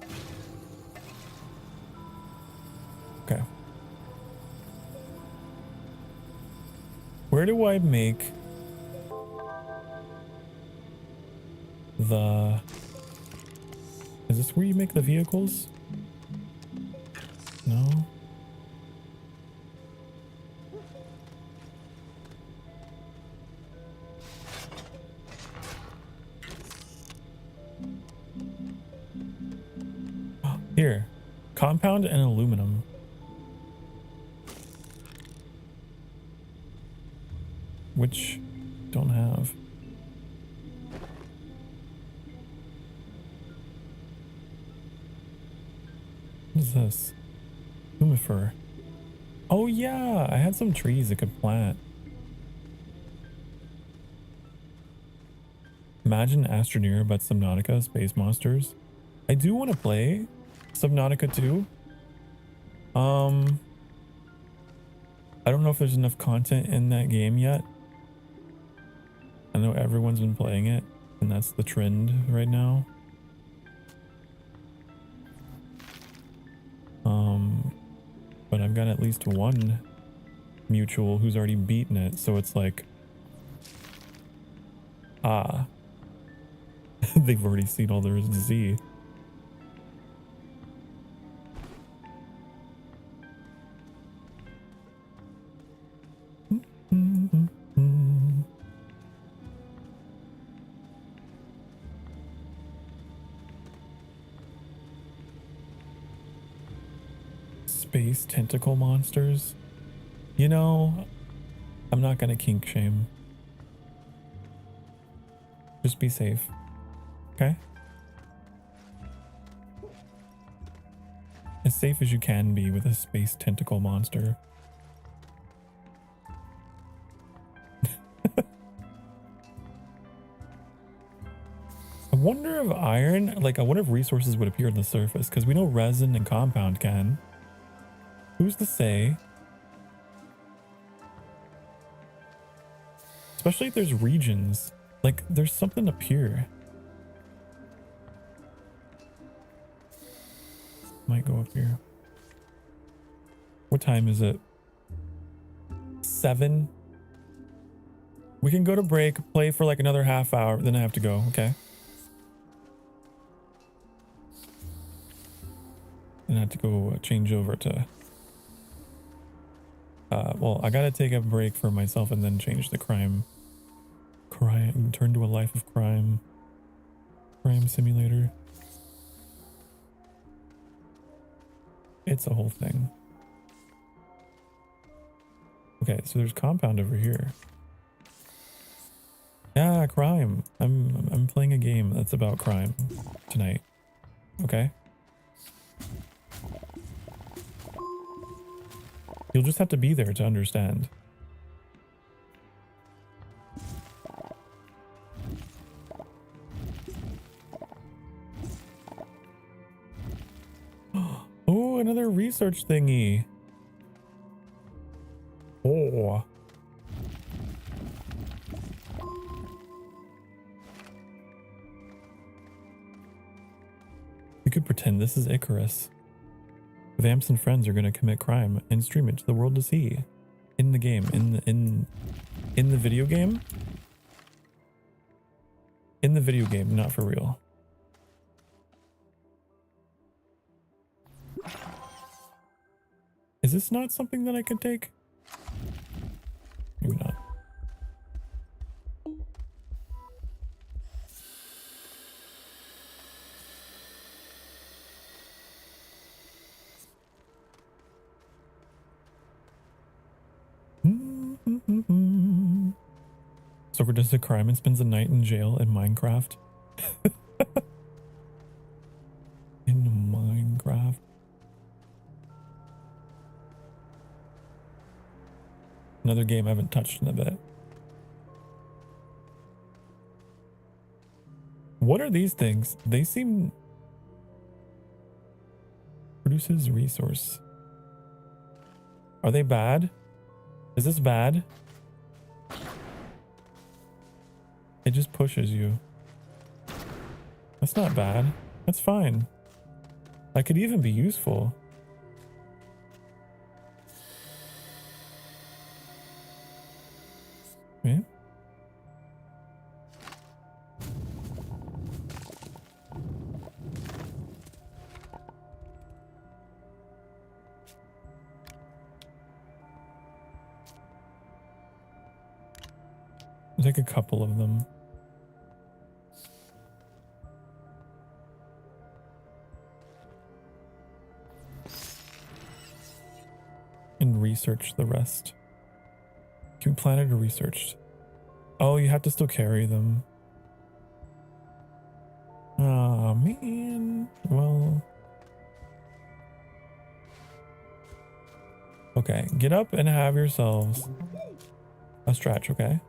Okay. Where do I make the... Is this where you make the vehicles? No? Here. Compound and aluminum. Which don't have. What is this? Humifer. Oh yeah, I had some trees I could plant. Imagine Astroneer but Subnautica Space Monsters. I do want to play Subnautica 2. I don't know if there's enough content in that game yet. I know everyone's been playing it, and that's the trend right now. But I've got at least one mutual who's already beaten it, so it's like, they've already seen all there is to see. Space tentacle monsters. You know, I'm not gonna kink shame. Just be safe. Okay? As safe as you can be with a space tentacle monster. I wonder if iron, like I wonder if resources would appear on the surface, because we know resin and compound can. Who's to say? Especially if there's regions. Like, there's something up here. Might go up here. What time is it? 7. We can go to break, play for like another half hour, then I have to go, okay? And I have to go change over to... well, I gotta take a break for myself and then change the crime, turn to a life of crime simulator. It's a whole thing. Okay, so there's compound over here. Yeah, crime. I'm playing a game that's about crime tonight. Okay? You'll just have to be there to understand. Oh, another research thingy. Oh. We could pretend this is Icarus. Vamps and friends are going to commit crime and stream it to the world to see. In the game, in the video game. In the video game, not for real. Is this not something that I could take? Maybe not. Sokar does a crime and spends a night in jail in Minecraft. In Minecraft. Another game I haven't touched in a bit. What are these things? They seem... Produces resource. Are they bad? Is this bad? It just pushes you. That's not bad. That's fine. That could even be useful. Yeah. I'll take a couple of them. And research the rest. Can we planted or researched? Oh, you have to still carry them. Oh man. Well. Okay, get up and have yourselves a stretch, okay?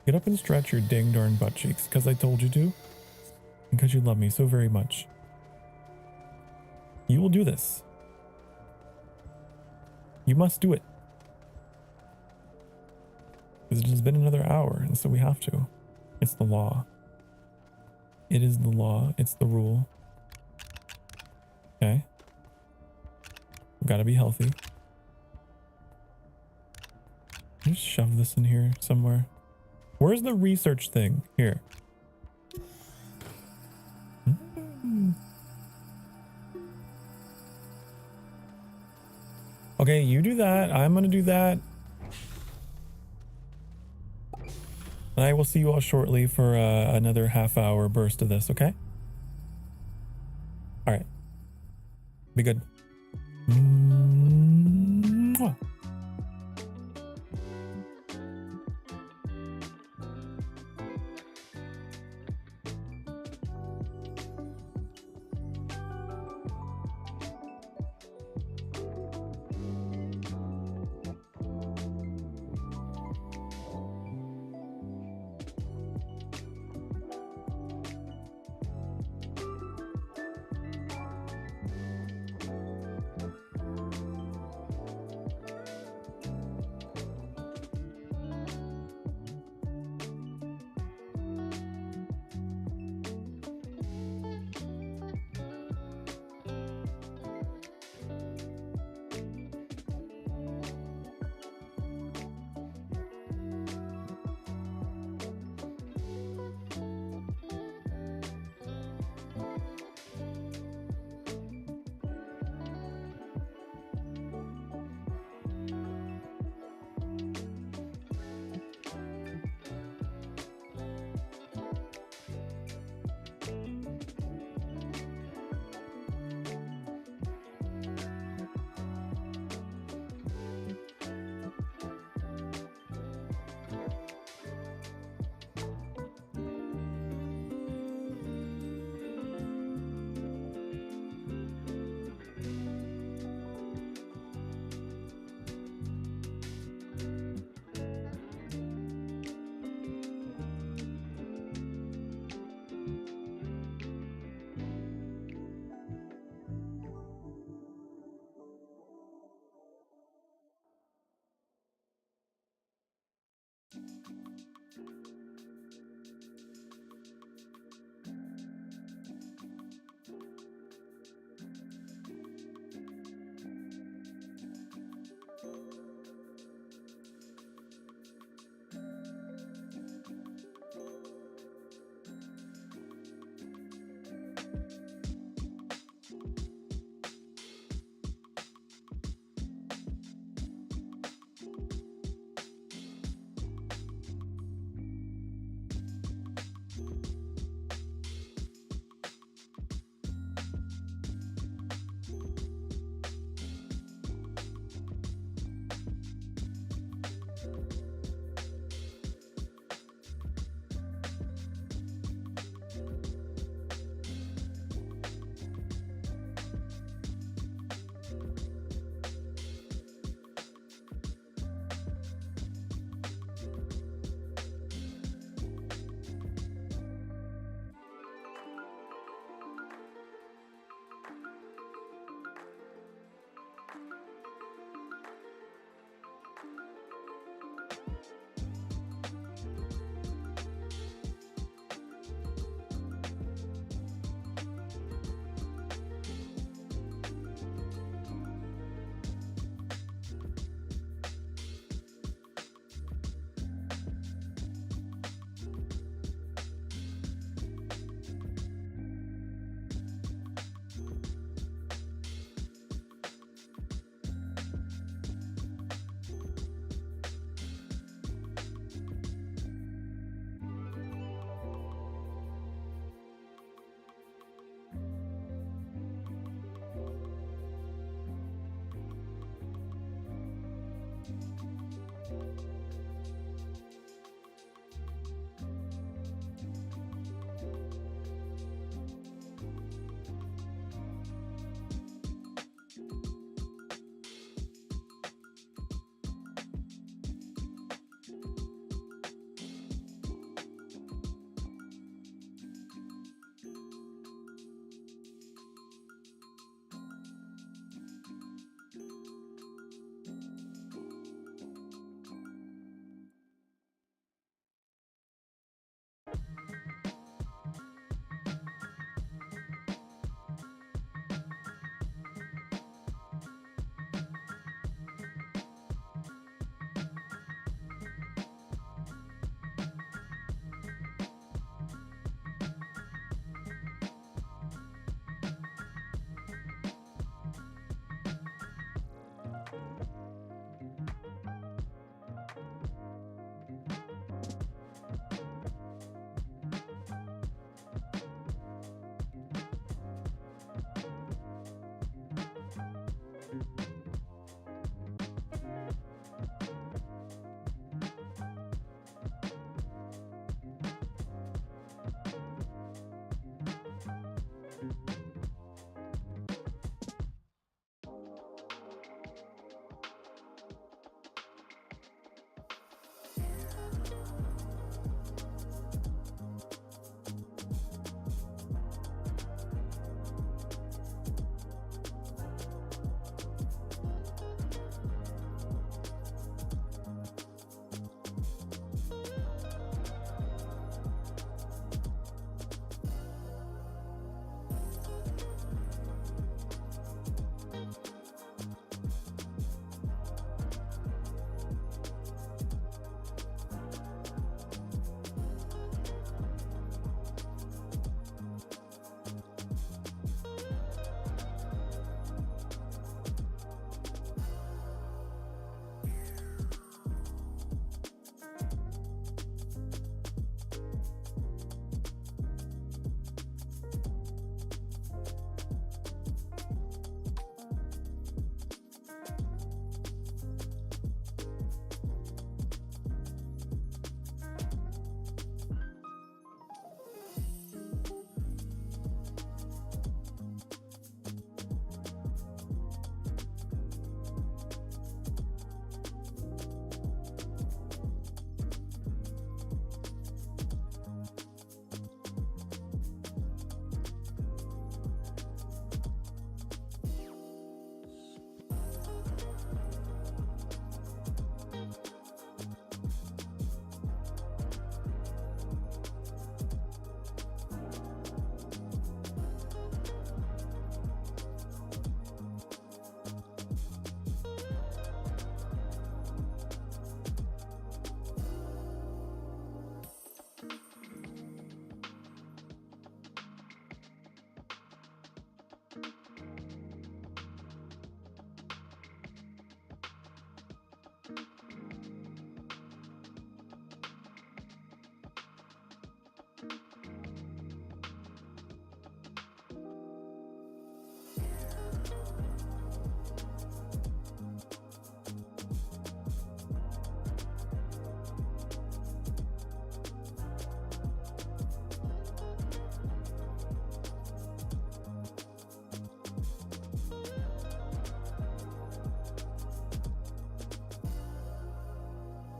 Get up and stretch your ding darn butt cheeks, because I told you to. And because you love me so very much. You will do this. You must do it. Because it has been another hour, and so we have to. It's the law. It is the law. It's the rule. Okay. We've got to be healthy. Just shove this in here somewhere. Where's the research thing? Here. Okay, you do that. I'm gonna do that. And I will see you all shortly for another half-hour burst of this, okay? All right. Be good. Mwah.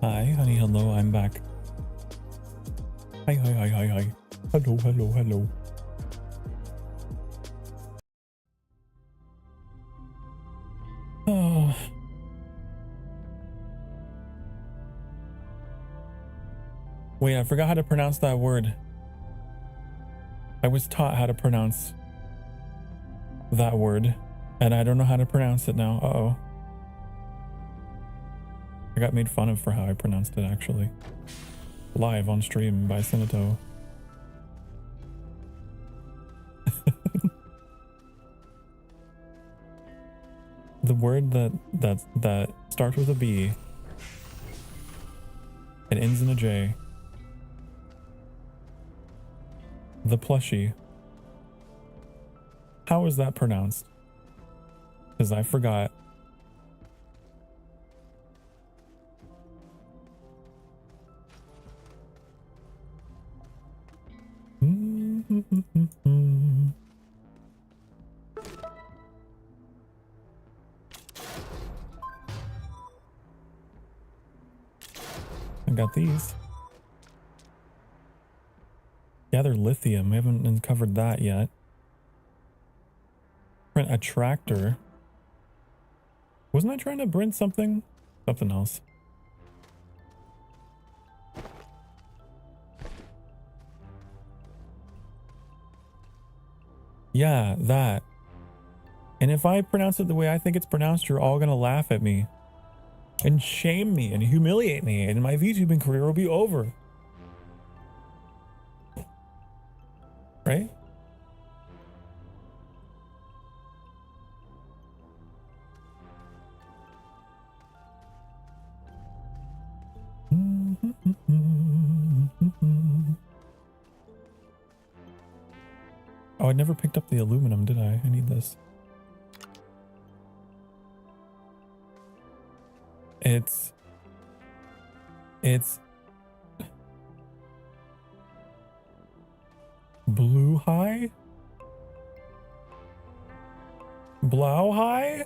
Hi, honey, hello, I'm back. Hi, hi, hi, hi, hi. Hello, hello, hello. Oh. Wait, I forgot how to pronounce that word. I was taught how to pronounce that word, and I don't know how to pronounce it now. Uh-oh. I got made fun of for how I pronounced it, actually. Live on stream by Finetuned. The word that starts with a B and ends in a J. The plushie. How is that pronounced? Because I forgot. I got these. Gather lithium. We haven't uncovered that yet. Print a tractor. Wasn't I trying to print something? Something else. Yeah, that. And if I pronounce it the way I think it's pronounced, you're all gonna laugh at me. And shame me and humiliate me, and my VTubing career will be over. Right? Oh, I never picked up the aluminum, did I? I need this. It's blue high? Blau high?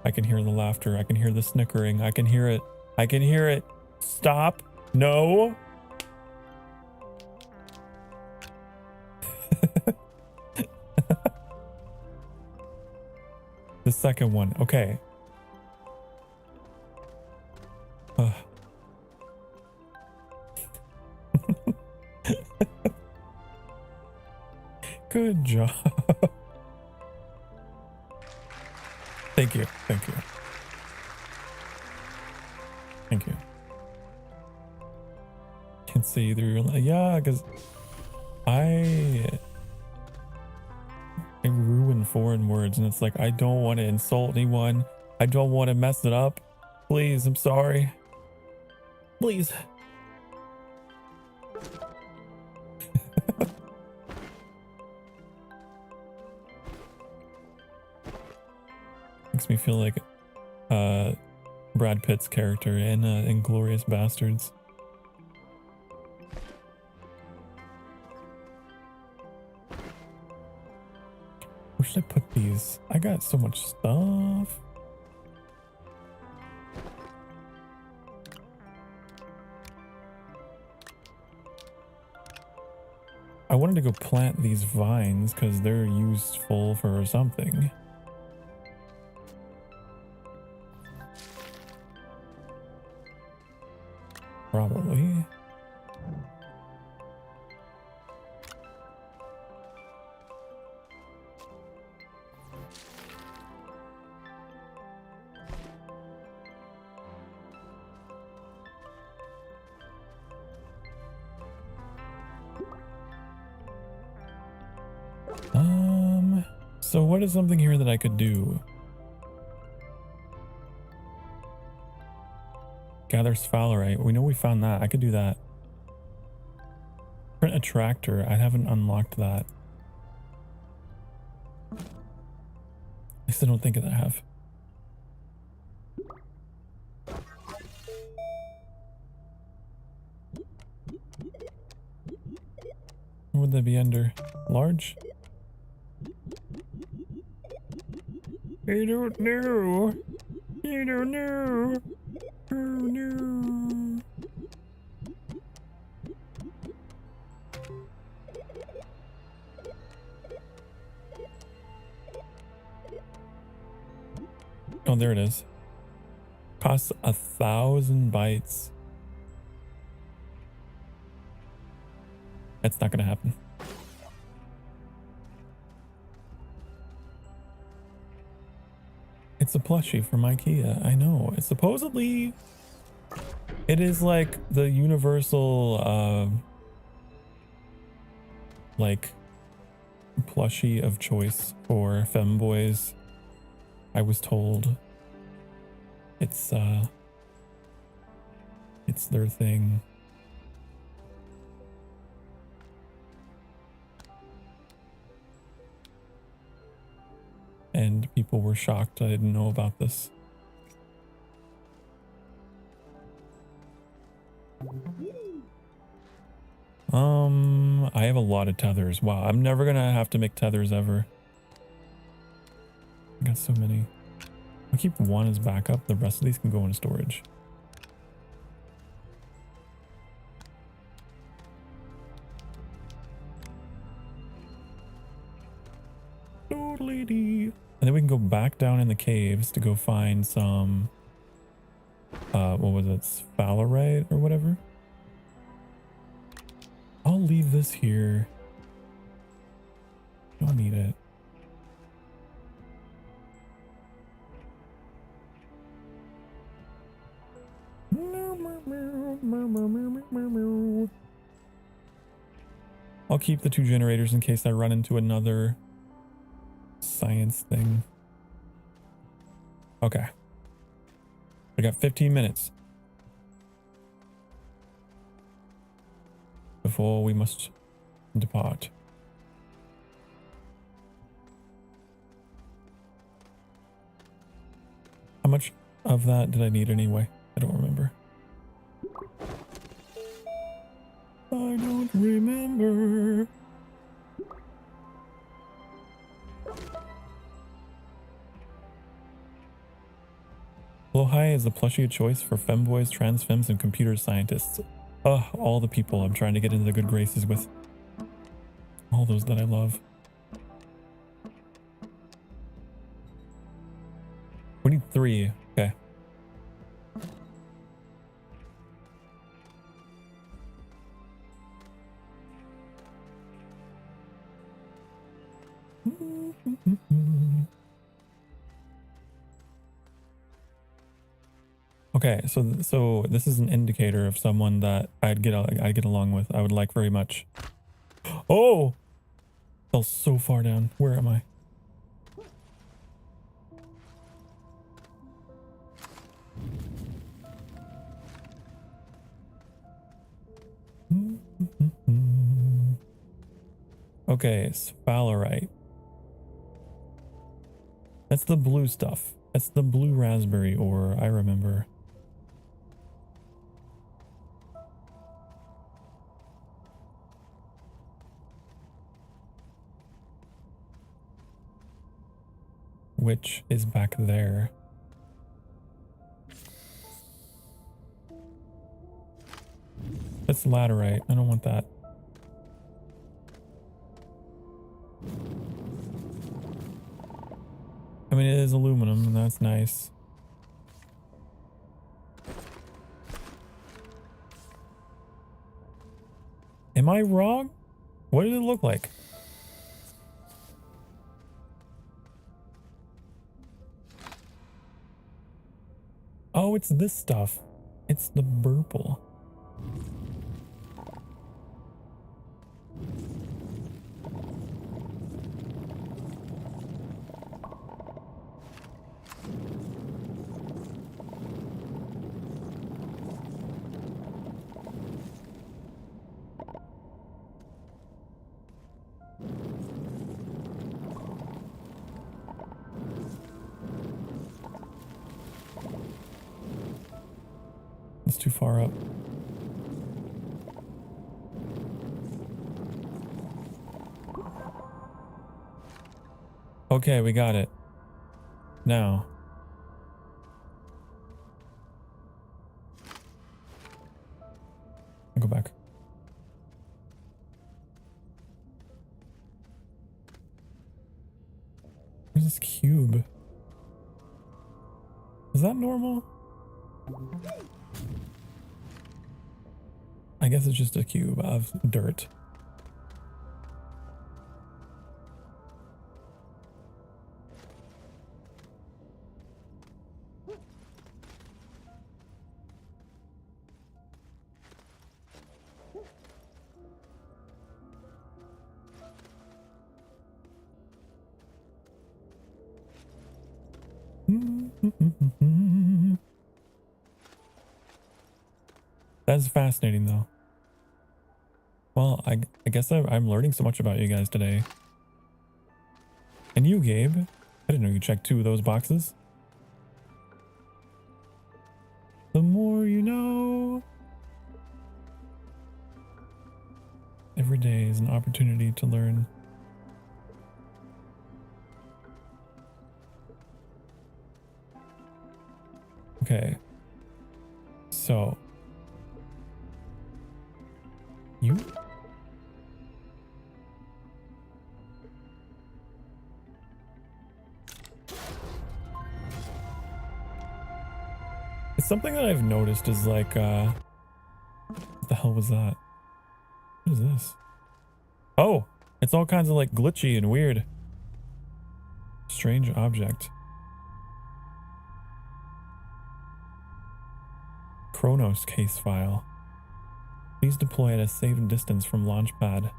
I can hear the laughter. I can hear the snickering. I can hear it. I can hear it. Stop. No. The second one. Okay. Good job. Thank you. Thank you. Thank you. Can't see through your life. Yeah, because I ruin foreign words, and it's like, I don't want to insult anyone. I don't want to mess it up. Please, I'm sorry. Please. Makes me feel like Brad Pitt's character in Inglourious Bastards. Where should I put these? I got so much stuff. I wanted to go plant these vines because they're useful for something. Probably. So what is something here that I could do? Gather sphalerite. We know we found that. I could do that. Print a tractor. I haven't unlocked that. At least I don't think that I have. What would that be under? Large? I don't know. I don't know. Oh no. Oh, there it is. Costs 1,000 bytes. That's not gonna happen. It's a plushie from IKEA. I know. It's supposedly, it is like the universal, like plushie of choice for femboys. I was told it's their thing. And people were shocked I didn't know about this. I have a lot of tethers. Wow, I'm never gonna have to make tethers ever. I got so many. I'll keep one as backup. The rest of these can go into storage. Doodly-dee. And then we can go back down in the caves to go find some, what was it? Sphalerite or whatever. I'll leave this here. Don't need it. I'll keep the 2 generators in case I run into another science thing. Okay. I got 15 minutes before we must depart. How much of that did I need anyway? I don't remember. I don't remember. Blowhigh is the plushie of choice for femboys, trans femmes, and computer scientists. Ugh, all the people I'm trying to get into the good graces with. All those that I love. We need 3. Okay. Okay, so this is an indicator of someone that I'd get along with. I would like very much. Oh, fell so far down. Where am I? Okay, sphalerite. That's the blue stuff. That's the blue raspberry ore, I remember. Which is back there. That's laterite. I don't want that. I mean, it is aluminum, and that's nice. Am I wrong? What did it look like? Oh, it's this stuff. It's the purple. It's too far up. Okay, we got it. Now. What is this cube? Is that normal? I guess it's just a cube of dirt. That's fascinating though. Well, I guess I'm learning so much about you guys today. And you, Gabe. I didn't know you checked 2 of those boxes. The more you know. Every day is an opportunity to learn. Okay. So. You? It's something that I've noticed is like, what the hell was that? What is this? Oh, it's all kinds of like glitchy and weird. Strange object. Chronos case file. Please deploy at a safe distance from launchpad.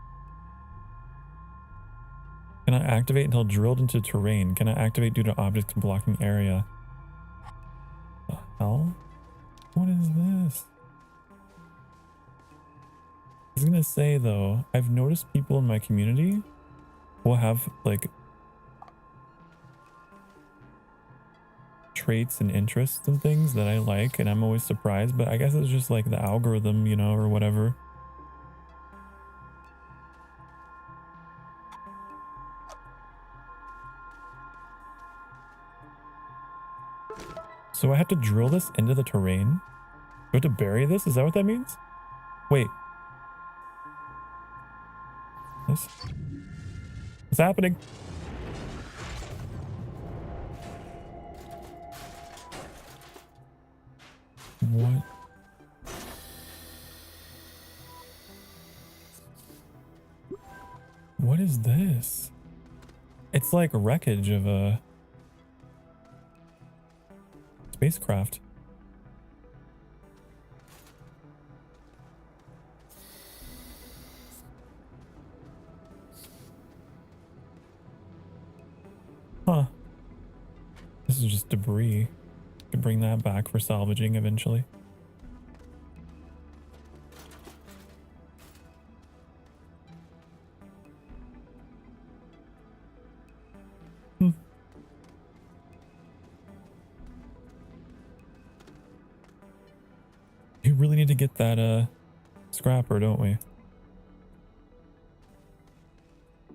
Cannot activate until drilled into terrain. Cannot activate due to objects blocking area. The hell? What is this? I was gonna say though, I've noticed people in my community will have like traits and interests and things that I like, and I'm always surprised, but I guess it's just like the algorithm, you know, or whatever. So I have to drill this into the terrain? Do I have to bury this? Is that what that means? Wait. This? What's happening? What? What is this? It's like wreckage of a spacecraft. Huh. This is just debris. Could bring that back for salvaging eventually. We really need to get that scrapper, don't we?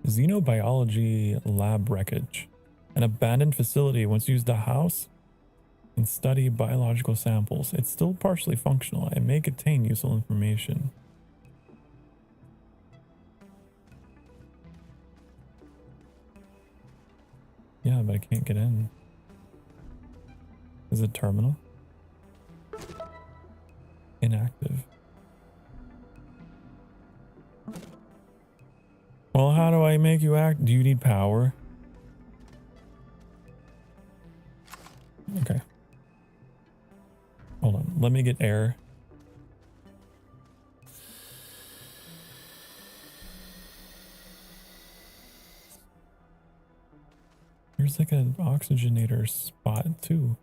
Xenobiology lab wreckage. An abandoned facility once used a house and study biological samples. It's still partially functional and may contain useful information. Yeah, but I can't get in. Is it terminal? Inactive. Well, how do I make you act? Do you need power? Okay. Hold on. Let me get air. There's like an oxygenator spot too.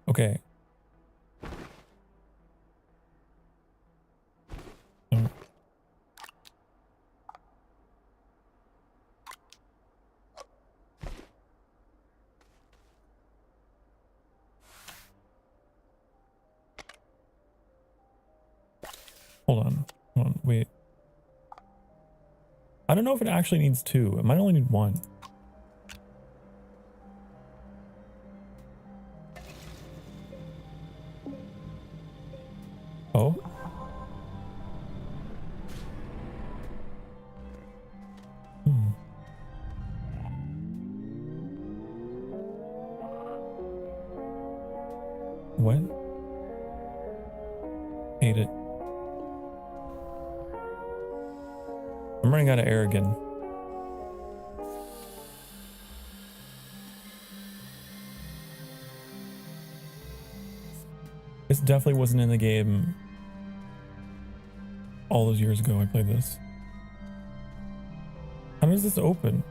Okay. Oh. Hold on. Hold on. Wait. I don't know if it actually needs 2. It might only need 1. Oh. What? Hate it. I'm running out of air again. This definitely wasn't in the game all those years ago I played this. How does this open?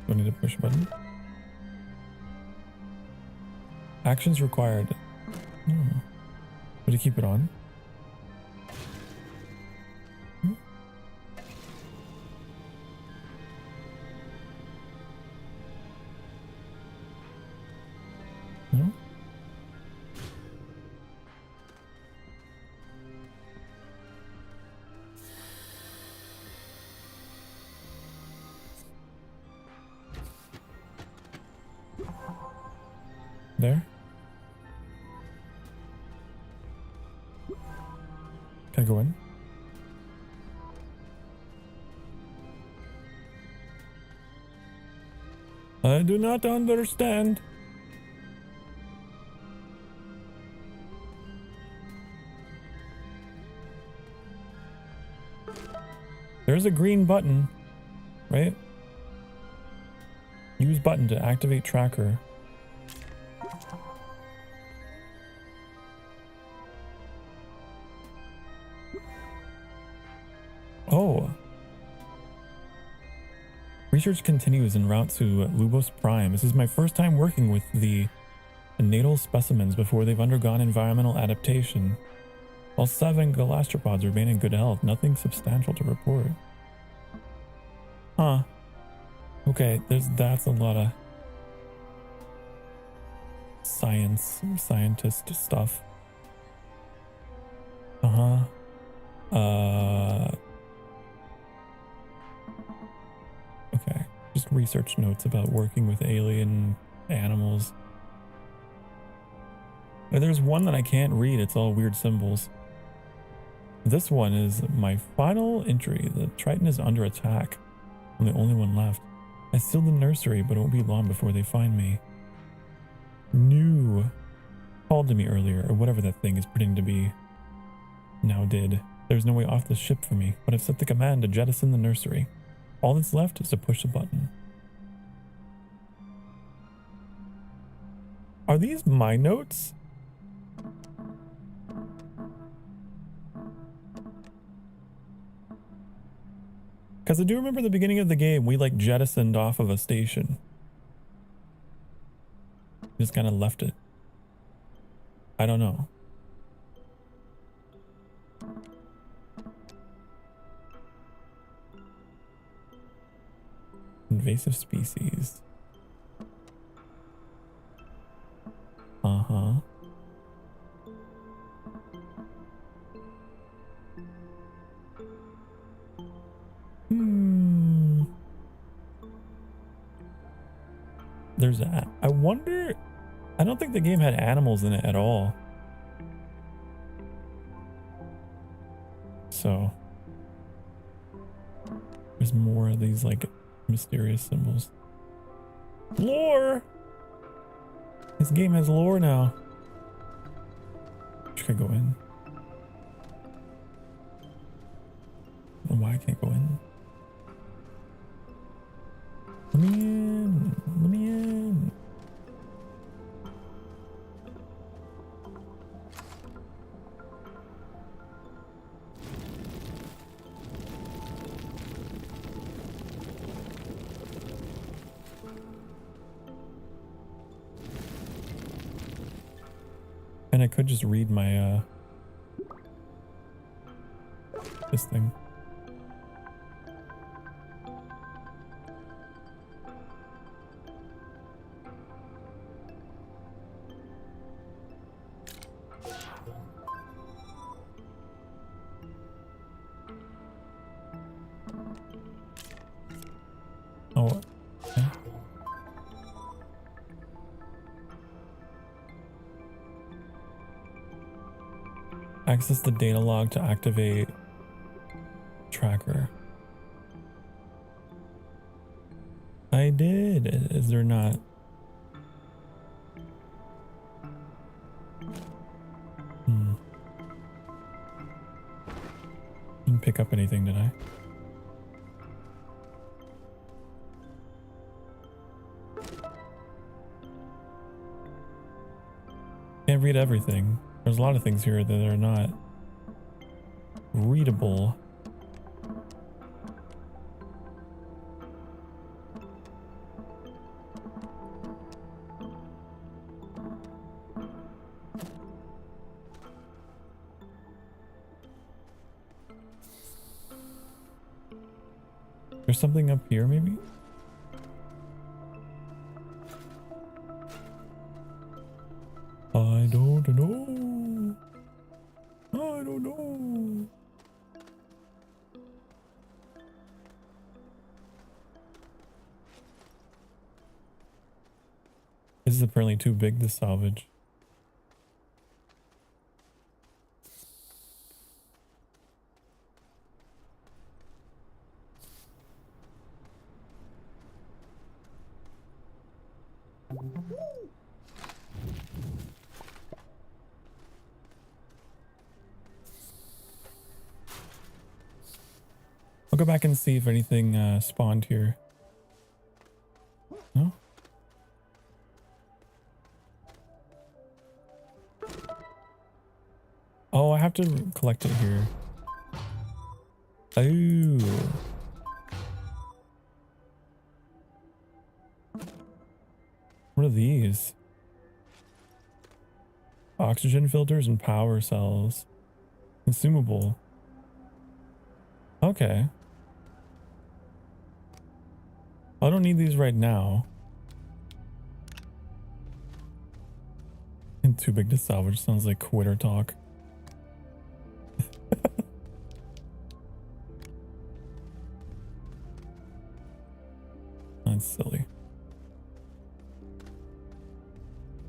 Do I need to push a button? Actions required. Would you keep it on? No? There? Can I go in? I do not understand. There's a green button, right? Use button to activate tracker. Oh. Research continues en route to Lubos Prime. This is my first time working with the natal specimens before they've undergone environmental adaptation. All 7 galastropods remain in good health. Nothing substantial to report. Huh. Okay, that's a lot of scientist stuff. Okay, just research notes about working with alien animals. There's one that I can't read. It's all weird symbols. This one is my final entry. The Triton is under attack. I'm the only one left. I sealed the nursery, but it won't be long before they find me. New called to me earlier, or whatever that thing is pretending to be. Now did. There's no way off the ship for me, but I've set the command to jettison the nursery. All that's left is to push a button. Are these my notes? Because I do remember the beginning of the game, we like jettisoned off of a station. Just kind of left it. I don't know. Invasive species. Uh-huh. There's that. I wonder... I don't think the game had animals in it at all. So... there's more of these, like, mysterious symbols. Lore! This game has lore now. Should I go in? I don't know why I can't go in. Let me in. Let me in. And I could just read my this thing. Oh, okay. Access the data log to activate tracker. I did. Is there not didn't pick up anything, did I? Can't read everything. There's a lot of things here that are not readable. There's something up here, maybe? I don't know. I don't know. This is apparently too big to salvage. I'll go back and see if anything spawned here. No? Oh, I have to collect it here. Oh. What are these? Oxygen filters and power cells. Consumable. Okay. I don't need these right now. And too big to salvage sounds like quitter talk. That's silly.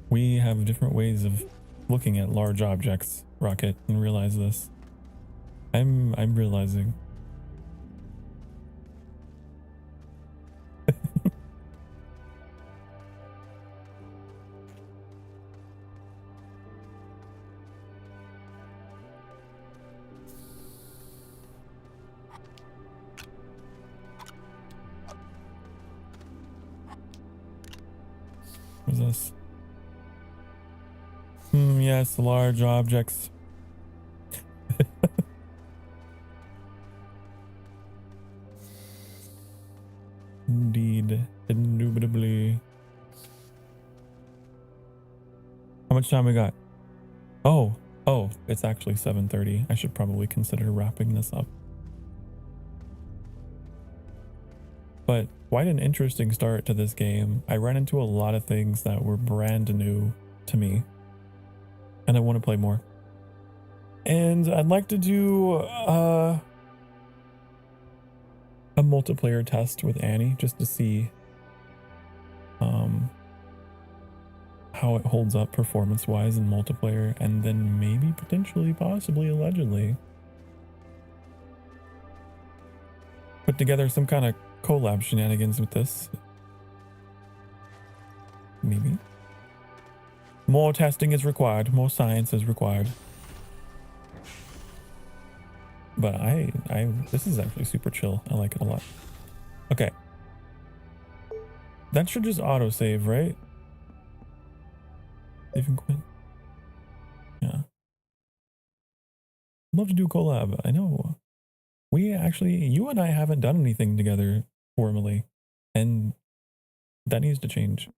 We have different ways of looking at large objects, Rocket, and realize this. I'm realizing. What's this? Yes, large objects. Indeed. Indubitably. How much time we got? Oh, it's actually 7:30. I should probably consider wrapping this up. But quite an interesting start to this game. I ran into a lot of things that were brand new to me, and I want to play more. And I'd like to do a multiplayer test with Annie just to see how it holds up performance wise in multiplayer, and then maybe potentially possibly allegedly put together some kind of collab shenanigans with this. Maybe more testing is required, more science is required. But this is actually super chill. I like it a lot. Okay. That should just autosave, right? Save and quit. Yeah. I'd love to do collab. I know. We actually, you and I haven't done anything together formally, and that needs to change.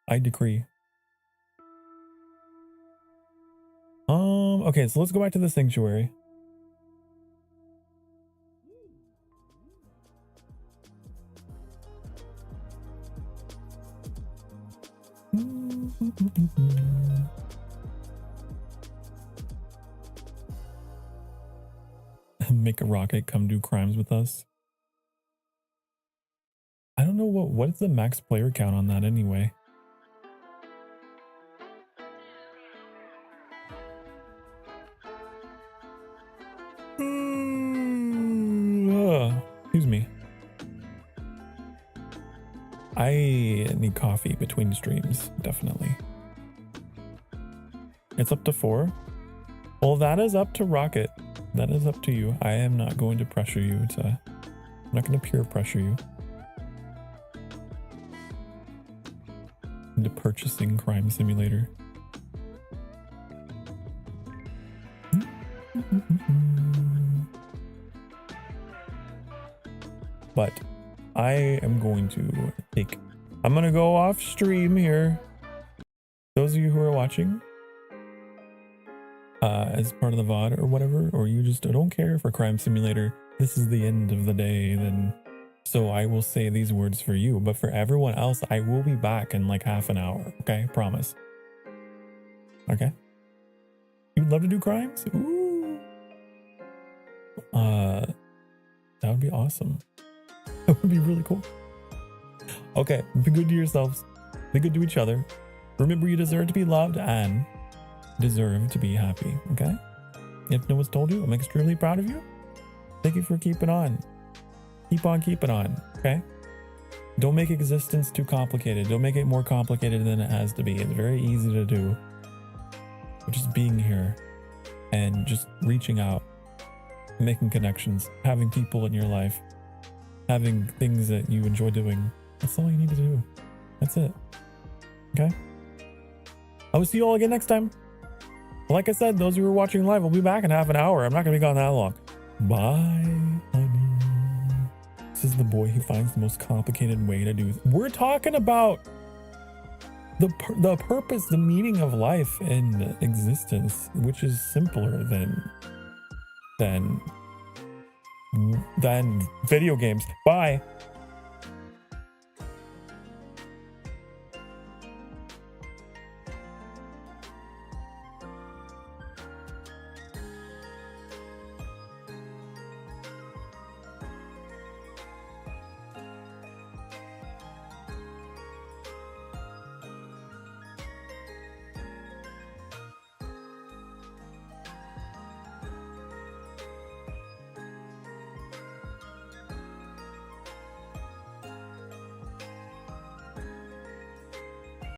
I decree. Okay, so let's go back to the sanctuary. Make a rocket come do crimes with us. I don't know what's the max player count on that anyway. Excuse me. I need coffee between streams, definitely. It's up to 4. Well, that is up to Rocket. That is up to you. I am not going to pressure you to... I'm not going to peer pressure you into purchasing Crime Simulator. But I am going to I'm going to go off stream here. Those of you who are watching as part of the VOD or whatever, or you just don't care for Crime Simulator, this is the end of the day, then so I will say these words for you. But for everyone else, I will be back in like half an hour. Okay, promise. Okay. You'd love to do crimes? Ooh. That would be awesome. That would be really cool. Okay, be good to yourselves. Be good to each other. Remember, you deserve to be loved and deserve to be happy, okay? If no one's told you, I'm extremely proud of you. Thank you for keeping on. Keep on keeping on, okay? Don't make existence too complicated. Don't make it more complicated than it has to be. It's very easy to do. But just being here and just reaching out, making connections, having people in your life, having things that you enjoy doing. That's all you need to do. That's it. Okay? I will see you all again next time. Like I said, those who are watching live, I'll be back in half an hour. I'm not going to be gone that long. Bye, honey. This is the boy who finds the most complicated way to do. We're talking about the purpose, the meaning of life and existence, which is simpler than video games. Bye.